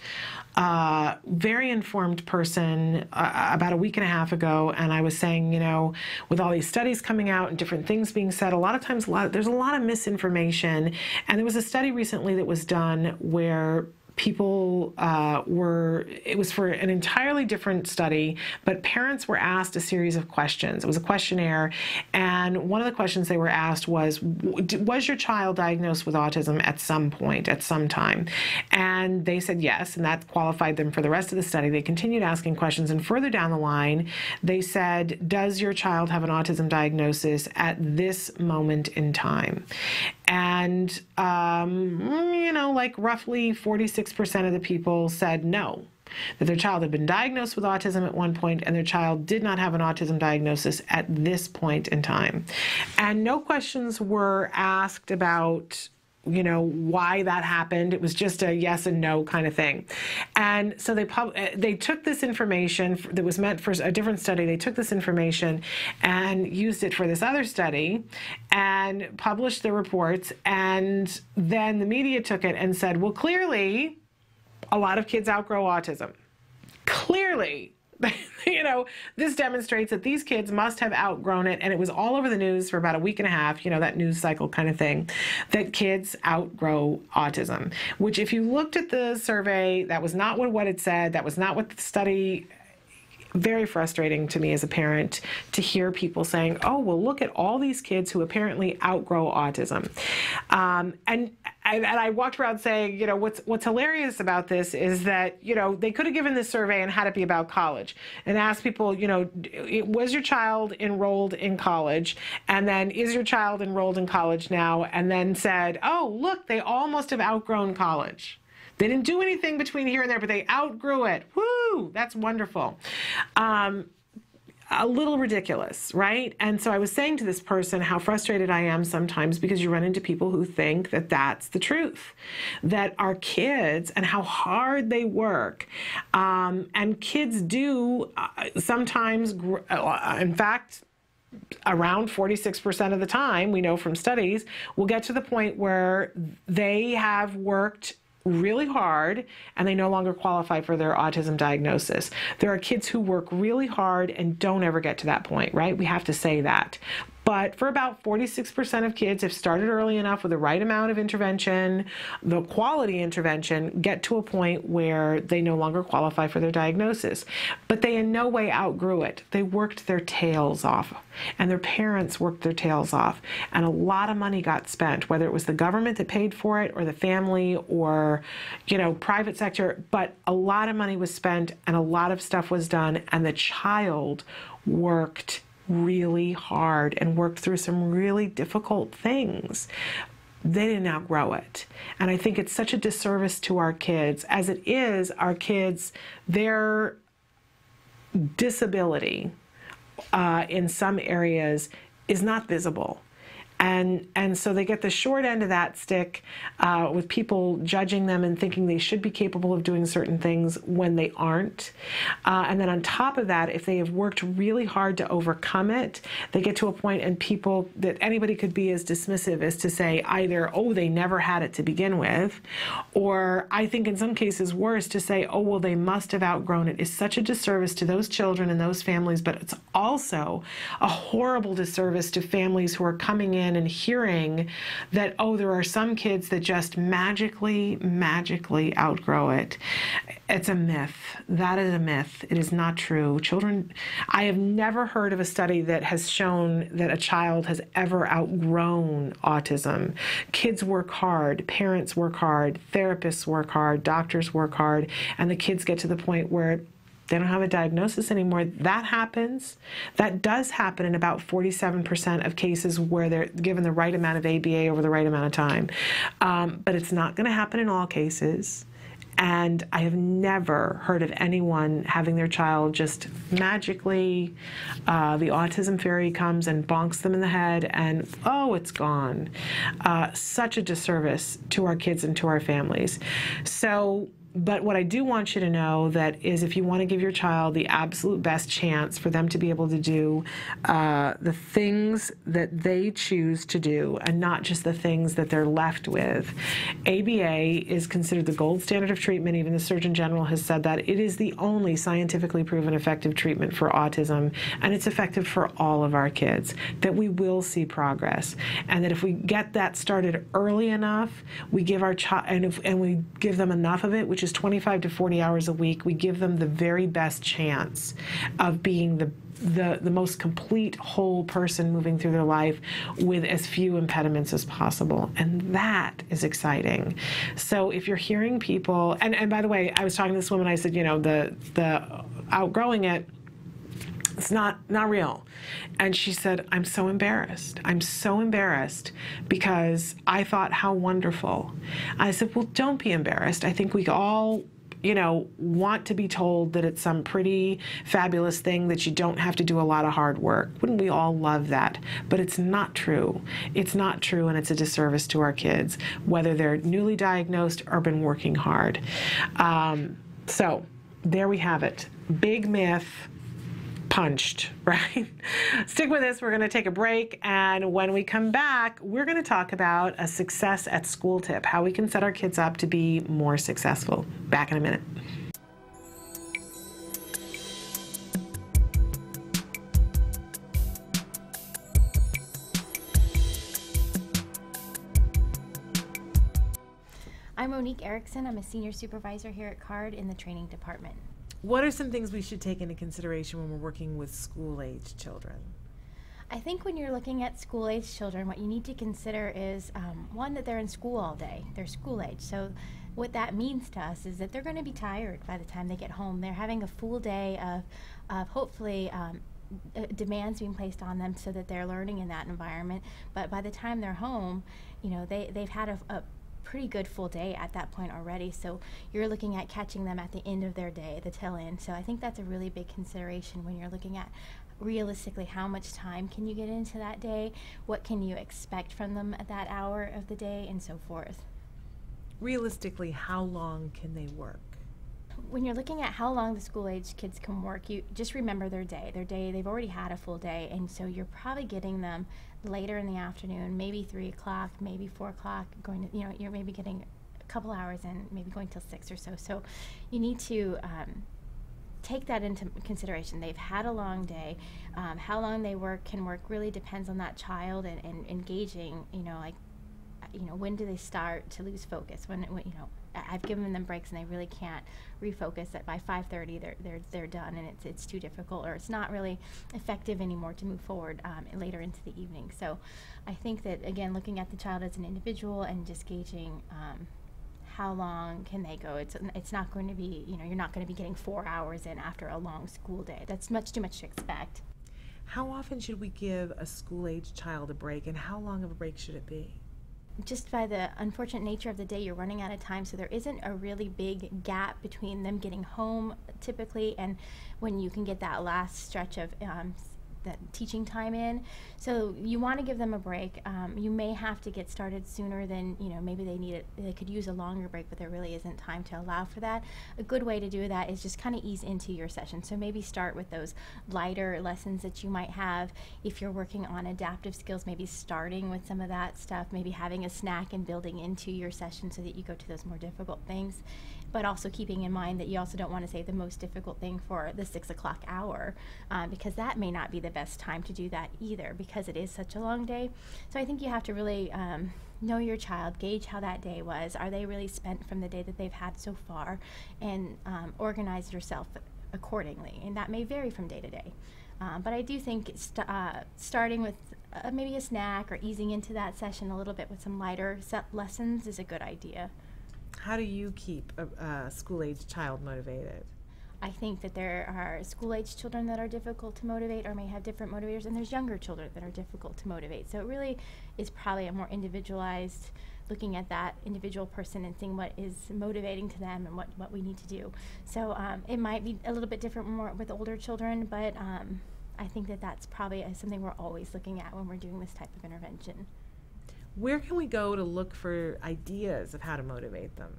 very informed person about a week and a half ago, and I was saying, you know, with all these studies coming out and different things being said, a lot of times there's a lot of misinformation. And there was a study recently that was done where people it was for an entirely different study, but parents were asked a series of questions. It was a questionnaire, and one of the questions they were asked was your child diagnosed with autism at some point, at some time? And they said yes, and that qualified them for the rest of the study. They continued asking questions, and further down the line, they said, does your child have an autism diagnosis at this moment in time? And, you know, like roughly 46% of the people said no, that their child had been diagnosed with autism at one point and their child did not have an autism diagnosis at this point in time. And no questions were asked about, you know, why that happened. It was just a yes and no kind of thing. And so they took this information that was meant for a different study. They took this information and used it for this other study and published the reports. And then the media took it and said, well, clearly a lot of kids outgrow autism. Clearly. You know, this demonstrates that these kids must have outgrown it, and it was all over the news for about a week and a half, you know, that news cycle kind of thing, that kids outgrow autism, which if you looked at the survey, that was not what it said, that was not what the study. Very frustrating to me as a parent to hear people saying, oh, well, look at all these kids who apparently outgrow autism. And I walked around saying, you know, what's hilarious about this is that, you know, they could have given this survey and had it be about college and asked people, you know, was your child enrolled in college? And then, is your child enrolled in college now? And then said, oh, look, they all must have outgrown college. They didn't do anything between here and there, but they outgrew it. Woo! That's wonderful. A little ridiculous, right? And so I was saying to this person how frustrated I am sometimes, because you run into people who think that that's the truth, that our kids and how hard they work, and kids do sometimes, in fact, around 46% of the time, we know from studies, will get to the point where they have worked really hard and they no longer qualify for their autism diagnosis. There are kids who work really hard and don't ever get to that point, right? We have to say that. But for about 46% of kids, if started early enough with the right amount of intervention, the quality intervention, get to a point where they no longer qualify for their diagnosis. But they in no way outgrew it. They worked their tails off, and their parents worked their tails off. And a lot of money got spent, whether it was the government that paid for it or the family or, you know, private sector. But a lot of money was spent and a lot of stuff was done, and the child worked really hard and worked through some really difficult things. They didn't outgrow it. And I think it's such a disservice to our kids. As it is, our kids, their disability in some areas is not visible. And so they get the short end of that stick with people judging them and thinking they should be capable of doing certain things when they aren't. And then on top of that, if they have worked really hard to overcome it, they get to a point and people that anybody could be as dismissive as to say either, oh, they never had it to begin with, or I think in some cases worse, to say, oh, well, they must have outgrown it, is such a disservice to those children and those families, but it's also a horrible disservice to families who are coming in and hearing that, oh, there are some kids that just magically outgrow it. It's a myth. That is a myth. It is not true. Children, I have never heard of a study that has shown that a child has ever outgrown autism. Kids work hard, parents work hard, therapists work hard, doctors work hard, and the kids get to the point where they don't have a diagnosis anymore. That happens. That does happen in about 47% of cases where they're given the right amount of ABA over the right amount of time. But it's not going to happen in all cases. And I have never heard of anyone having their child just magically, the autism fairy comes and bonks them in the head and, oh, it's gone. Such a disservice to our kids and to our families. So, but what I do want you to know that is if you want to give your child the absolute best chance for them to be able to do the things that they choose to do and not just the things that they're left with, ABA is considered the gold standard of treatment. Even the Surgeon General has said that. It is the only scientifically proven effective treatment for autism, and it's effective for all of our kids, that we will see progress. And that if we get that started early enough, we give our child, and we give them enough of it, which is 25 to 40 hours a week, we give them the very best chance of being the most complete whole person moving through their life with as few impediments as possible. And that is exciting. So if you're hearing people, and by the way, I was talking to this woman, I said, you know, the outgrowing it, it's not real. And she said, I'm so embarrassed. I'm so embarrassed because I thought how wonderful. I said, well, don't be embarrassed. I think we all, you know, want to be told that it's some pretty fabulous thing that you don't have to do a lot of hard work. Wouldn't we all love that? But it's not true. It's not true, and it's a disservice to our kids, whether they're newly diagnosed or been working hard. So there we have it. Big myth. Punched, right? Stick with us. We're going to take a break, and when we come back, we're going to talk about a success at school tip, how we can set our kids up to be more successful. Back in a minute. I'm Monique Erickson. I'm a senior supervisor here at CARD in the training department. What are some things we should take into consideration when we're working with school-age children? I think when you're looking at school-age children, what you need to consider is, one, that they're in school all day. They're school-age. So what that means to us is that they're going to be tired by the time they get home. They're having a full day of hopefully demands being placed on them so that they're learning in that environment. But by the time they're home, you know, they've had a pretty good full day at that point already, so you're looking at catching them at the end of their day, the tail end. So I think that's a really big consideration when you're looking at realistically how much time can you get into that day, what can you expect from them at that hour of the day, and so forth. Realistically, how long can they work? When you're looking at how long the school-age kids can work, you just remember their day. They've already had a full day, and so you're probably getting them later in the afternoon, maybe 3 o'clock, maybe 4 o'clock, going to, you know, you're maybe getting a couple hours in, maybe going till 6 or so. So you need to take that into consideration. They've had a long day. How long they can work really depends on that child and engaging, you know, like, you know, when do they start to lose focus? When you know, I've given them breaks and they really can't refocus. That by 5:30 they're done, and it's too difficult, or it's not really effective anymore to move forward later into the evening. So I think that, again, looking at the child as an individual and just gauging how long can they go. It's not going to be, you know, you're not going to be getting 4 hours in after a long school day. That's much too much to expect. How often should we give a school-age child a break, and how long of a break should it be? Just by the unfortunate nature of the day, you're running out of time, so there isn't a really big gap between them getting home typically and when you can get that last stretch of that teaching time in. So you want to give them a break. You may have to get started sooner than, maybe they could use a longer break, but there really isn't time to allow for that. A good way to do that is just kind of ease into your session. So maybe start with those lighter lessons that you might have. If you're working on adaptive skills, maybe starting with some of that stuff, maybe having a snack and building into your session so that you go to those more difficult things. But also keeping in mind that you also don't want to say the most difficult thing for the 6 o'clock hour, because that may not be the best time to do that either, because it is such a long day. So I think you have to really know your child, gauge how that day was. Are they really spent from the day that they've had so far? And organize yourself accordingly. And that may vary from day to day. But I do think starting with maybe a snack or easing into that session a little bit with some lighter lessons is a good idea. How do you keep a school-age child motivated? I think that there are school-age children that are difficult to motivate or may have different motivators, and there's younger children that are difficult to motivate. So it really is probably a more individualized, looking at that individual person and seeing what is motivating to them and what we need to do. So it might be a little bit different more with older children, but I think that that's probably something we're always looking at when we're doing this type of intervention. Where can we go to look for ideas of how to motivate them?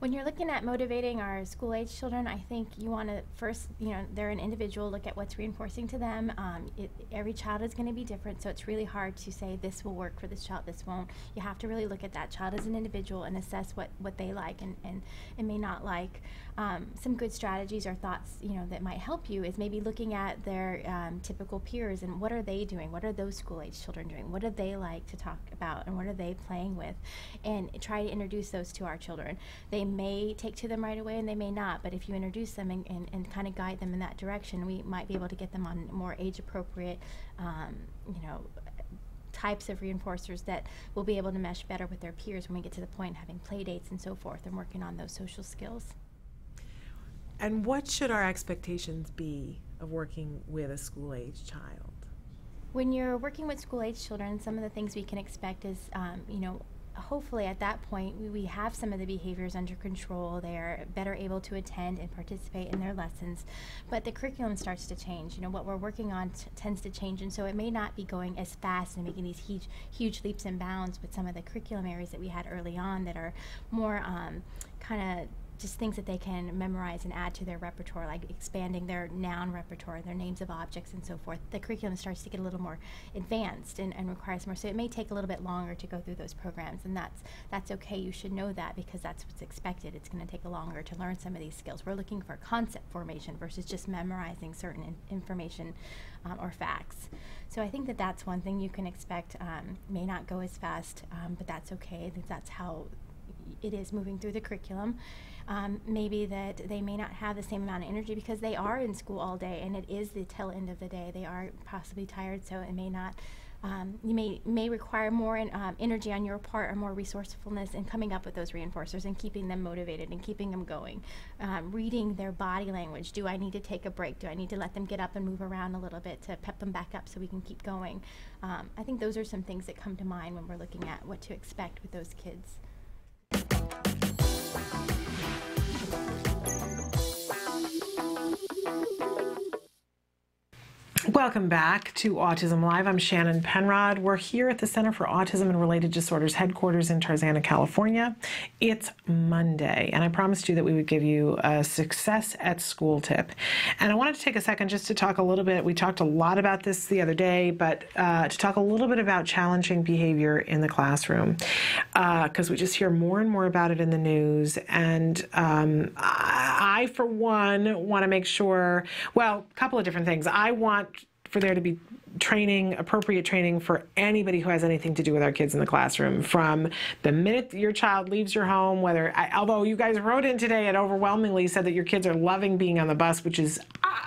When you're looking at motivating our school-age children, I think you want to first, they're an individual, look at what's reinforcing to them. Every child is going to be different, so it's really hard to say this will work for this child, this won't. You have to really look at that child as an individual and assess what they like and may not like. Some good strategies or thoughts, that might help you is maybe looking at their typical peers and what are they doing? What are those school-age children doing? What do they like to talk about and what are they playing with? And try to introduce those to our children. They may take to them right away and they may not, but if you introduce them and kind of guide them in that direction, we might be able to get them on more age-appropriate, types of reinforcers that will be able to mesh better with their peers when we get to the point of having play dates and so forth and working on those social skills. And what should our expectations be of working with a school-age child? When you're working with school-age children, some of the things we can expect is, hopefully at that point we have some of the behaviors under control. They're better able to attend and participate in their lessons, but the curriculum starts to change. What we're working on tends to change, and so it may not be going as fast and making these huge leaps and bounds with some of the curriculum areas that we had early on that are more kind of just things that they can memorize and add to their repertoire, like expanding their noun repertoire, their names of objects and so forth. The curriculum starts to get a little more advanced and requires more, so it may take a little bit longer to go through those programs, and that's okay. You should know that because that's what's expected. It's going to take longer to learn some of these skills. We're looking for concept formation versus just memorizing certain information or facts. So I think that that's one thing you can expect. May not go as fast, but that's okay. I think that's how it is moving through the curriculum. Maybe that they may not have the same amount of energy because they are in school all day and it is the tail end of the day. They are possibly tired, so it may not, you may require more energy on your part or more resourcefulness in coming up with those reinforcers and keeping them motivated and keeping them going. Reading their body language. Do I need to take a break? Do I need to let them get up and move around a little bit to pep them back up so we can keep going? I think those are some things that come to mind when we're looking at what to expect with those kids. Welcome back to Autism Live. I'm Shannon Penrod. We're here at the Center for Autism and Related Disorders headquarters in Tarzana, California. It's Monday, and I promised you that we would give you a success at school tip. And I wanted to take a second just to talk a little bit. We talked a lot about this the other day, but to talk a little bit about challenging behavior in the classroom, because we just hear more and more about it in the news. And I, for one, want to make sure, well, a couple of different things. I want for there to be training, appropriate training for anybody who has anything to do with our kids in the classroom. From the minute your child leaves your home, although you guys wrote in today and overwhelmingly said that your kids are loving being on the bus, which is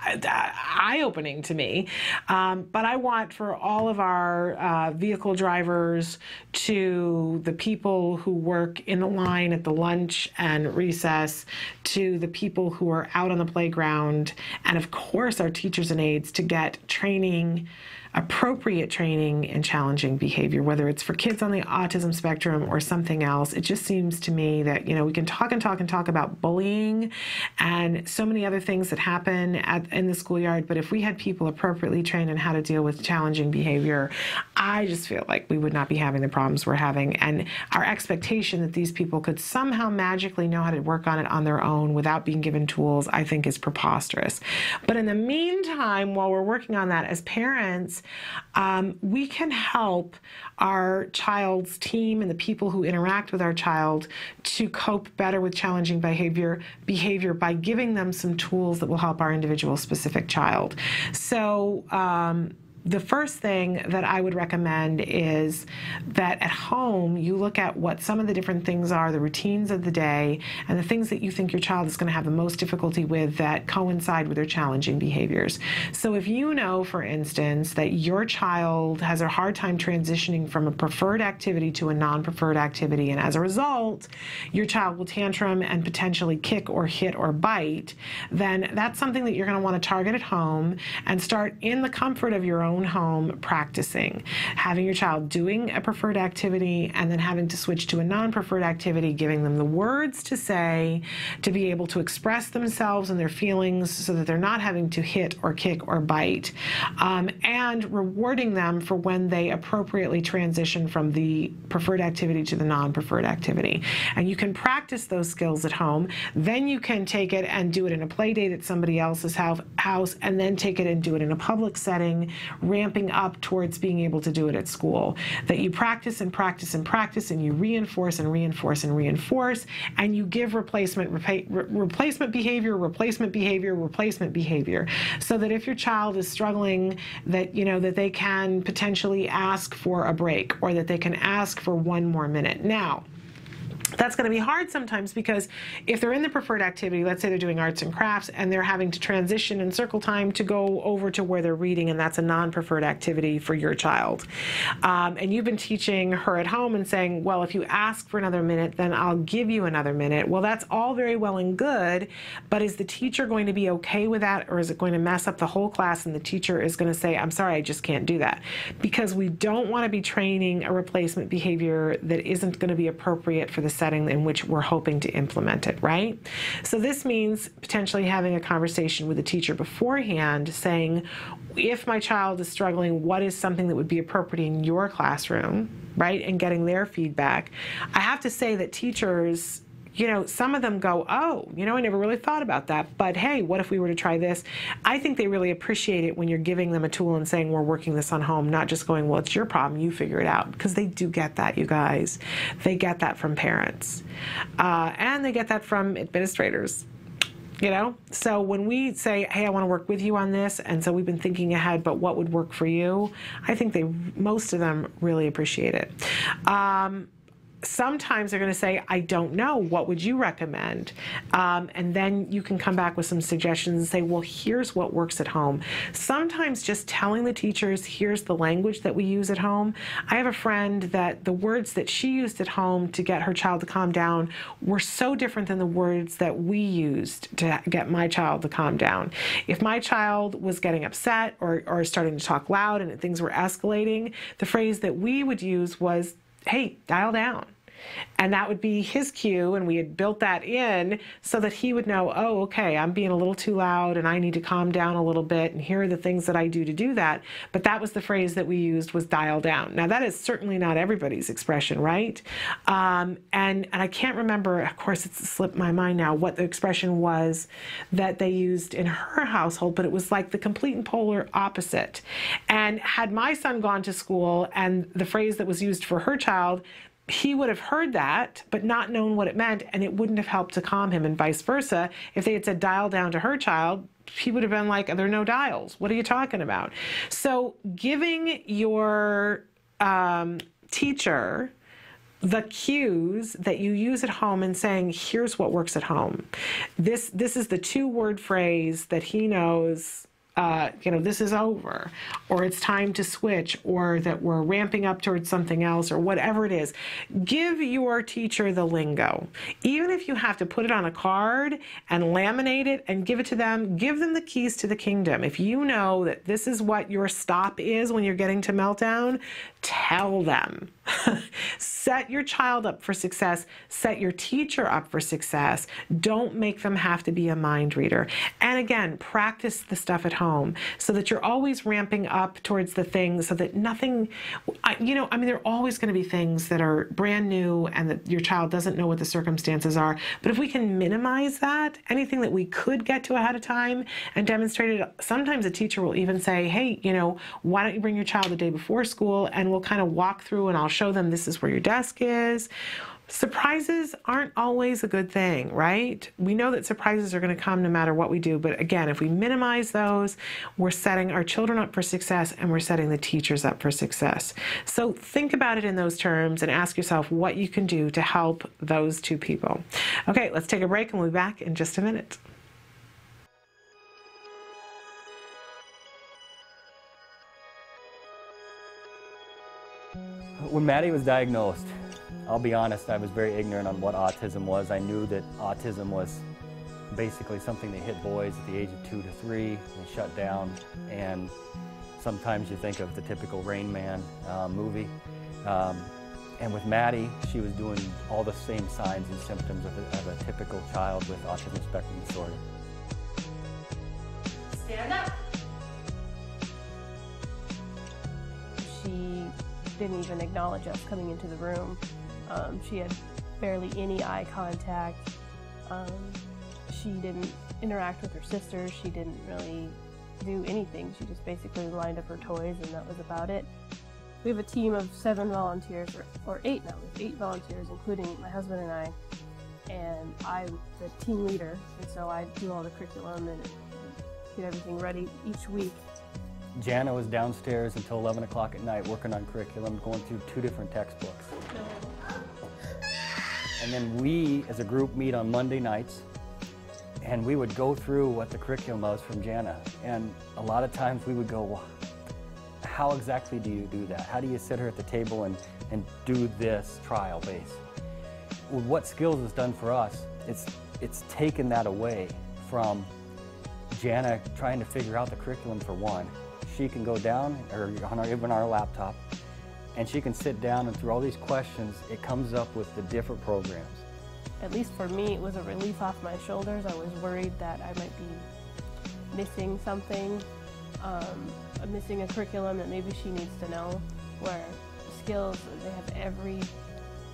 eye-opening to me. But I want for all of our vehicle drivers to the people who work in the line at the lunch and recess, to the people who are out on the playground, and of course our teachers and aides to get training appropriate training in challenging behavior, whether it's for kids on the autism spectrum or something else. It just seems to me that, we can talk and talk and talk about bullying and so many other things that happen in the schoolyard, but if we had people appropriately trained in how to deal with challenging behavior, I just feel like we would not be having the problems we're having. And our expectation that these people could somehow magically know how to work on it on their own without being given tools, I think is preposterous. But in the meantime, while we're working on that as parents, we can help our child's team and the people who interact with our child to cope better with challenging behavior by giving them some tools that will help our individual specific child. So the first thing that I would recommend is that at home you look at what some of the different things are, the routines of the day, and the things that you think your child is going to have the most difficulty with that coincide with their challenging behaviors. So if you know, for instance, that your child has a hard time transitioning from a preferred activity to a non-preferred activity, and as a result, your child will tantrum and potentially kick or hit or bite, then that's something that you're going to want to target at home and start in the comfort of your own home practicing, having your child doing a preferred activity and then having to switch to a non-preferred activity, giving them the words to say to be able to express themselves and their feelings so that they're not having to hit or kick or bite, and rewarding them for when they appropriately transition from the preferred activity to the non-preferred activity. And you can practice those skills at home. Then you can take it and do it in a play date at somebody else's house, and then take it and do it in a public setting, ramping up towards being able to do it at school. That you practice and practice and practice, and you reinforce and reinforce and reinforce, and you give replacement behavior, so that if your child is struggling, that that they can potentially ask for a break, or that they can ask for one more minute. Now, that's going to be hard sometimes, because if they're in the preferred activity, let's say they're doing arts and crafts and they're having to transition in circle time to go over to where they're reading, and that's a non-preferred activity for your child. And you've been teaching her at home and saying, well, if you ask for another minute, then I'll give you another minute. Well, that's all very well and good, but is the teacher going to be okay with that, or is it going to mess up the whole class and the teacher is going to say, I'm sorry, I just can't do that? Because we don't want to be training a replacement behavior that isn't going to be appropriate for the setting in which we're hoping to implement it, right? So this means potentially having a conversation with the teacher beforehand, saying, if my child is struggling, what is something that would be appropriate in your classroom, right? And getting their feedback. I have to say that teachers, some of them go, oh, I never really thought about that, but hey, what if we were to try this? I think they really appreciate it when you're giving them a tool and saying, we're working this on home, not just going, well, it's your problem, you figure it out, because they do get that, you guys. They get that from parents, and they get that from administrators. So when we say, hey, I want to work with you on this, and so we've been thinking ahead, but what would work for you? I think most of them really appreciate it. Sometimes they're going to say, I don't know, what would you recommend? And then you can come back with some suggestions and say, well, here's what works at home. Sometimes just telling the teachers, here's the language that we use at home. I have a friend that the words that she used at home to get her child to calm down were so different than the words that we used to get my child to calm down. If my child was getting upset or starting to talk loud and things were escalating, the phrase that we would use was, hey, dial down. And that would be his cue, and we had built that in so that he would know, oh, okay, I'm being a little too loud and I need to calm down a little bit, and here are the things that I do to do that. But that was the phrase that we used, was dial down. Now, that is certainly not everybody's expression, right? And I can't remember, of course, it's slipped my mind now, what the expression was that they used in her household, but it was like the complete and polar opposite. And had my son gone to school and the phrase that was used for her child, he would have heard that, but not known what it meant, and it wouldn't have helped to calm him, and vice versa. If they had said dial down to her child, he would have been like, there are no dials. What are you talking about? So giving your teacher the cues that you use at home and saying, here's what works at home. This is the 2-word phrase that he knows this is over, or it's time to switch, or that we're ramping up towards something else, or whatever it is. Give your teacher the lingo. Even if you have to put it on a card and laminate it and give it to them, give them the keys to the kingdom. If you know that this is what your stop is when you're getting to meltdown, tell them. Set your child up for success. Set your teacher up for success. Don't make them have to be a mind reader. And again, practice the stuff at home so that you're always ramping up towards the things so that nothing, there are always going to be things that are brand new and that your child doesn't know what the circumstances are. But if we can minimize that, anything that we could get to ahead of time and demonstrate it, sometimes a teacher will even say, hey, why don't you bring your child the day before school and we'll kind of walk through and I'll show them this is where your desk is. Surprises aren't always a good thing, right? We know that surprises are going to come no matter what we do, but again, if we minimize those, we're setting our children up for success and we're setting the teachers up for success. So think about it in those terms and ask yourself what you can do to help those two people. Okay, let's take a break and we'll be back in just a minute. When Maddie was diagnosed, I'll be honest, I was very ignorant on what autism was. I knew that autism was basically something that hit boys at the age of 2 to 3. They shut down, and sometimes you think of the typical Rain Man movie. And with Maddie, she was doing all the same signs and symptoms of a typical child with autism spectrum disorder. Stand up. She didn't even acknowledge us coming into the room. She had barely any eye contact. She didn't interact with her sisters. She didn't really do anything. She just basically lined up her toys and that was about it. We have a team of 7 volunteers, or 8 now. We have 8 volunteers, including my husband and I. And I'm the team leader, and so I do all the curriculum and get everything ready each week. Jana was downstairs until 11 o'clock at night working on curriculum, going through 2 different textbooks. And then we, as a group, meet on Monday nights, and we would go through what the curriculum was from Jana. And a lot of times we would go, well, how exactly do you do that? How do you sit her at the table and do this trial base? Well, what Skills has done for us, it's taken that away from Jana trying to figure out the curriculum for one. She can go down, or even our laptop, and she can sit down and through all these questions, it comes up with the different programs. At least for me, it was a relief off my shoulders. I was worried that I might be missing something, missing a curriculum that maybe she needs to know, where Skills, they have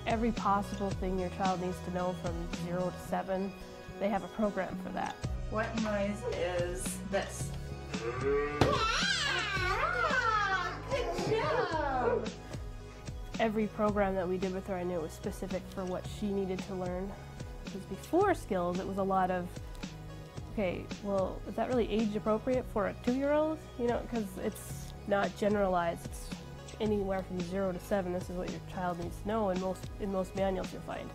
every possible thing your child needs to know from 0 to 7. They have a program for that. What noise is this? Good job! Every program that we did with her, I knew it was specific for what she needed to learn. Because before Skills, it was a lot of, okay, well, is that really age appropriate for a 2-year-old? Because it's not generalized. It's anywhere from 0 to 7. This is what your child needs to know in most manuals you'll find.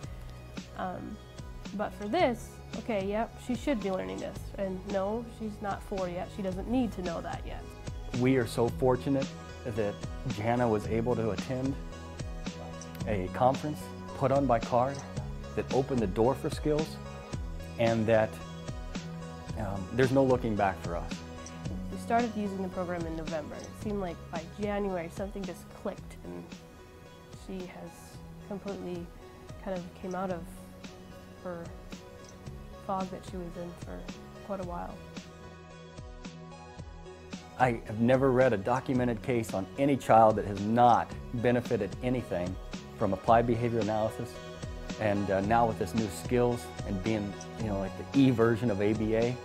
But for this, okay, yep, she should be learning this. And no, she's not 4 yet. She doesn't need to know that yet. We are so fortunate that Jana was able to attend a conference put on by CARD that opened the door for Skills, and that there's no looking back for us. We started using the program in November. It seemed like by January something just clicked, and she has completely kind of came out of her fog that she was in for quite a while. I have never read a documented case on any child that has not benefited anything from applied behavior analysis, and now with this new Skills and being, like the E version of ABA,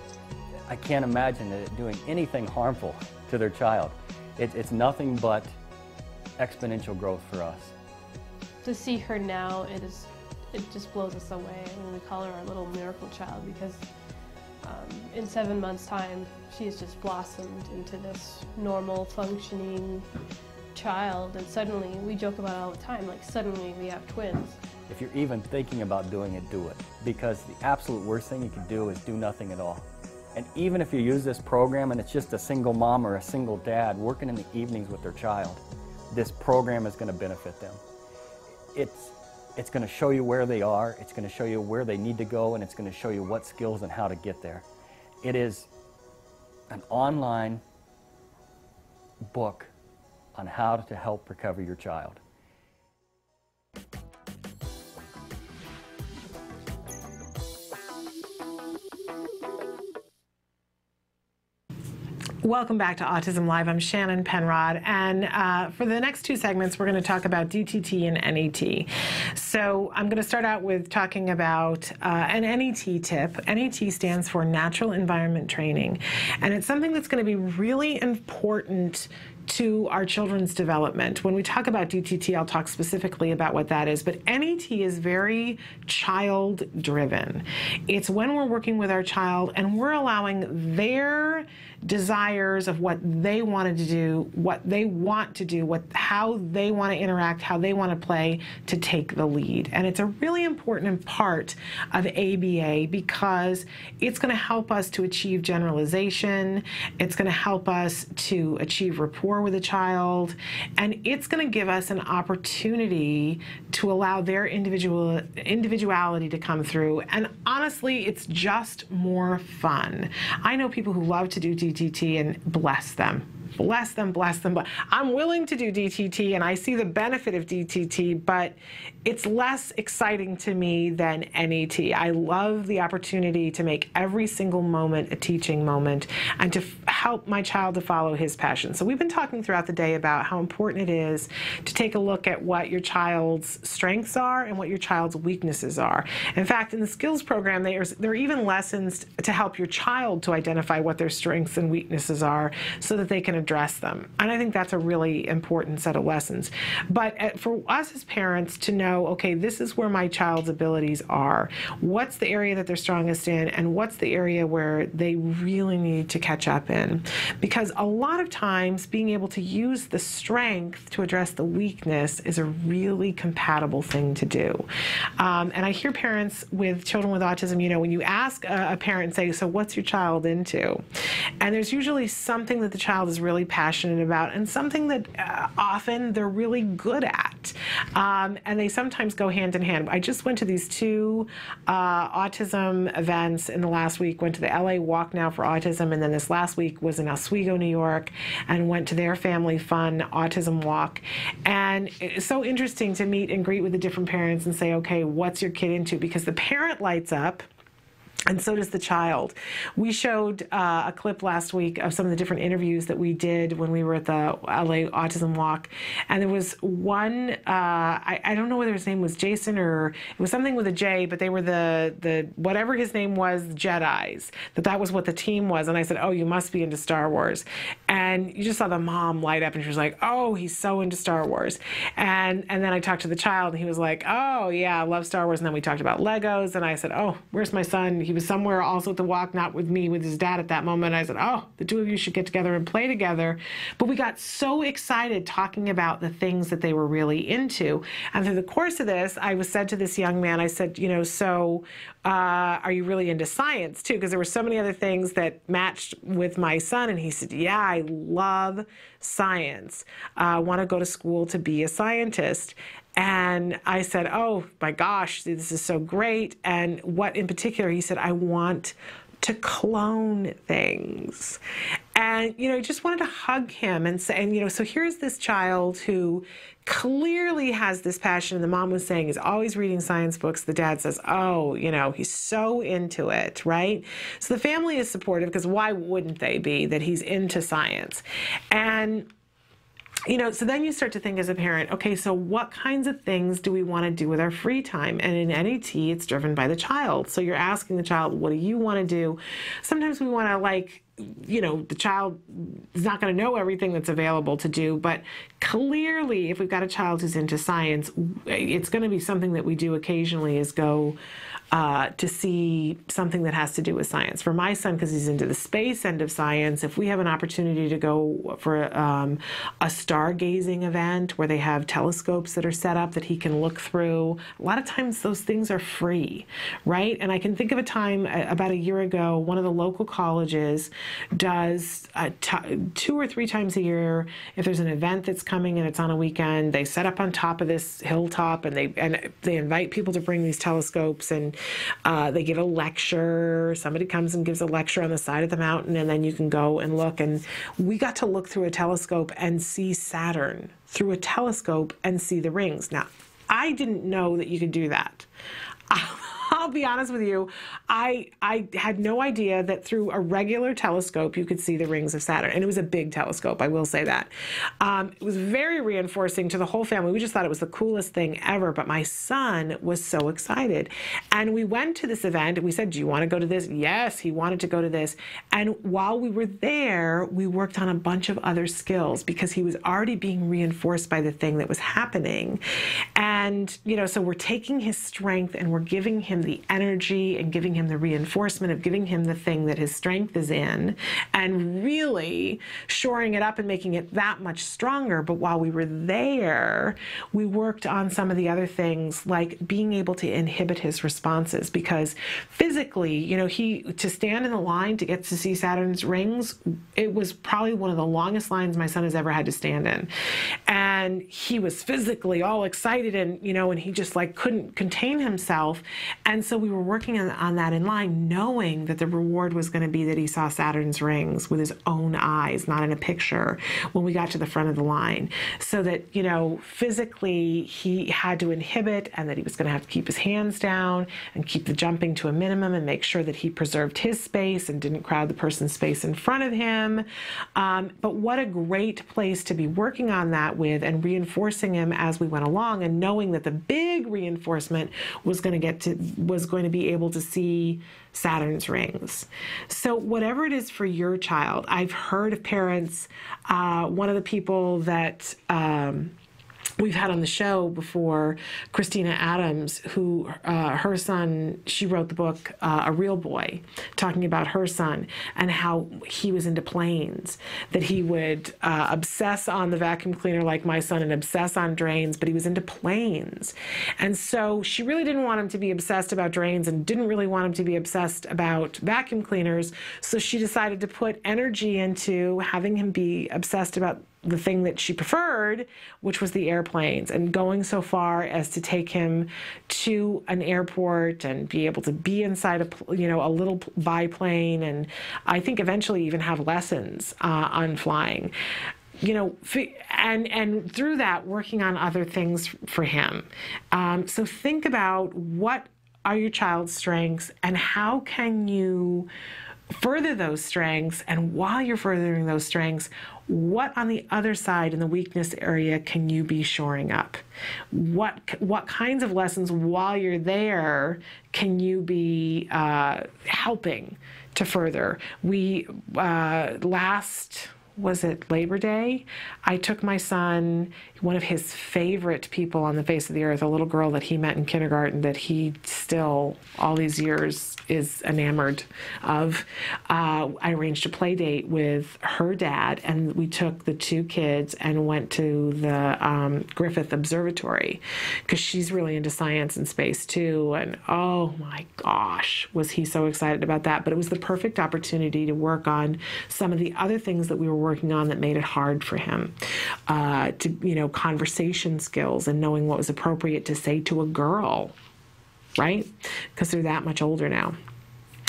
I can't imagine it doing anything harmful to their child. It's nothing but exponential growth for us. To see her now, it just blows us away. I mean, we call her our little miracle child because in 7 months' time, she has just blossomed into this normal, functioning child, and suddenly, we joke about it all the time, like suddenly we have twins. If you're even thinking about doing it, do it. Because the absolute worst thing you can do is do nothing at all. And even if you use this program and it's just a single mom or a single dad working in the evenings with their child, this program is going to benefit them. It's going to show you where they are, it's going to show you where they need to go, and it's going to show you what skills and how to get there. It is an online book on how to help recover your child. Welcome back to Autism Live. I'm Shannon Penrod, and for the next two segments, we're going to talk about DTT and NET. So I'm going to start out with talking about an NET tip. NET stands for Natural Environment Training, and it's something that's going to be really important to our children's development. When we talk about DTT, I'll talk specifically about what that is, but NET is very child-driven. It's when we're working with our child and we're allowing their desires of what they wanted to do, what they want to do, how they want to interact, how they want to play, to take the lead. And it's a really important part of ABA because it's going to help us to achieve generalization, it's going to help us to achieve rapport with a child, and it's going to give us an opportunity to allow their individuality to come through. And honestly, it's just more fun. I know people who love to do DTT, and bless them. Bless them, bless them. But I'm willing to do DTT, and I see the benefit of DTT, but it's less exciting to me than NET. I love the opportunity to make every single moment a teaching moment and to help my child to follow his passion. So we've been talking throughout the day about how important it is to take a look at what your child's strengths are and what your child's weaknesses are. In fact, in the skills program, there are even lessons to help your child to identify what their strengths and weaknesses are so that they can address them. And I think that's a really important set of lessons. But for us as parents to know, okay, this is where my child's abilities are. What's the area that they're strongest in, and what's the area where they really need to catch up in? Because a lot of times being able to use the strength to address the weakness is a really compatible thing to do. And I hear parents with children with autism, you know, when you ask a parent, say, so what's your child into? And there's usually something that the child is really passionate about and something that often they're really good at. And they sometimes go hand in hand. I just went to these two autism events in the last week, went to the LA Walk Now for Autism, and then this last week was in Oswego, New York, and went to their family fun autism walk. And it's so interesting to meet and greet with the different parents and say, okay, what's your kid into? Because the parent lights up, and so does the child. We showed a clip last week of some of the different interviews that we did when we were at the LA Autism Walk. And there was one, I don't know whether his name was Jason or it was something with a J, but they were the whatever his name was, Jedis. That was what the team was. And I said, oh, you must be into Star Wars. And you just saw the mom light up and she was like, oh, he's so into Star Wars. And then I talked to the child and he was like, oh, yeah, I love Star Wars. And then we talked about Legos. And I said, oh, where's my son? He was somewhere also at the walk, not with me, with his dad at that moment. I said, oh, the two of you should get together and play together. But we got so excited talking about the things that they were really into. And through the course of this, I was said to this young man, I said, you know, so are you really into science too? Because there were so many other things that matched with my son. And he said, yeah, I love science. I want to go to school to be a scientist. And I said, oh my gosh, this is so great. And what in particular? He said, I want to clone things. And, you know, just wanted to hug him and say, and, you know, so here's this child who clearly has this passion. And the mom was saying he's always reading science books. The dad says, oh, you know, he's so into it, right? So the family is supportive because why wouldn't they be that he's into science? And you know, so then you start to think as a parent, okay, so what kinds of things do we want to do with our free time? And in NET, it's driven by the child. So you're asking the child, what do you want to do? Sometimes we want to, like, you know, the child is not going to know everything that's available to do, but clearly if we've got a child who's into science, it's going to be something that we do occasionally is go to see something that has to do with science. For my son, because he's into the space end of science, if we have an opportunity to go for a stargazing event where they have telescopes that are set up that he can look through, a lot of times those things are free, right? And I can think of a time about a year ago, one of the local colleges does 2 or 3 times a year, if there's an event that's coming and it's on a weekend, they set up on top of this hilltop and they invite people to bring these telescopes, and they give a lecture. Somebody comes and gives a lecture on the side of the mountain, and then you can go and look. And we got to look through a telescope and see Saturn through a telescope and see the rings. Now, I didn't know that you could do that. I'll be honest with you, I had no idea that through a regular telescope you could see the rings of Saturn. And it was a big telescope, I will say that. It was very reinforcing to the whole family. We just thought it was the coolest thing ever. But my son was so excited. And we went to this event and we said, do you want to go to this? Yes, he wanted to go to this. And while we were there, we worked on a bunch of other skills because he was already being reinforced by the thing that was happening. And, you know, so we're taking his strength and we're giving him the energy and giving him the reinforcement of giving him the thing that his strength is in and really shoring it up and making it that much stronger. But while we were there, we worked on some of the other things like being able to inhibit his responses, because physically, you know, to stand in the line to get to see Saturn's rings, it was probably one of the longest lines my son has ever had to stand in. And he was physically all excited and, you know, and he just like couldn't contain himself. And so we were working on that in line, knowing that the reward was going to be that he saw Saturn's rings with his own eyes, not in a picture, when we got to the front of the line. So that, you know, physically he had to inhibit, and that he was going to have to keep his hands down and keep the jumping to a minimum and make sure that he preserved his space and didn't crowd the person's space in front of him. But what a great place to be working on that with and reinforcing him as we went along, and knowing that the big reinforcement was going to be able to see Saturn's rings. So whatever it is for your child, I've heard of parents, one of the people that we've had on the show before, Christina Adams, who her son, she wrote the book A Real Boy, talking about her son and how he was into planes, that he would obsess on the vacuum cleaner like my son and obsess on drains, but he was into planes. And so she really didn't want him to be obsessed about drains and didn't really want him to be obsessed about vacuum cleaners. So she decided to put energy into having him be obsessed about the thing that she preferred, which was the airplanes, and going so far as to take him to an airport and be able to be inside a little biplane, and I think eventually even have lessons on flying. You know, and through that, working on other things for him. So think about what are your child's strengths and how can you further those strengths, and while you're furthering those strengths, what on the other side in the weakness area can you be shoring up? What kinds of lessons while you're there can you be helping to further? We was it Labor Day? I took my son, one of his favorite people on the face of the earth, a little girl that he met in kindergarten that he still, all these years, is enamored of. I arranged a play date with her dad, and we took the 2 kids and went to the Griffith Observatory, because she's really into science and space too. And oh my gosh, was he so excited about that. But it was the perfect opportunity to work on some of the other things that we were working on that made it hard for him, conversation skills and knowing what was appropriate to say to a girl, right? Because they're that much older now.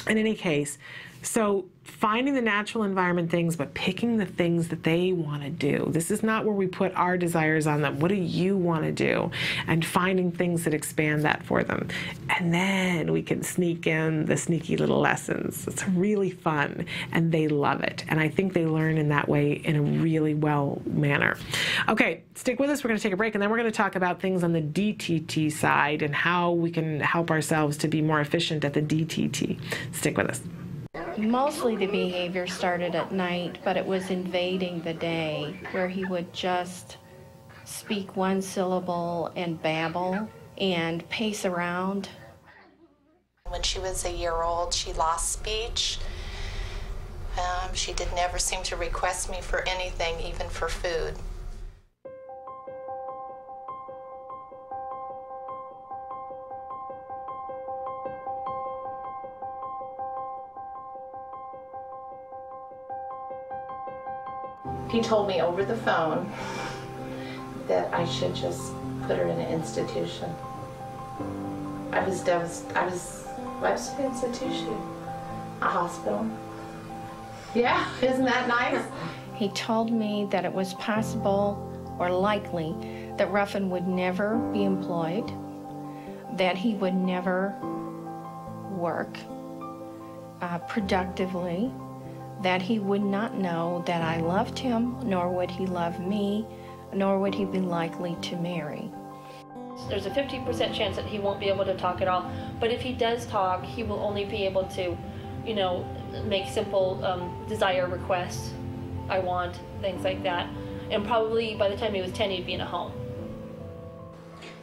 In any case, so finding the natural environment things, but picking the things that they want to do. This is not where we put our desires on them. What do you want to do? And finding things that expand that for them. And then we can sneak in the sneaky little lessons. It's really fun, and they love it. And I think they learn in that way in a really well manner. Okay, stick with us. We're going to take a break, and then we're going to talk about things on the DTT side and how we can help ourselves to be more efficient at the DTT. Stick with us. Mostly the behavior started at night, but it was invading the day, where he would just speak one syllable and babble and pace around. when she was a year old, she lost speech. She did never seem to request me for anything, even for food. He told me over the phone that I should just put her in an institution. I was devastated. I was an institution, a hospital. Yeah, isn't that nice? He told me that it was possible or likely that Ruffin would never be employed, that he would never work productively, that he would not know that I loved him, nor would he love me, nor would he be likely to marry. There's a 50% chance that he won't be able to talk at all, but if he does talk, he will only be able to, you know, make simple desire requests. I want, things like that. And probably by the time he was 10, he'd be in a home.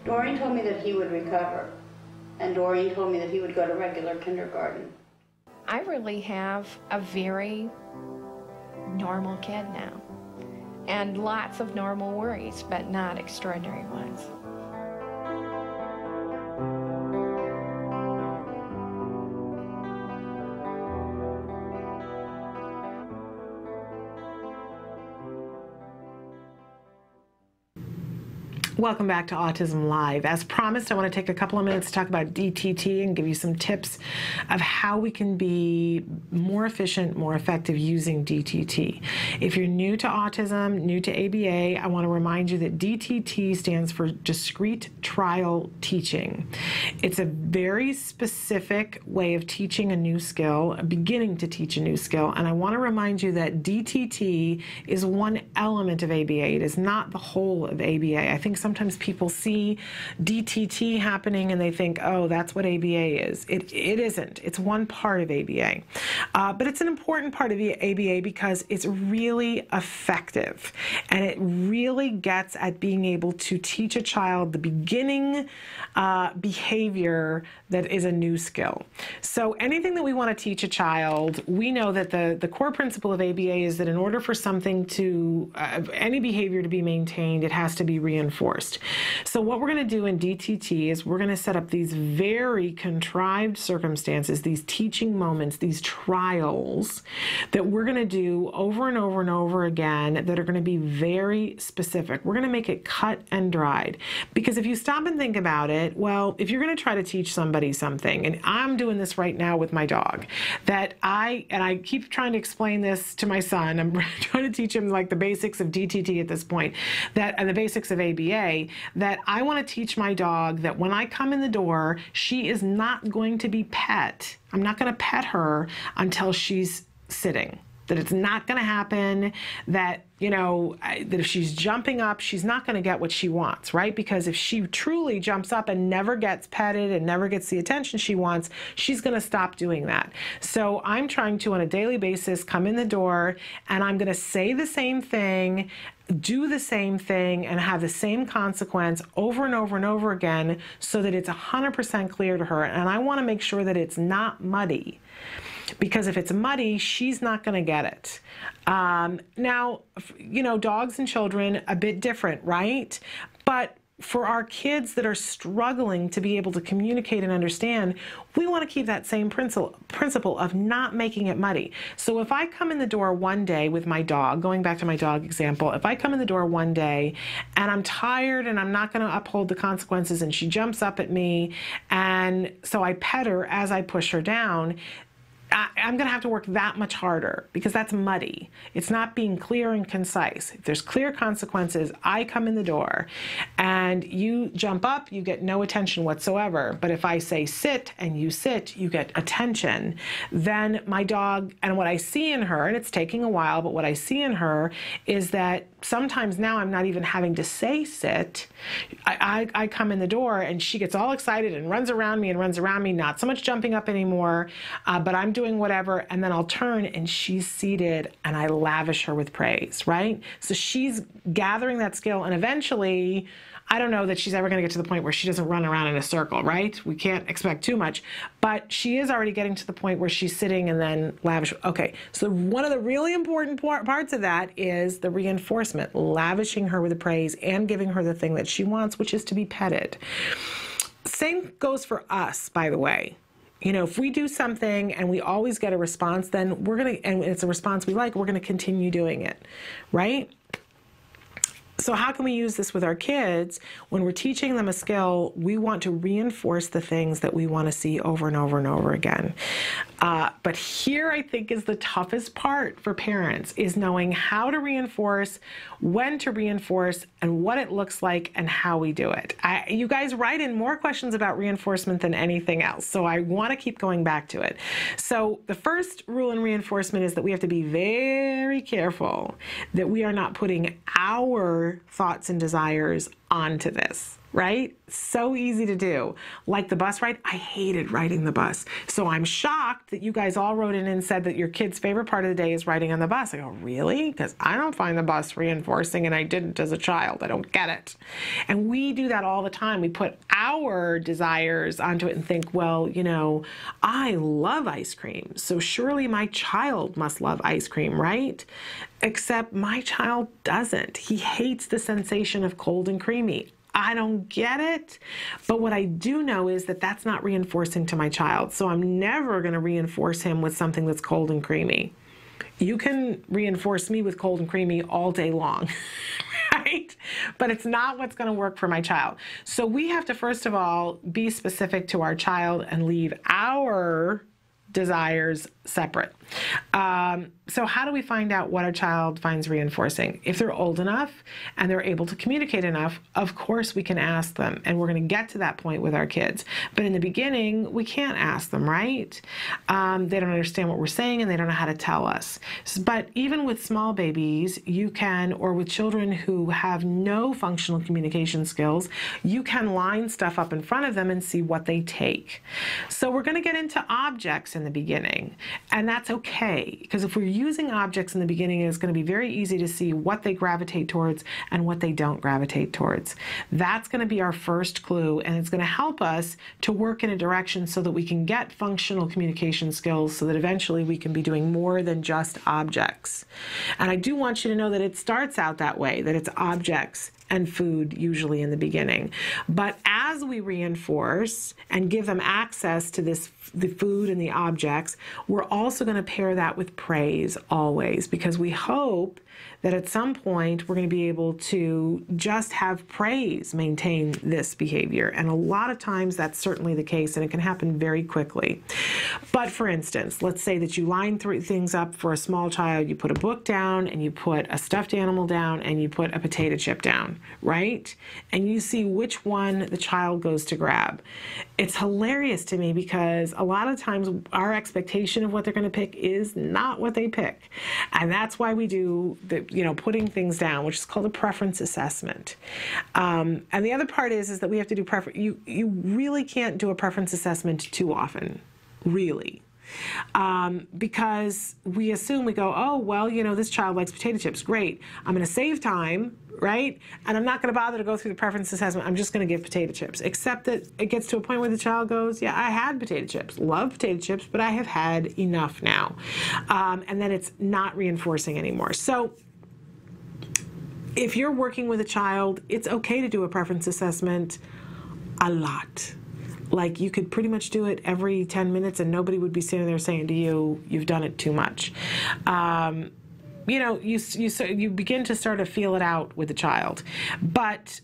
Doreen told me that he would recover, and Doreen told me that he would go to regular kindergarten. I really have a very normal kid now, and lots of normal worries, but not extraordinary ones. Welcome back to Autism Live. As promised, I want to take a couple of minutes to talk about DTT and give you some tips of how we can be more efficient, more effective using DTT. If you're new to autism, new to ABA, I want to remind you that DTT stands for Discrete Trial Teaching. It's a very specific way of teaching a new skill, beginning to teach a new skill, and I want to remind you that DTT is one element of ABA. It is not the whole of ABA. I think sometimes people see DTT happening and they think, oh, that's what ABA is. It isn't. It's one part of ABA. But it's an important part of ABA because it's really effective. And it really gets at being able to teach a child the beginning behavior that is a new skill. So anything that we want to teach a child, we know that the core principle of ABA is that in order for something to, any behavior to be maintained, it has to be reinforced. So what we're going to do in DTT is we're going to set up these very contrived circumstances, these teaching moments, these trials that we're going to do over and over and over again that are going to be very specific. We're going to make it cut and dried. Because if you stop and think about it, well, if you're going to try to teach somebody something, and I'm doing this right now with my dog, that I keep trying to explain this to my son. I'm trying to teach him like the basics of DTT at this point, and the basics of ABA, that I want to teach my dog that when I come in the door, she is not going to be pet. I'm not going to pet her until she's sitting. That it's not going to happen, that, you know, that if she's jumping up, she's not going to get what she wants, right? Because if she truly jumps up and never gets petted and never gets the attention she wants, she's going to stop doing that. So I'm trying to, on a daily basis, come in the door and I'm going to say the same thing, do the same thing, and have the same consequence over and over and over again so that it's 100% clear to her. And I want to make sure that it's not muddy. Because if it's muddy, she's not going to get it. Now, you know, dogs and children, a bit different, right? But for our kids that are struggling to be able to communicate and understand, we want to keep that same principle of not making it muddy. So if I come in the door one day with my dog, going back to my dog example, if I come in the door one day and I'm tired and I'm not going to uphold the consequences and she jumps up at me, and so I pet her as I push her down, I'm going to have to work that much harder because that's muddy. It's not being clear and concise. If there's clear consequences, I come in the door and you jump up, you get no attention whatsoever. But if I say sit and you sit, you get attention. Then my dog, and what I see in her, and it's taking a while, but what I see in her is that sometimes now I'm not even having to say sit. I come in the door and she gets all excited and runs around me, not so much jumping up anymore, but I'm doing whatever, and then I'll turn and she's seated and I lavish her with praise, right? So she's gathering that skill, and eventually I don't know that she's ever going to get to the point where she doesn't run around in a circle, right? We can't expect too much, but she is already getting to the point where she's sitting and then lavish. Okay, so one of the really important parts of that is the reinforcement, lavishing her with the praise and giving her the thing that she wants, which is to be petted. Same goes for us, by the way. You know, if we do something and we always get a response, then we're going to, and it's a response we like, we're going to continue doing it, right? So how can we use this with our kids? When we're teaching them a skill, we want to reinforce the things that we want to see over and over and over again. But here I think is the toughest part for parents, is knowing how to reinforce, when to reinforce, and what it looks like and how we do it. You guys write in more questions about reinforcement than anything else, so I want to keep going back to it. So the first rule in reinforcement is that we have to be very careful that we are not putting our thoughts and desires onto this, right? So easy to do. Like the bus ride, I hated riding the bus. So I'm shocked that you guys all wrote in and said that your kid's favorite part of the day is riding on the bus. I go, really? Because I don't find the bus reinforcing, and I didn't as a child. I don't get it. And we do that all the time. We put our desires onto it and think, well, you know, I love ice cream, so surely my child must love ice cream, right? Except my child doesn't. He hates the sensation of cold and creamy. I don't get it, but what I do know is that that's not reinforcing to my child, so I'm never going to reinforce him with something that's cold and creamy. You can reinforce me with cold and creamy all day long, right? But it's not what's going to work for my child. So we have to, first of all, be specific to our child and leave our desires separate. So how do we find out what our child finds reinforcing? If they're old enough and they're able to communicate enough, of course we can ask them, and we're going to get to that point with our kids. But in the beginning, we can't ask them, right? They don't understand what we're saying and they don't know how to tell us. But even with small babies, you can, or with children who have no functional communication skills, you can line stuff up in front of them and see what they take. So we're going to get into objects in the beginning, and that's okay, because if we're using objects in the beginning, it's going to be very easy to see what they gravitate towards and what they don't gravitate towards. That's going to be our first clue, and it's going to help us to work in a direction so that we can get functional communication skills, so that eventually we can be doing more than just objects. And I do want you to know that it starts out that way, that it's objects and food usually in the beginning. But as we reinforce and give them access to this, the food and the objects, we're also going to pair that with praise always, because we hope that at some point we're going to be able to just have praise maintain this behavior. And a lot of times that's certainly the case, and it can happen very quickly. But for instance, let's say that you line things up for a small child. You put a book down, and you put a stuffed animal down, and you put a potato chip down, right? And you see which one the child goes to grab. It's hilarious to me, because a lot of times our expectation of what they're going to pick is not what they pick. And that's why we do the, putting things down, which is called a preference assessment. And the other part is that we have to do you really can't do a preference assessment too often, really. Because we assume, we go, oh, well, this child likes potato chips. Great. I'm going to save time, right? And I'm not going to bother to go through the preference assessment. I'm just going to give potato chips. Except that it gets to a point where the child goes, yeah, I had potato chips. Love potato chips, but I have had enough now. And then it's not reinforcing anymore. So if you're working with a child, it's okay to do a preference assessment a lot. Like, you could pretty much do it every 10 minutes and nobody would be sitting there saying to you, you've done it too much. You begin to sort of feel it out with the child. But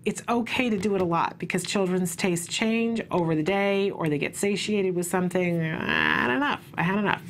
it's okay to do it a lot, because children's tastes change over the day, or they get satiated with something. I had enough.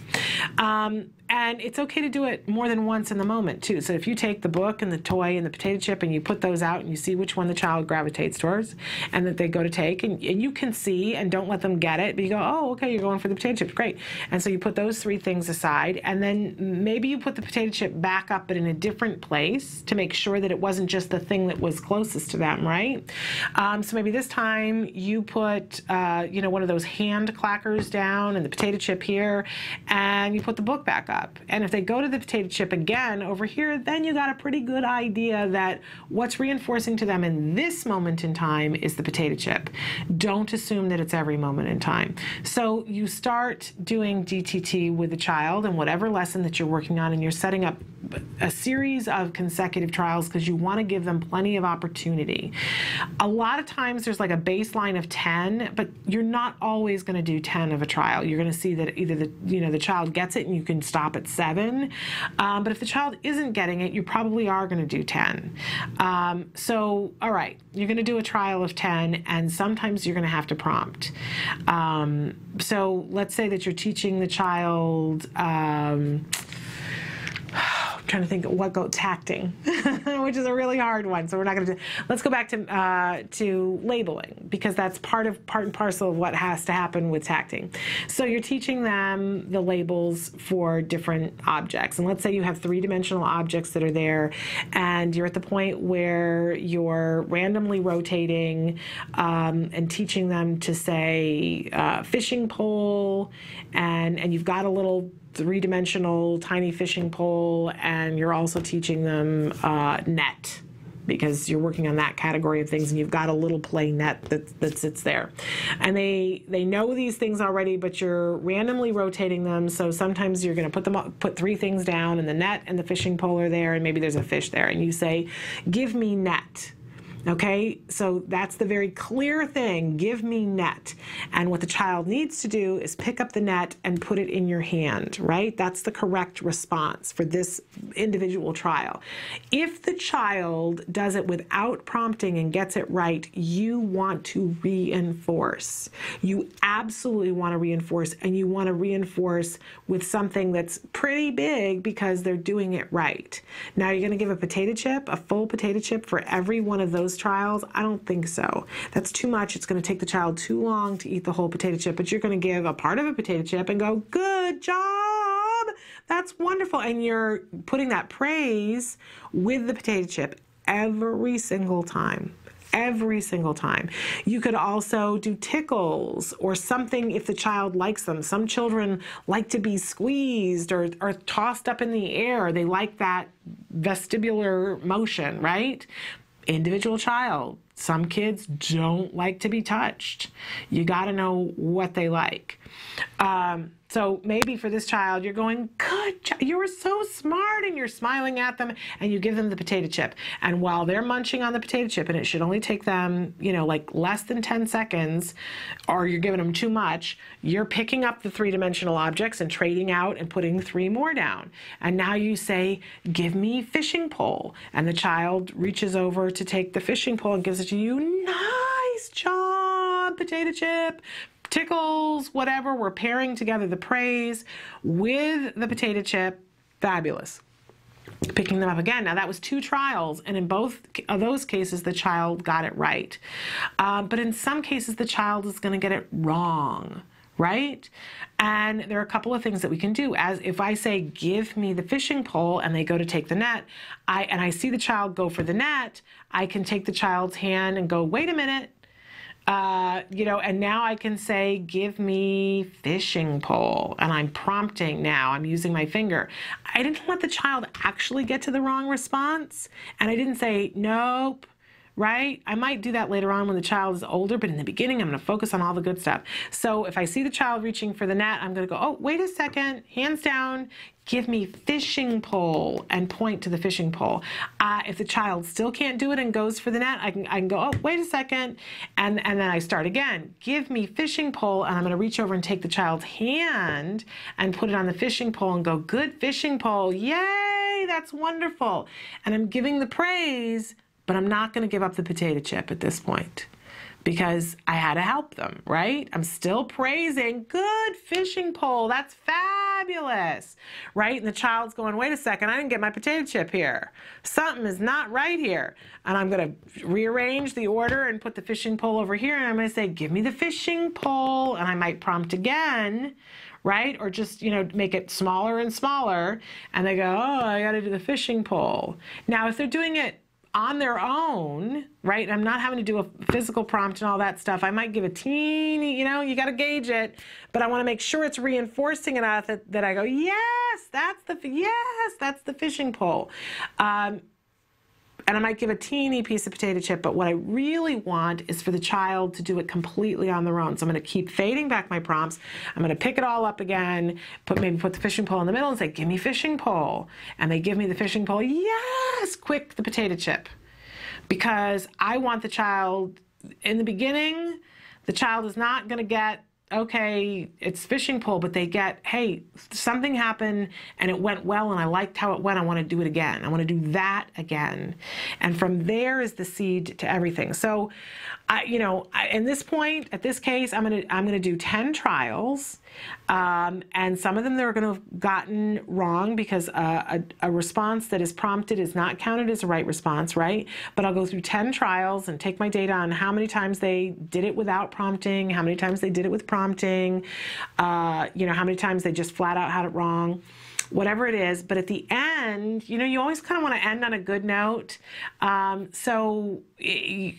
And it's okay to do it more than once in the moment, too. So if you take the book and the toy and the potato chip and you put those out and you see which one the child gravitates towards and that they go to take, and you can see, and don't let them get it, but you go, oh, okay, you're going for the potato chips, great. And so you put those three things aside, and then maybe you put the potato chip back up, but in a different place, to make sure that it wasn't just the thing that was closest to them, right? So maybe this time you put, one of those hand clackers down and the potato chip here, and and you put the book back up. And if they go to the potato chip again over here, then you got a pretty good idea that what's reinforcing to them in this moment in time is the potato chip. Don't assume that it's every moment in time. So you start doing DTT with the child and whatever lesson that you're working on, and you're setting up a series of consecutive trials because you want to give them plenty of opportunity. A lot of times there's like a baseline of 10, but you're not always going to do 10 of a trial. You're going to see that either the child gets it and you can stop at 7, but if the child isn't getting it, you probably are going to do 10. So all right, you're going to do a trial of 10, and sometimes you're going to have to prompt. So let's say that you're teaching the child trying to think of tacting, which is a really hard one. So we're not going to do. Let's go back to labeling, because that's part and parcel of what has to happen with tacting. So you're teaching them the labels for different objects, and let's say you have 3-dimensional objects that are there, and you're at the point where you're randomly rotating and teaching them to say fishing pole, and you've got a little 3-dimensional tiny fishing pole, and you're also teaching them net, because you're working on that category of things, and you've got a little play net that sits there. And they know these things already, but you're randomly rotating them, so sometimes you're going to put 3 things down, and the net and the fishing pole are there, and maybe there's a fish there, and you say, give me net. Okay, so that's the very clear thing, give me net. And what the child needs to do is pick up the net and put it in your hand, right? That's the correct response for this individual trial. If the child does it without prompting and gets it right, you want to reinforce. You absolutely want to reinforce, and you want to reinforce with something that's pretty big because they're doing it right. Now, you're going to give a potato chip, a full potato chip for every one of those trials? I don't think so. That's too much. It's going to take the child too long to eat the whole potato chip, but you're going to give a part of a potato chip and go, good job, that's wonderful. And you're putting that praise with the potato chip every single time. Every single time. You could also do tickles or something if the child likes them. Some children like to be squeezed or tossed up in the air. They like that vestibular motion, right? Individual child. Some kids don't like to be touched. You got to know what they like. So maybe for this child, you're going, good job, you were so smart, and you're smiling at them, and you give them the potato chip. And while they're munching on the potato chip, and it should only take them, like less than 10 seconds, or you're giving them too much, you're picking up the 3-dimensional objects and trading out and putting 3 more down. And now you say, give me fishing pole. And the child reaches over to take the fishing pole and gives it to you. Nice job, potato chip. Tickles, whatever, we're pairing together the praise with the potato chip. Fabulous. Picking them up again. Now that was 2 trials, and in both of those cases the child got it right. But in some cases the child is going to get it wrong, right? And there are a couple of things that we can do. As if I say, give me the fishing pole, and they go to take the net, and I see the child go for the net, I can take the child's hand and go, wait a minute, and now I can say, give me fishing pole, and I'm prompting now. I'm using my finger. I didn't let the child actually get to the wrong response, and I didn't say, nope, right? I might do that later on when the child is older, but in the beginning, I'm going to focus on all the good stuff. So if I see the child reaching for the net, I'm going to go, oh, wait a second, hands down, give me fishing pole, and point to the fishing pole. If the child still can't do it and goes for the net, I can go, oh, wait a second, and then I start again. Give me fishing pole, and I'm going to reach over and take the child's hand and put it on the fishing pole and go, good fishing pole, yay, that's wonderful. And I'm giving the praise, but I'm not going to give up the potato chip at this point, because I had to help them, right? I'm still praising, good fishing pole, that's fabulous, right? And the child's going, wait a second, I didn't get my potato chip here. Something is not right here. And I'm going to rearrange the order and put the fishing pole over here, and I'm going to say, give me the fishing pole, and I might prompt again, right? Or just, make it smaller and smaller, and they go, oh, I got to do the fishing pole. Now, if they're doing it on their own, right? I'm not having to do a physical prompt and all that stuff. I might give a teeny, you know, you got to gauge it, but I want to make sure it's reinforcing enough that I go, yes, that's the fishing pole. And I might give a teeny piece of potato chip, but what I really want is for the child to do it completely on their own. So I'm going to keep fading back my prompts. I'm going to pick it all up again, maybe put the fishing pole in the middle and say, give me fishing pole. And they give me the fishing pole. Yes, quick, the potato chip. Because I want the child, in the beginning, the child is not going to get, okay, it's fishing pole, but they get, hey, something happened and it went well and I liked how it went. I want to do it again. I want to do that again. And from there is the seed to everything. So, in this point, at this case, I'm gonna do 10 trials, and some of them they're gonna have gotten wrong because a response that is prompted is not counted as a right response, right? But I'll go through 10 trials and take my data on how many times they did it without prompting, how many times they did it with prompting, how many times they just flat out had it wrong. Whatever it is, but at the end, you always kind of want to end on a good note. So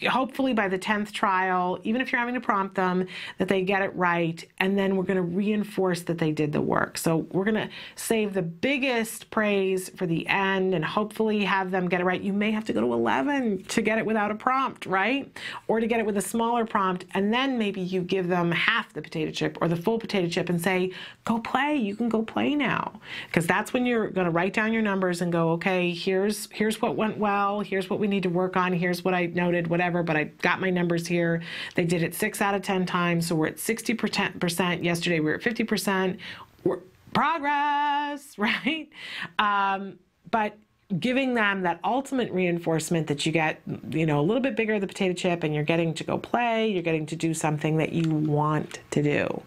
hopefully by the 10th trial, even if you're having to prompt them, that they get it right, and then we're going to reinforce that they did the work. So we're going to save the biggest praise for the end and hopefully have them get it right. You may have to go to 11 to get it without a prompt, right? Or to get it with a smaller prompt, and then maybe you give them half the potato chip or the full potato chip and say, go play, you can go play now. Because that's when you're going to write down your numbers and go, okay, here's what went well, here's what we need to work on, here's what I noted, whatever, but I got my numbers here. They did it 6 out of 10 times, so we're at 60%. Yesterday we were at 50%. We're progress, right? But giving them that ultimate reinforcement that you get, a little bit bigger the potato chip and you're getting to go play, you're getting to do something that you want to do.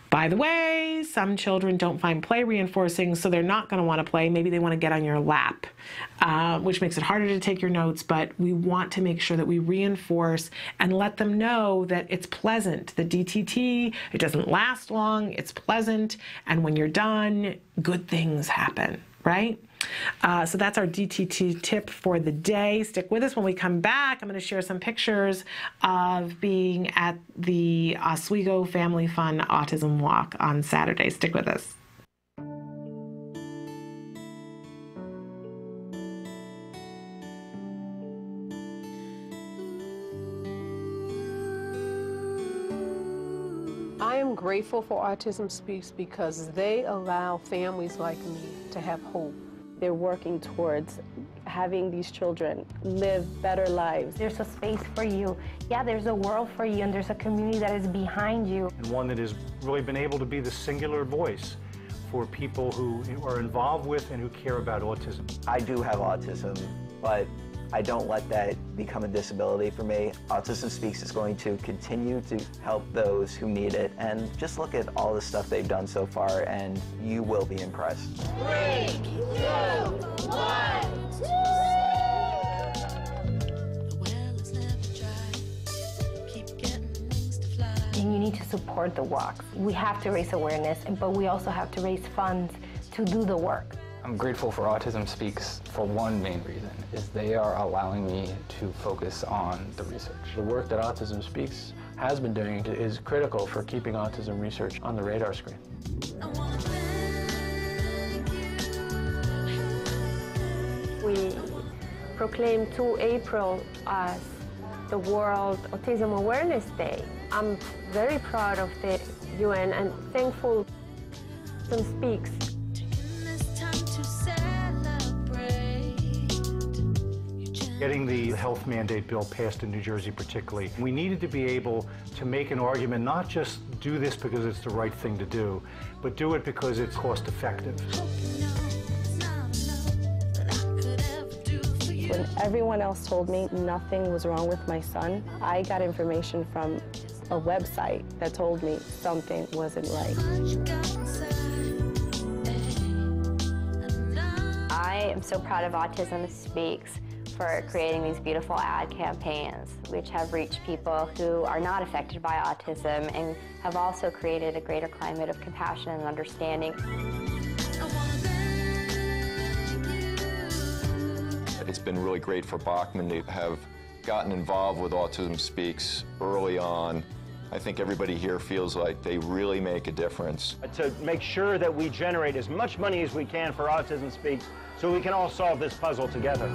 By the way, some children don't find play reinforcing, so they're not going to want to play. Maybe they want to get on your lap, which makes it harder to take your notes, but we want to make sure that we reinforce and let them know that it's pleasant. The DTT, it doesn't last long, it's pleasant, and when you're done, good things happen, right? So that's our DTT tip for the day. Stick with us. When we come back, I'm going to share some pictures of being at the Oswego Family Fun Autism Walk on Saturday. Stick with us. I am grateful for Autism Speaks because they allow families like me to have hope. They're working towards having these children live better lives. There's a space for you. Yeah, there's a world for you, and there's a community that is behind you. And one that has really been able to be the singular voice for people who are involved with and who care about autism. I do have autism, but I don't let that become a disability for me. Autism Speaks is going to continue to help those who need it, and just look at all the stuff they've done so far and you will be impressed. 3, 2, 1, And you need to support the walks. We have to raise awareness, but we also have to raise funds to do the work. I'm grateful for Autism Speaks for one main reason, is they are allowing me to focus on the research. The work that Autism Speaks has been doing is critical for keeping autism research on the radar screen. We proclaimed 2 April as the World Autism Awareness Day. I'm very proud of the UN and thankful Autism Speaks. Getting the health mandate bill passed in New Jersey particularly, we needed to be able to make an argument, not just do this because it's the right thing to do, but do it because it's cost effective. When everyone else told me nothing was wrong with my son, I got information from a website that told me something wasn't right. I am so proud of Autism Speaks for creating these beautiful ad campaigns, which have reached people who are not affected by autism and have also created a greater climate of compassion and understanding. It's been been really great for Bachman to have gotten involved with Autism Speaks early on. I think everybody here feels like they really make a difference. To make sure that we generate as much money as we can for Autism Speaks so we can all solve this puzzle together.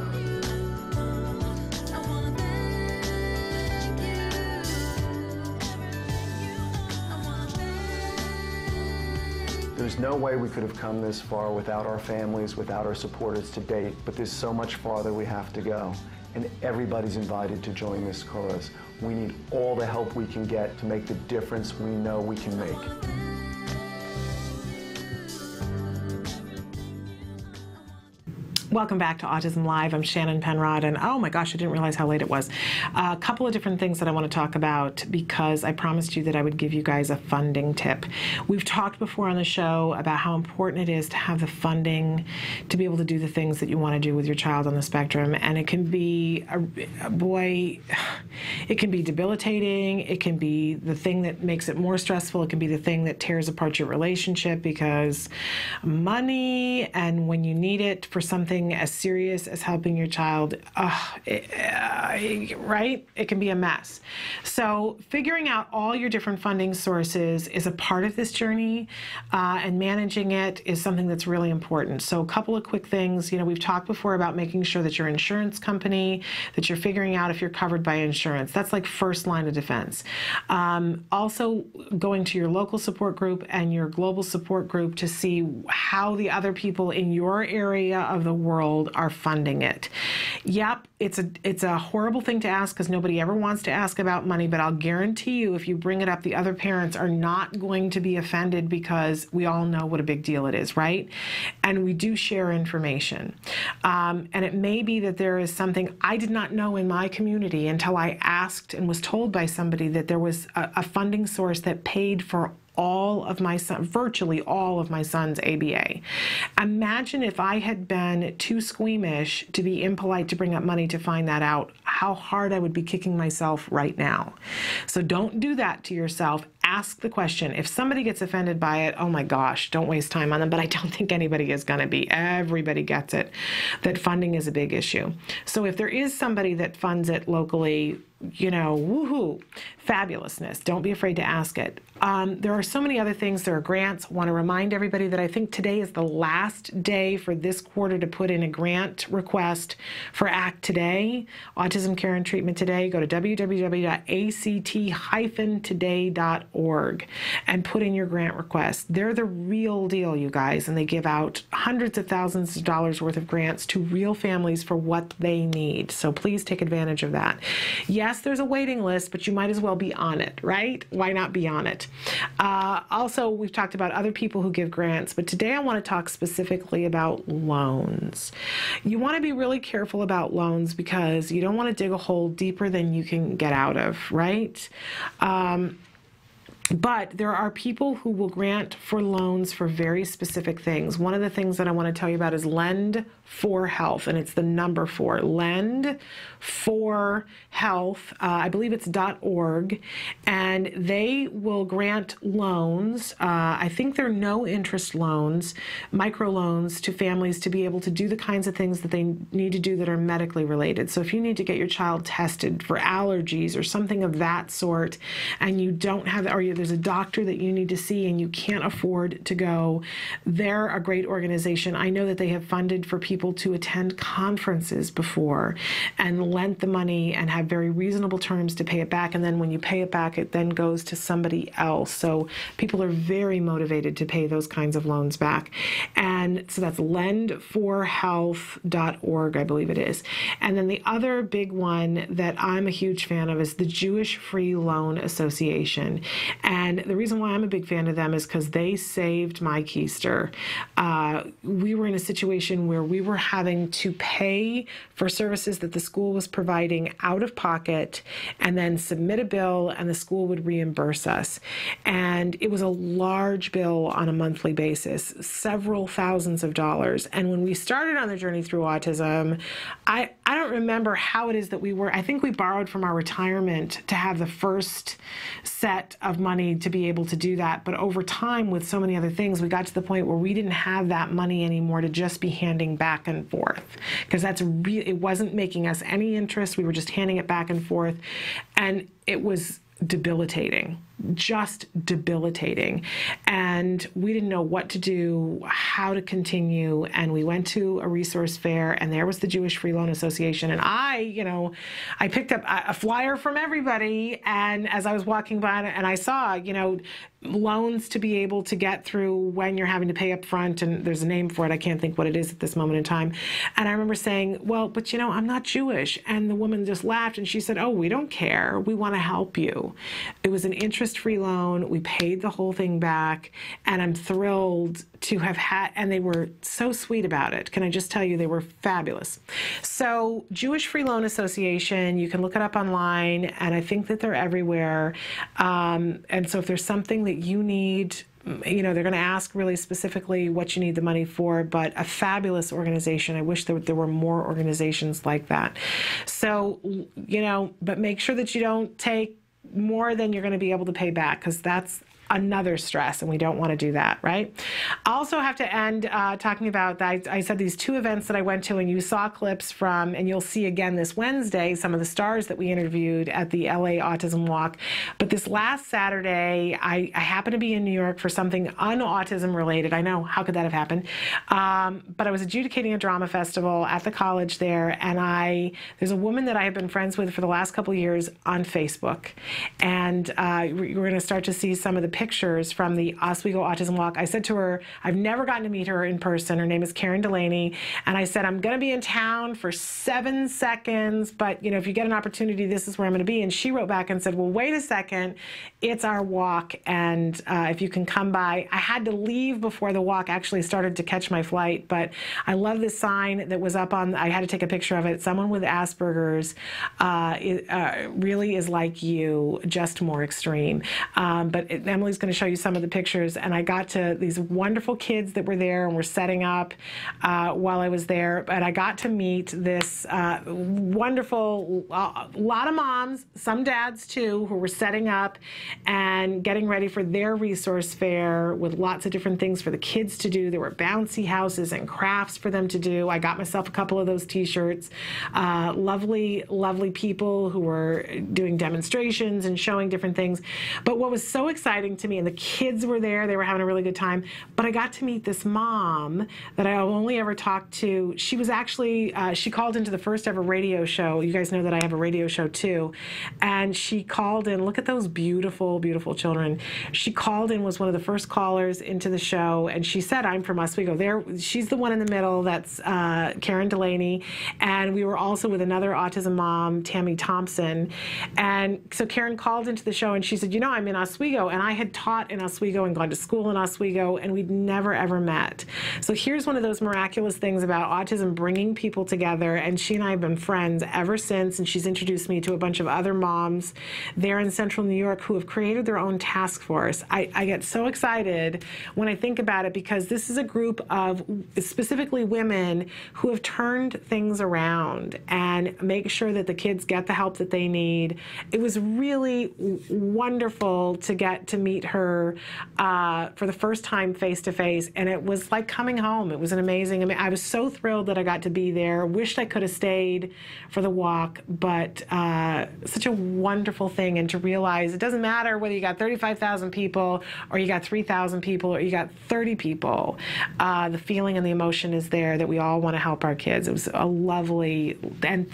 There's no way we could have come this far without our families, without our supporters to date, but there's so much farther we have to go. And everybody's invited to join this cause. We need all the help we can get to make the difference we know we can make. Welcome back to Autism Live. I'm Shannon Penrod, and oh my gosh, I didn't realize how late it was. A couple of different things that I want to talk about because I promised you that I would give you guys a funding tip. We've talked before on the show about how important it is to have the funding to be able to do the things that you want to do with your child on the spectrum, and it can be, it can be debilitating, it can be the thing that makes it more stressful, it can be the thing that tears apart your relationship because money, and when you need it for something as serious as helping your child, right? It can be a mess. So figuring out all your different funding sources is a part of this journey, and managing it is something that's really important. So a couple of quick things. You know, we've talked before about making sure that your insurance company, that you're figuring out if you're covered by insurance. That's like first line of defense. Also going to your local support group and your global support group to see how the other people in your area of the world are funding it. Yep, it's a horrible thing to ask because nobody ever wants to ask about money, but I'll guarantee you if you bring it up, the other parents are not going to be offended because we all know what a big deal it is, right? And we do share information. And it may be that there is something I did not know in my community until I asked and was told by somebody that there was a funding source that paid for all of my son, virtually all of my son's ABA. Imagine if I had been too squeamish to be impolite to bring up money to find that out, how hard I would be kicking myself right now. So don't do that to yourself. Ask the question. If somebody gets offended by it, oh my gosh, don't waste time on them, but I don't think anybody is going to be. Everybody gets it, that funding is a big issue. So if there is somebody that funds it locally, you know, woohoo, fabulousness. Don't be afraid to ask it. There are so many other things. There are grants. I want to remind everybody that I think today is the last day for this quarter to put in a grant request for ACT Today, Autism Care and Treatment Today. Go to www.act-today.org and put in your grant request. They're the real deal, you guys, and they give out hundreds of thousands of dollars worth of grants to real families for what they need. So please take advantage of that. Yes, there's a waiting list, but you might as well be on it, right? Why not be on it? Also, we've talked about other people who give grants, but today I want to talk specifically about loans. You want to be really careful about loans because you don't want to dig a hole deeper than you can get out of, right? But there are people who will grant for loans for very specific things. One of the things that I want to tell you about is Lend for Health, and it's the number 4, Lend for Health. I believe it's .org, and they will grant loans. I think they're no interest loans, microloans to families to be able to do the kinds of things that they need to do that are medically related. So if you need to get your child tested for allergies or something of that sort, and you don't have, or there's a doctor that you need to see and you can't afford to go, they're a great organization. I know that they have funded for people to attend conferences before and lent the money and have very reasonable terms to pay it back. And then when you pay it back, it then goes to somebody else. So people are very motivated to pay those kinds of loans back. And so that's lendforhealth.org, I believe it is. And then the other big one that I'm a huge fan of is the Jewish Free Loan Association. And the reason why I'm a big fan of them is because they saved my keister. We were in a situation where we were having to pay for services that the school was providing out of pocket and then submit a bill and the school would reimburse us. And it was a large bill on a monthly basis, several thousands of dollars. And when we started on the journey through autism, I don't remember how it is that I think we borrowed from our retirement to have the first set of money money to be able to do that. But over time, with so many other things, we got to the point where we didn't have that money anymore to just be handing back and forth, because it wasn't making us any interest. We were just handing it back and forth, and it was debilitating, just debilitating. And we didn't know what to do, how to continue. And we went to a resource fair, and there was the Jewish Free Loan Association. And I picked up a flyer from everybody. And as I was walking by, and I saw, loans to be able to get through when you're having to pay up front, and there's a name for it. I can't think what it is at this moment in time. And I remember saying, well, but I'm not Jewish. And the woman just laughed, and she said, oh, we don't care. We want to help you. It was an interest-free loan. We paid the whole thing back, and I'm thrilled to have had, and they were so sweet about it. Can I just tell you, they were fabulous. So Jewish Free Loan Association, you can look it up online, and I think that they're everywhere. And so if there's something that you need, they're going to ask really specifically what you need the money for, but a fabulous organization. I wish that there were more organizations like that. So, but make sure that you don't take more than you're going to be able to pay back, because that's another stress, and we don't want to do that, right? I also have to end talking about that. I said these 2 events that I went to, and you saw clips from, and you'll see again this Wednesday, some of the stars that we interviewed at the LA Autism Walk. But this last Saturday, I happened to be in New York for something un-autism related. I know, how could that have happened? But I was adjudicating a drama festival at the college there, and there's a woman that I have been friends with for the last couple of years on Facebook. And we're going to start to see some of the pictures from the Oswego Autism Walk. I said to her, I've never gotten to meet her in person. Her name is Karen Delaney. And I said, I'm going to be in town for 7 seconds, but if you get an opportunity, this is where I'm going to be. And she wrote back and said, well, wait a second, it's our walk, and if you can come by. I had to leave before the walk actually started to catch my flight, but I love this sign that was up on, I had to take a picture of it. Someone with Asperger's really is like you, just more extreme. But Emily's going to show you some of the pictures, and I got to these wonderful kids that were there and were setting up while I was there. But I got to meet this wonderful, lot of moms, some dads too, who were setting up and getting ready for their resource fair with lots of different things for the kids to do. There were bouncy houses and crafts for them to do. I got myself a couple of those t-shirts. Lovely, lovely people who were doing demonstrations and showing different things. But what was so exciting to me, and the kids were there, they were having a really good time, but I got to meet this mom that I only ever talked to. She was actually, she called into the first ever radio show. You guys know that I have a radio show too. And she called in, look at those beautiful, beautiful children. She called in, was one of the first callers into the show, and she said, I'm from Oswego. She's the one in the middle, that's Karen Delaney. And we were also with another autism mom, Tammy Thompson. And so Karen called into the show, and she said, I'm in Oswego, and I had taught in Oswego and gone to school in Oswego, and we'd never ever met. So here's one of those miraculous things about autism bringing people together, and she and I have been friends ever since, and she's introduced me to a bunch of other moms there in Central New York who have created their own task force. I get so excited when I think about it, because this is a group of specifically women who have turned things around and make sure that the kids get the help that they need. It was really wonderful to get to meet her for the first time face to face, and it was like coming home. It was an amazing, I was so thrilled that I got to be there. Wished I could have stayed for the walk, but such a wonderful thing. And to realize it doesn't matter whether you got 35,000 people or you got 3,000 people or you got 30 people. The feeling and the emotion is there that we all want to help our kids. It was a lovely, and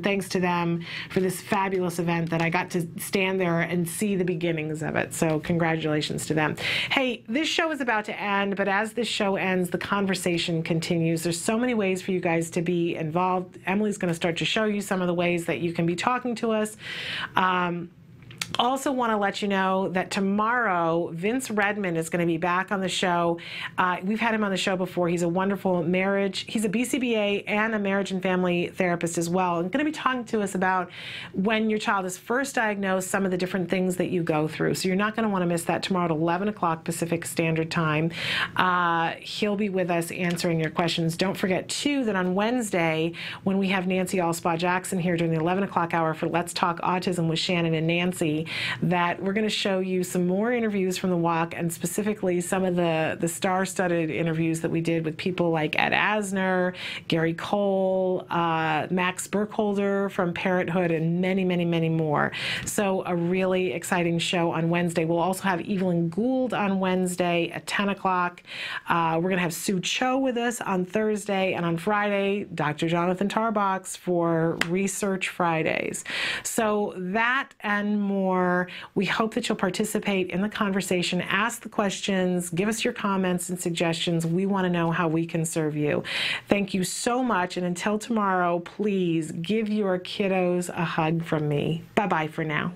thanks to them for this fabulous event that I got to stand there and see the beginnings of it. So congratulations to them. Hey, this show is about to end, but as this show ends, the conversation continues. There's so many ways for you guys to be involved. Emily's going to start to show you some of the ways that you can be talking to us. Also want to let you know that tomorrow, Vince Redmond is going to be back on the show. We've had him on the show before. He's a wonderful he's a BCBA and a marriage and family therapist as well. And going to be talking to us about when your child is first diagnosed, some of the different things that you go through. So you're not going to want to miss that tomorrow at 11 o'clock Pacific Standard Time. He'll be with us answering your questions. Don't forget, too, that on Wednesday, when we have Nancy Allspaw Jackson here during the 11 o'clock hour for Let's Talk Autism with Shannon and Nancy, be that we're going to show you some more interviews from the walk, and specifically some of the star-studded interviews that we did with people like Ed Asner, Gary Cole, Max Burkholder from Parenthood, and many, many, many more. So a really exciting show on Wednesday. We'll also have Evelyn Gould on Wednesday at 10 o'clock. We're going to have Sue Cho with us on Thursday, and on Friday, Dr. Jonathan Tarbox for Research Fridays. So that and more. We hope that you'll participate in the conversation, ask the questions, give us your comments and suggestions. We want to know how we can serve you. Thank you so much, and until tomorrow, please give your kiddos a hug from me. Bye-bye for now.